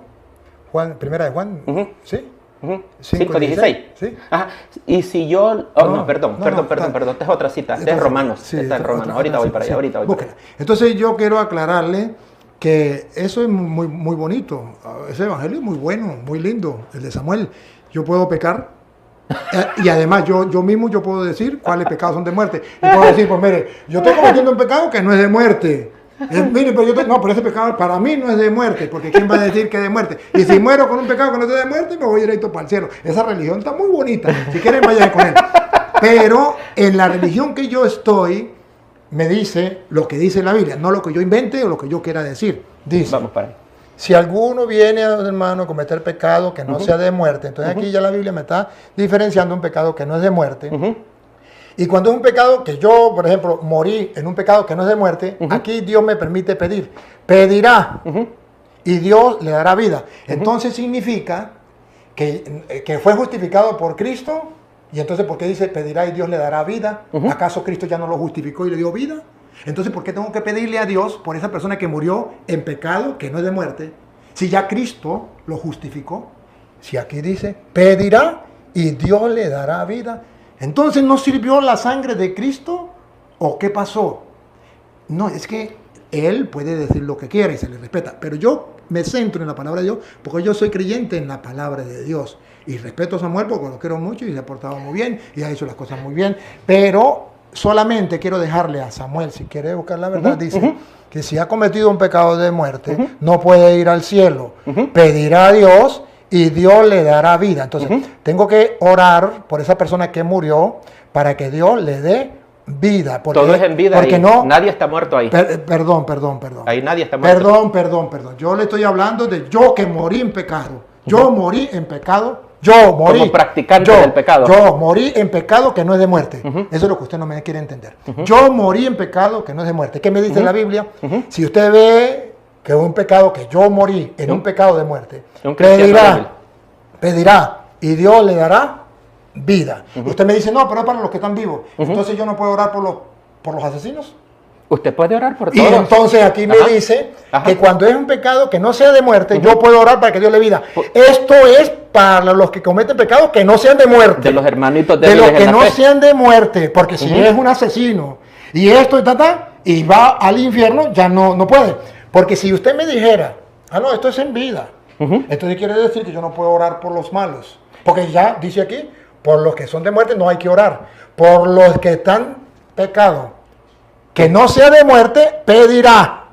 Juan, primera de Juan, ¿sí? 5:16. ¿Sí? Ajá. Y si yo... perdón. Esta es otra cita. Esta es Romanos. Sí, esta es Romanos. Ahorita voy para allá. Ahorita voy para allá. Entonces yo quiero aclararle que eso es muy, muy bonito. Ese evangelio es muy bueno, muy lindo, el de Samuel. Yo puedo pecar. Y además yo mismo puedo decir cuáles pecados son de muerte. Y puedo decir, pues mire, yo estoy cometiendo un pecado que no es de muerte. Mire, pero pero ese pecado para mí no es de muerte, porque ¿quién va a decir que es de muerte? Y si muero con un pecado que no es de muerte, me voy directo para el cielo. Esa religión está muy bonita, si quieren vayan con él. Pero en la religión que yo estoy, me dice lo que dice la Biblia, no lo que yo invente o lo que yo quiera decir. Dice, vamos para ahí. Si alguno viene, hermano, a cometer pecado que no sea de muerte, entonces aquí ya la Biblia me está diferenciando un pecado que no es de muerte. Y cuando es un pecado que yo, por ejemplo, morí en un pecado que no es de muerte, aquí Dios me permite pedir. Pedirá y Dios le dará vida. Entonces significa que fue justificado por Cristo. Y entonces, ¿por qué dice pedirá y Dios le dará vida? ¿Acaso Cristo ya no lo justificó y le dio vida? Entonces, ¿por qué tengo que pedirle a Dios por esa persona que murió en pecado que no es de muerte? Si ya Cristo lo justificó. Si aquí dice pedirá y Dios le dará vida. Entonces, ¿no sirvió la sangre de Cristo? ¿O qué pasó? No, es que Él puede decir lo que quiera y se le respeta. Pero yo me centro en la palabra de Dios porque yo soy creyente en la palabra de Dios. Y respeto a Samuel porque lo quiero mucho y se ha portado muy bien y ha hecho las cosas muy bien. Pero solamente quiero dejarle a Samuel, si quiere buscar la verdad, dice que si ha cometido un pecado de muerte, no puede ir al cielo, pedirá a Dios y Dios le dará vida. Entonces, tengo que orar por esa persona que murió para que Dios le dé vida. Porque, todo es en vida, porque ahí. no, nadie está muerto ahí. Perdón. Ahí nadie está muerto. Perdón. Yo le estoy hablando de yo que morí en pecado. Yo morí en pecado. Yo morí. Como practicante del pecado. Yo morí en pecado que no es de muerte. Eso es lo que usted no me quiere entender. Yo morí en pecado que no es de muerte. ¿Qué me dice la Biblia? Si usted ve que un pecado que yo morí en un pecado de muerte, pedirá y Dios le dará vida. Usted me dice, no, pero es para los que están vivos. Entonces yo no puedo orar por los asesinos. Usted puede orar por Y todos. entonces aquí me dice que cuando es un pecado que no sea de muerte, yo puedo orar para que Dios le dé vida. Esto es para los que cometen pecados que no sean de muerte. De los hermanitos de los que en la no fe. sean de muerte. Porque si es un asesino y esto y va al infierno, ya no puede. Porque si usted me dijera, no, esto es en vida, entonces quiere decir que yo no puedo orar por los malos. Porque ya dice aquí, por los que son de muerte no hay que orar. Por los que están pecado que no sea de muerte, pedirá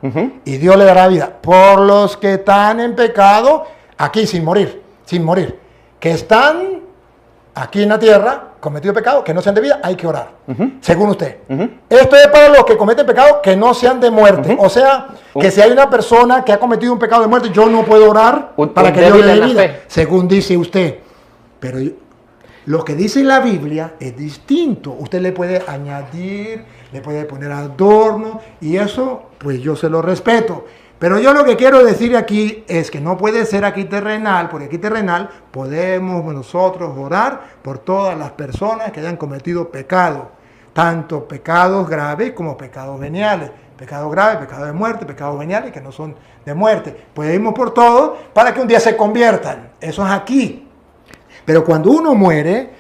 y Dios le dará vida. Por los que están en pecado, aquí sin morir, que están aquí en la tierra, cometido pecado, que no sean de vida, hay que orar, según usted. Esto es para los que cometen pecado que no sean de muerte. O sea, que si hay una persona que ha cometido un pecado de muerte, yo no puedo orar para que Dios le dé vida, según dice usted. Pero lo que dice la Biblia es distinto. Usted le puede añadir, le puede poner adorno, y eso, pues yo se lo respeto. Pero yo lo que quiero decir aquí es que no puede ser aquí terrenal, porque aquí terrenal podemos nosotros orar por todas las personas que hayan cometido pecado, tanto pecados graves como pecados veniales. Pecado grave, pecado de muerte, pecados veniales que no son de muerte. Podemos por todo para que un día se conviertan. Eso es aquí. Pero cuando uno muere,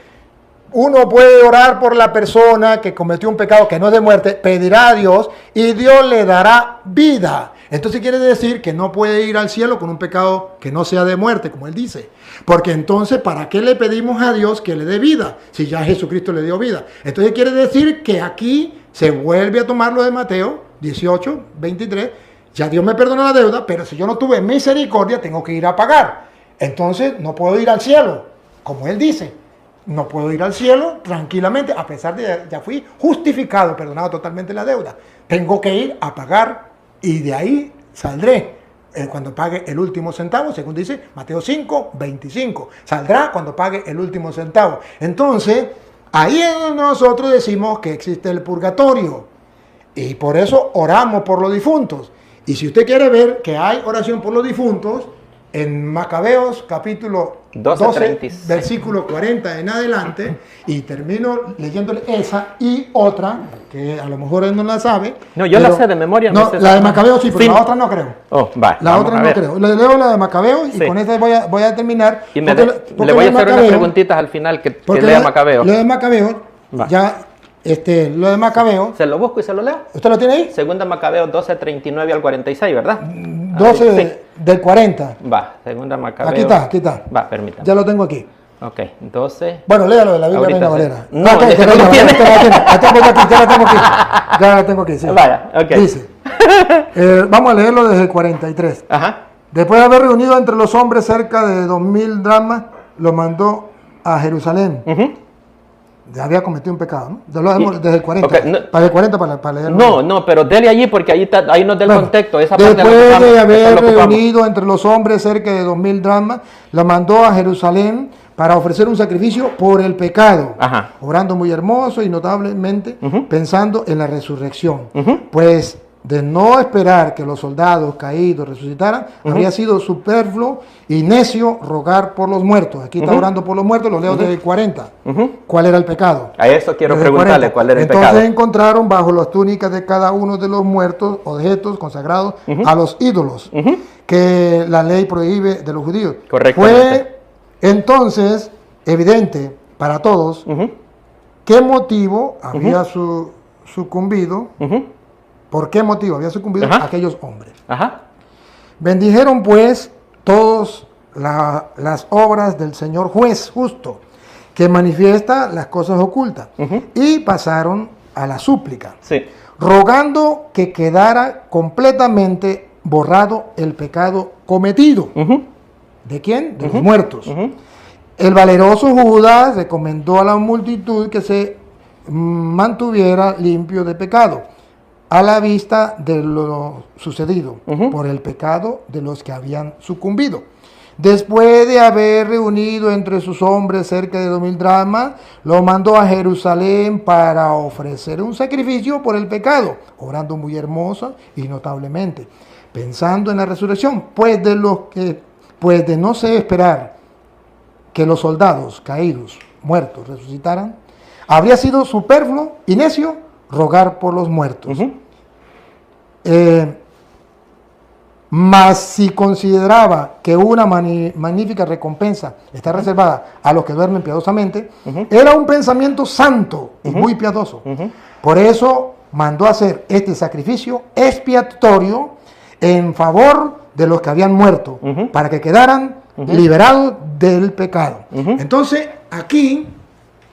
uno puede orar por la persona que cometió un pecado que no es de muerte, pedirá a Dios y Dios le dará vida. Entonces quiere decir que no puede ir al cielo con un pecado que no sea de muerte, como él dice. Porque entonces, ¿para qué le pedimos a Dios que le dé vida? Si ya Jesucristo le dio vida. Entonces quiere decir que aquí se vuelve a tomar lo de Mateo 18, 23. Ya Dios me perdonó la deuda, pero si yo no tuve misericordia, tengo que ir a pagar. Entonces no puedo ir al cielo. Como él dice, no puedo ir al cielo tranquilamente, a pesar de que ya fui justificado, perdonado totalmente la deuda. Tengo que ir a pagar y de ahí saldré cuando pague el último centavo, según dice Mateo 5, 25. Saldrá cuando pague el último centavo. Entonces, ahí es donde nosotros decimos que existe el purgatorio. Y por eso oramos por los difuntos. Y si usted quiere ver que hay oración por los difuntos, en Macabeos capítulo 12, versículo 40 en adelante, y termino leyéndole esa y otra, que a lo mejor él no la sabe. No, yo la sé de memoria. No, la de Macabeos sí, pero la otra no creo. La otra no creo. Le leo la de Macabeos y con esta voy a terminar. Y le voy a hacer unas preguntitas al final que lea Macabeos. Lo de Macabeos, ya... lo de Macabeo. ¿Se lo busco y se lo leo? ¿Usted lo tiene ahí? Segunda Macabeo 12, 39 al 46, ¿verdad? 12 del 40. Va, segunda Macabeo. Aquí está. Va, permítame. Ya lo tengo aquí. Ok, 12. Bueno, léalo de la Biblia Reina Valera. No, ya la tengo aquí, sí. Vaya, ok. Dice, vamos a leerlo desde el 43. Ajá. Después de haber reunido entre los hombres cerca de 2000 dracmas, lo mandó a Jerusalén. Había cometido un pecado, ¿no? Desde el 40. Okay, no, para el 40 para leerlo. No, pero dele allí porque ahí nos da el contexto. Esa después parte de haber reunido entre los hombres cerca de 2000 dracmas, lo mandó a Jerusalén para ofrecer un sacrificio por el pecado, orando muy hermoso y notablemente pensando en la resurrección. Pues de no esperar que los soldados caídos resucitaran, habría sido superfluo y necio rogar por los muertos. Aquí está orando por los muertos, lo leo desde el 40. ¿Cuál era el pecado? A eso quiero preguntarle, ¿cuál era el pecado? Entonces encontraron bajo las túnicas de cada uno de los muertos objetos consagrados a los ídolos, que la ley prohíbe de los judíos. Fue entonces evidente para todos qué motivo había sucumbido. ¿Por qué motivo había sucumbido aquellos hombres? Bendijeron pues todos las obras del Señor juez justo, que manifiesta las cosas ocultas, y pasaron a la súplica, Sí. rogando que quedara completamente borrado el pecado cometido. Ujú. ¿De quién? De los muertos. Ujú. El valeroso Judas recomendó a la multitud que se mantuviera limpio de pecado, a la vista de lo sucedido por el pecado de los que habían sucumbido. Después de haber reunido entre sus hombres cerca de 2000 dracmas, lo mandó a Jerusalén para ofrecer un sacrificio por el pecado, orando muy hermosa y notablemente, pensando en la resurrección, pues de no se esperar que los soldados caídos, muertos, resucitaran, habría sido superfluo y necio rogar por los muertos. Mas si consideraba que una magnífica recompensa está reservada a los que duermen piadosamente, era un pensamiento santo y muy piadoso. Por eso mandó hacer este sacrificio expiatorio en favor de los que habían muerto, para que quedaran liberados del pecado. Entonces, aquí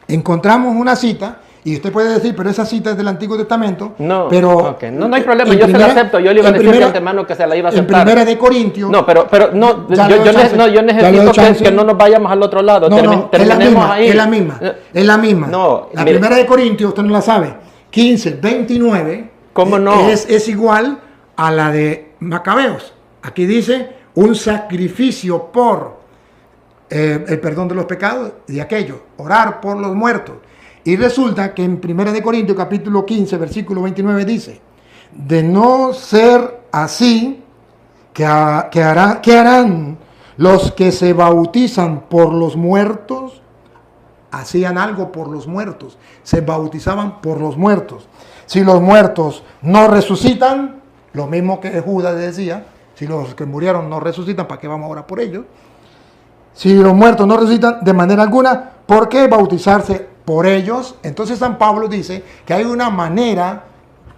encontramos una cita. Y usted puede decir, pero esa cita es del Antiguo Testamento. No, pero okay. No hay problema, yo se la acepto. Yo le iba a decir de antemano que se la iba a aceptar. En Primera de Corintios. No, pero no, yo necesito que no nos vayamos al otro lado. Terminemos ahí. Es la misma. No, la mire, Primera de Corintios, usted no la sabe. 15, 29. ¿Cómo no? Es igual a la de Macabeos. Aquí dice un sacrificio por el perdón de los pecados y de aquello. Orar por los muertos. Y resulta que en 1 de Corintios capítulo 15, versículo 29 dice, de no ser así, ¿qué harán los que se bautizan por los muertos? Hacían algo por los muertos, se bautizaban por los muertos. Si los muertos no resucitan, lo mismo que Judas decía, si los que murieron no resucitan, ¿para qué vamos a orar por ellos? Si los muertos no resucitan de manera alguna, ¿por qué bautizarse por ellos? Entonces San Pablo dice que hay una manera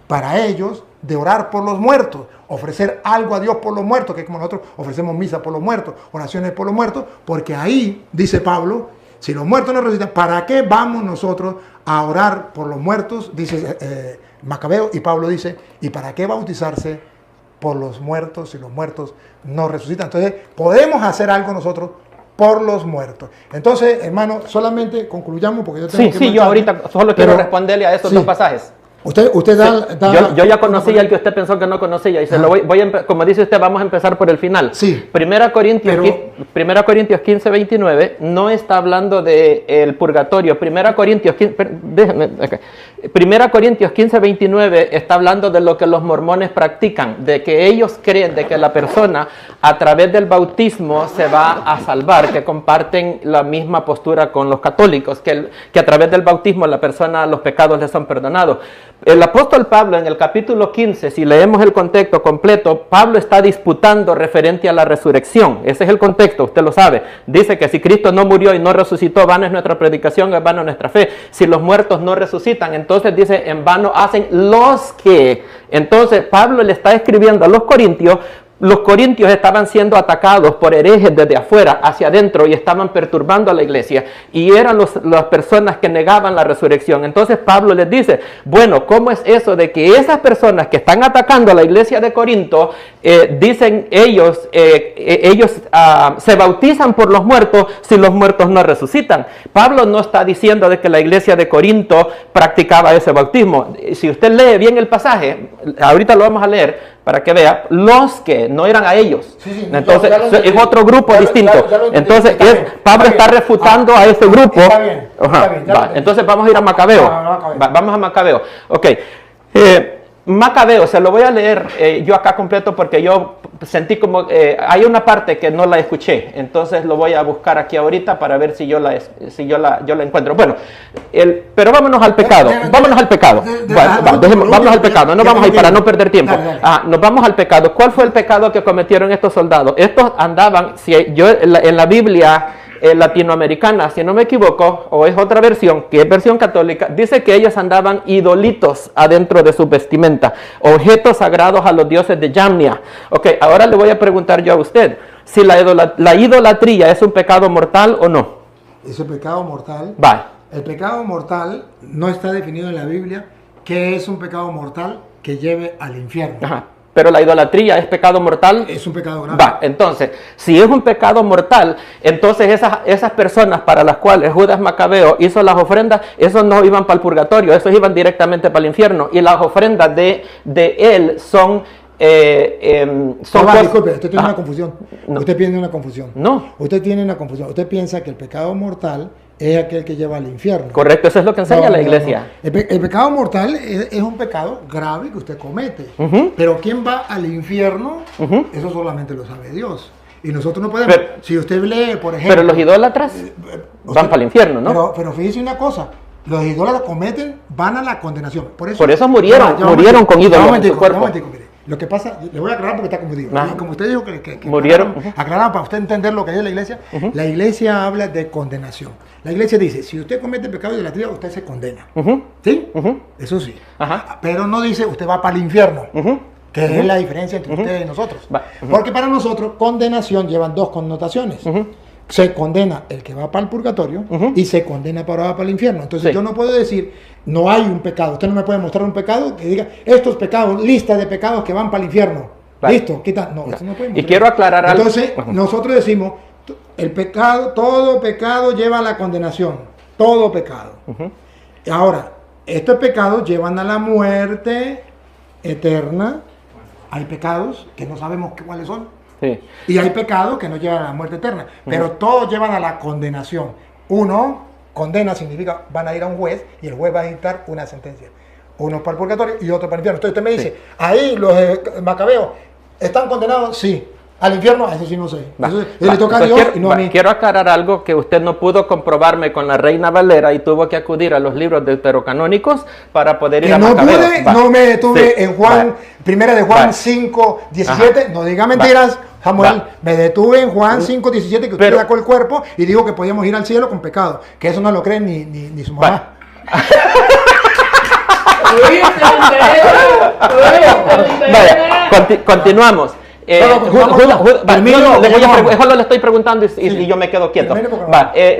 para ellos de orar por los muertos, ofrecer algo a Dios por los muertos, que es como nosotros ofrecemos misa por los muertos, oraciones por los muertos, porque ahí, dice Pablo, si los muertos no resucitan, ¿para qué vamos nosotros a orar por los muertos? Dice Macabeo, y Pablo dice, ¿y para qué bautizarse por los muertos si los muertos no resucitan? Entonces, podemos hacer algo nosotros por los muertos. Entonces, hermano, solamente concluyamos porque yo tengo que... Sí, yo ahorita solo quiero responderle a esos dos pasajes. Usted da yo ya conocía el que usted pensó que no conocía y se lo como dice usted, vamos a empezar por el final. Sí. 1 Corintios 15, 29 no está hablando del purgatorio. 1 Corintios 15, 29 está hablando de lo que los mormones practican, de que ellos creen de que la persona a través del bautismo se va a salvar, que comparten la misma postura con los católicos, que a través del bautismo la persona, los pecados le son perdonados. El apóstol Pablo en el capítulo 15, si leemos el contexto completo, Pablo está disputando referente a la resurrección. Ese es el contexto, usted lo sabe. Dice que si Cristo no murió y no resucitó, vana es nuestra predicación, es vana nuestra fe. Si los muertos no resucitan, entonces dice, en vano hacen los que. Entonces Pablo le está escribiendo a los corintios. Los corintios estaban siendo atacados por herejes desde afuera hacia adentro y estaban perturbando a la iglesia y eran las personas que negaban la resurrección. Entonces Pablo les dice, bueno, ¿cómo es eso de que esas personas que están atacando a la iglesia de Corinto, dicen ellos se bautizan por los muertos si los muertos no resucitan? Pablo no está diciendo de que la iglesia de Corinto practicaba ese bautismo. Si usted lee bien el pasaje, ahorita lo vamos a leer, para que vea, los que no eran a ellos. Entonces, es otro grupo distinto. Entonces, Pablo está refutando a ese grupo. Está bien. Entonces, vamos a ir a Macabeo. Vamos a Macabeo. Ok. Macabeo, se lo voy a leer yo acá completo porque yo sentí como, hay una parte que no la escuché, entonces lo voy a buscar aquí ahorita para ver si yo la encuentro. Bueno, pero vámonos al pecado, vámonos al pecado, vámonos al pecado, no vamos a ir para no perder tiempo. Nos vamos al pecado. ¿Cuál fue el pecado que cometieron estos soldados? Estos andaban, en la Biblia latinoamericana, si no me equivoco, o es otra versión, que es versión católica, dice que ellos andaban idolitos adentro de su vestimenta, objetos sagrados a los dioses de Yamnia. Ok, ahora le voy a preguntar yo a usted, si la idolatría es un pecado mortal o no. Es un pecado mortal. Va. El pecado mortal no está definido en la Biblia ¿Qué es un pecado mortal que lleve al infierno? Ajá. Pero la idolatría es pecado mortal. Es un pecado grave. Va, entonces, si es un pecado mortal, entonces esas personas para las cuales Judas Macabeo hizo las ofrendas, esos no iban para el purgatorio, esos iban directamente para el infierno. Y las ofrendas de él son... disculpe, usted tiene una confusión. No. Usted tiene una confusión. No. Usted tiene una confusión. Usted piensa que el pecado mortal es aquel que lleva al infierno. Correcto, eso es lo que enseña la iglesia. No. El pecado mortal es un pecado grave que usted comete. Pero ¿quién va al infierno? Eso solamente lo sabe Dios. Y nosotros no podemos. Pero, si usted lee, por ejemplo... Pero los idólatras van para el infierno, ¿no? Pero fíjese una cosa. Los idólatras van a la condenación. Por eso murieron con ídolos en su cuerpo. Lo que pasa, le voy a aclarar porque está confundido. Y como usted dijo que murieron. Aclararon para usted entender lo que es la iglesia. La iglesia habla de condenación. La iglesia dice, si usted comete pecado de idolatría, usted se condena. ¿Sí? Eso sí. Pero no dice, usted va para el infierno. Que es la diferencia entre usted y nosotros. Porque para nosotros, condenación llevan dos connotaciones. Se condena el que va para el purgatorio y se condena para el infierno. Entonces yo no puedo decir, no hay un pecado. Usted no me puede mostrar un pecado que diga, estos pecados, lista de pecados que van para el infierno. Listo, quita. No, eso no puede mostrar. Y quiero aclarar algo. Entonces nosotros decimos, el pecado, todo pecado lleva a la condenación. Todo pecado. Ahora, estos pecados llevan a la muerte eterna. Hay pecados que no sabemos cuáles son. Sí. Y hay pecados que no llevan a la muerte eterna, pero todos llevan a la condenación. Uno, condena significa van a ir a un juez y el juez va a dictar una sentencia. Uno para el purgatorio y otro para el infierno. Entonces usted me dice, ahí los Macabeos están condenados, sí. Al infierno, eso sí no sé. Eso le toca a Dios y no a mí. Quiero aclarar algo que usted no pudo comprobarme con la Reina Valera y tuvo que acudir a los libros deuterocanónicos para poder ir a Macabeo. No me detuve en Juan, primera de Juan 5, 17. No diga mentiras, Samuel. Me detuve en Juan 5, 17, que usted sacó el cuerpo y dijo que podíamos ir al cielo con pecado. Que eso no lo cree ni su mamá. Vaya, continuamos. Solo le estoy preguntando y yo me quedo quieto.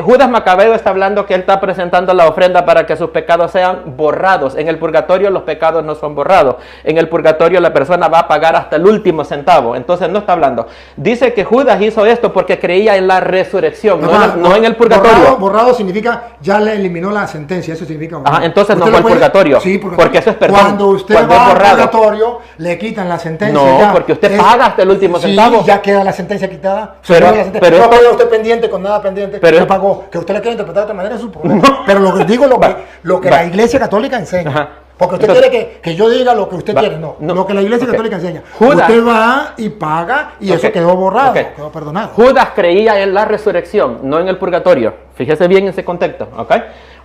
Judas Macabeo está hablando que él está presentando la ofrenda para que sus pecados sean borrados. En el purgatorio los pecados no son borrados. En el purgatorio la persona va a pagar hasta el último centavo. Entonces no está hablando. Dice que Judas hizo esto porque creía en la resurrección, no en el purgatorio. Borrado significa ya le eliminó la sentencia. Eso significa borrado. Entonces no fue al purgatorio. Sí, porque eso es perdón. Cuando usted va al purgatorio le quitan la sentencia. No, porque usted paga hasta el último centavo. Ya queda la sentencia quitada. Pero no queda usted pendiente con nada pendiente. Pero pagó. Que usted la quiera interpretar de otra manera es su problema. Pero lo que digo lo que la Iglesia Católica enseña. Porque usted quiere que yo diga lo que usted quiere. No, lo que la Iglesia Católica enseña. Usted va y paga y eso quedó borrado, quedó perdonado. Judas creía en la resurrección, no en el purgatorio. Fíjese bien en ese contexto.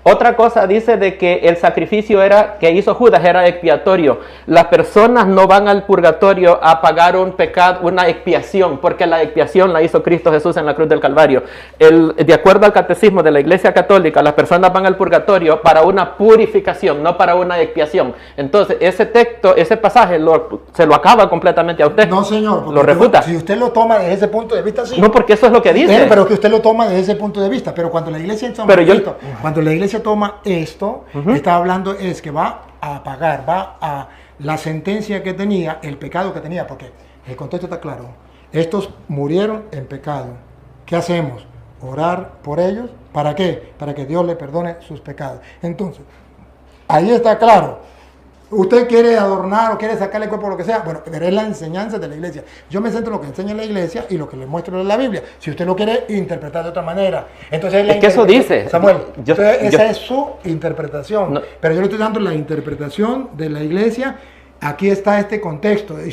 Otra cosa dice de que el sacrificio que hizo Judas era expiatorio. Las personas no van al purgatorio a pagar un pecado, una expiación, porque la expiación la hizo Cristo Jesús en la cruz del Calvario. De acuerdo al catecismo de la Iglesia Católica, las personas van al purgatorio para una purificación, no para una expiación. Entonces, ese texto, ese pasaje se lo acaba completamente a usted. No, señor. Lo refuta. Si usted lo toma desde ese punto de vista, sí. No, porque eso es lo que dice. Pero que usted lo toma desde ese punto de vista. Pero cuando la Iglesia toma esto, está hablando es que va a pagar, va a la sentencia que tenía, el pecado que tenía, porque el contexto está claro. Estos murieron en pecado. ¿Qué hacemos? Orar por ellos. ¿Para qué? Para que Dios le perdone sus pecados. Entonces, ahí está claro. Usted quiere adornar o quiere sacarle el cuerpo o lo que sea, bueno, pero es la enseñanza de la iglesia. Yo me centro en lo que enseña la iglesia y lo que le muestro en la Biblia. Si usted lo quiere interpretar de otra manera, entonces es que eso dice. Samuel, esa es su interpretación. No. Pero yo le estoy dando la interpretación de la iglesia. Aquí está este contexto. Y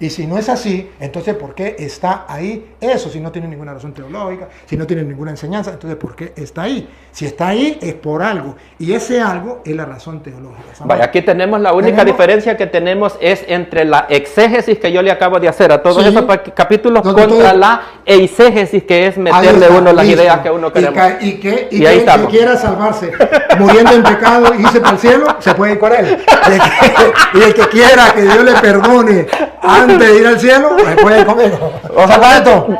si no es así, entonces ¿por qué está ahí eso? Si no tiene ninguna razón teológica, si no tiene ninguna enseñanza, entonces ¿por qué está ahí? Si está ahí es por algo, y ese algo es la razón teológica. Vaya, aquí tenemos la única diferencia que tenemos es entre la exégesis que yo le acabo de hacer a todos esos capítulos contra la eisegesis, que es meterle uno las ideas que uno queremos. Y que quiera salvarse muriendo en pecado y irse para el cielo, se puede ir con él. Y el que quiera que Dios le perdone antes de ir al cielo, me puede ir conmigo. Ojalá esto.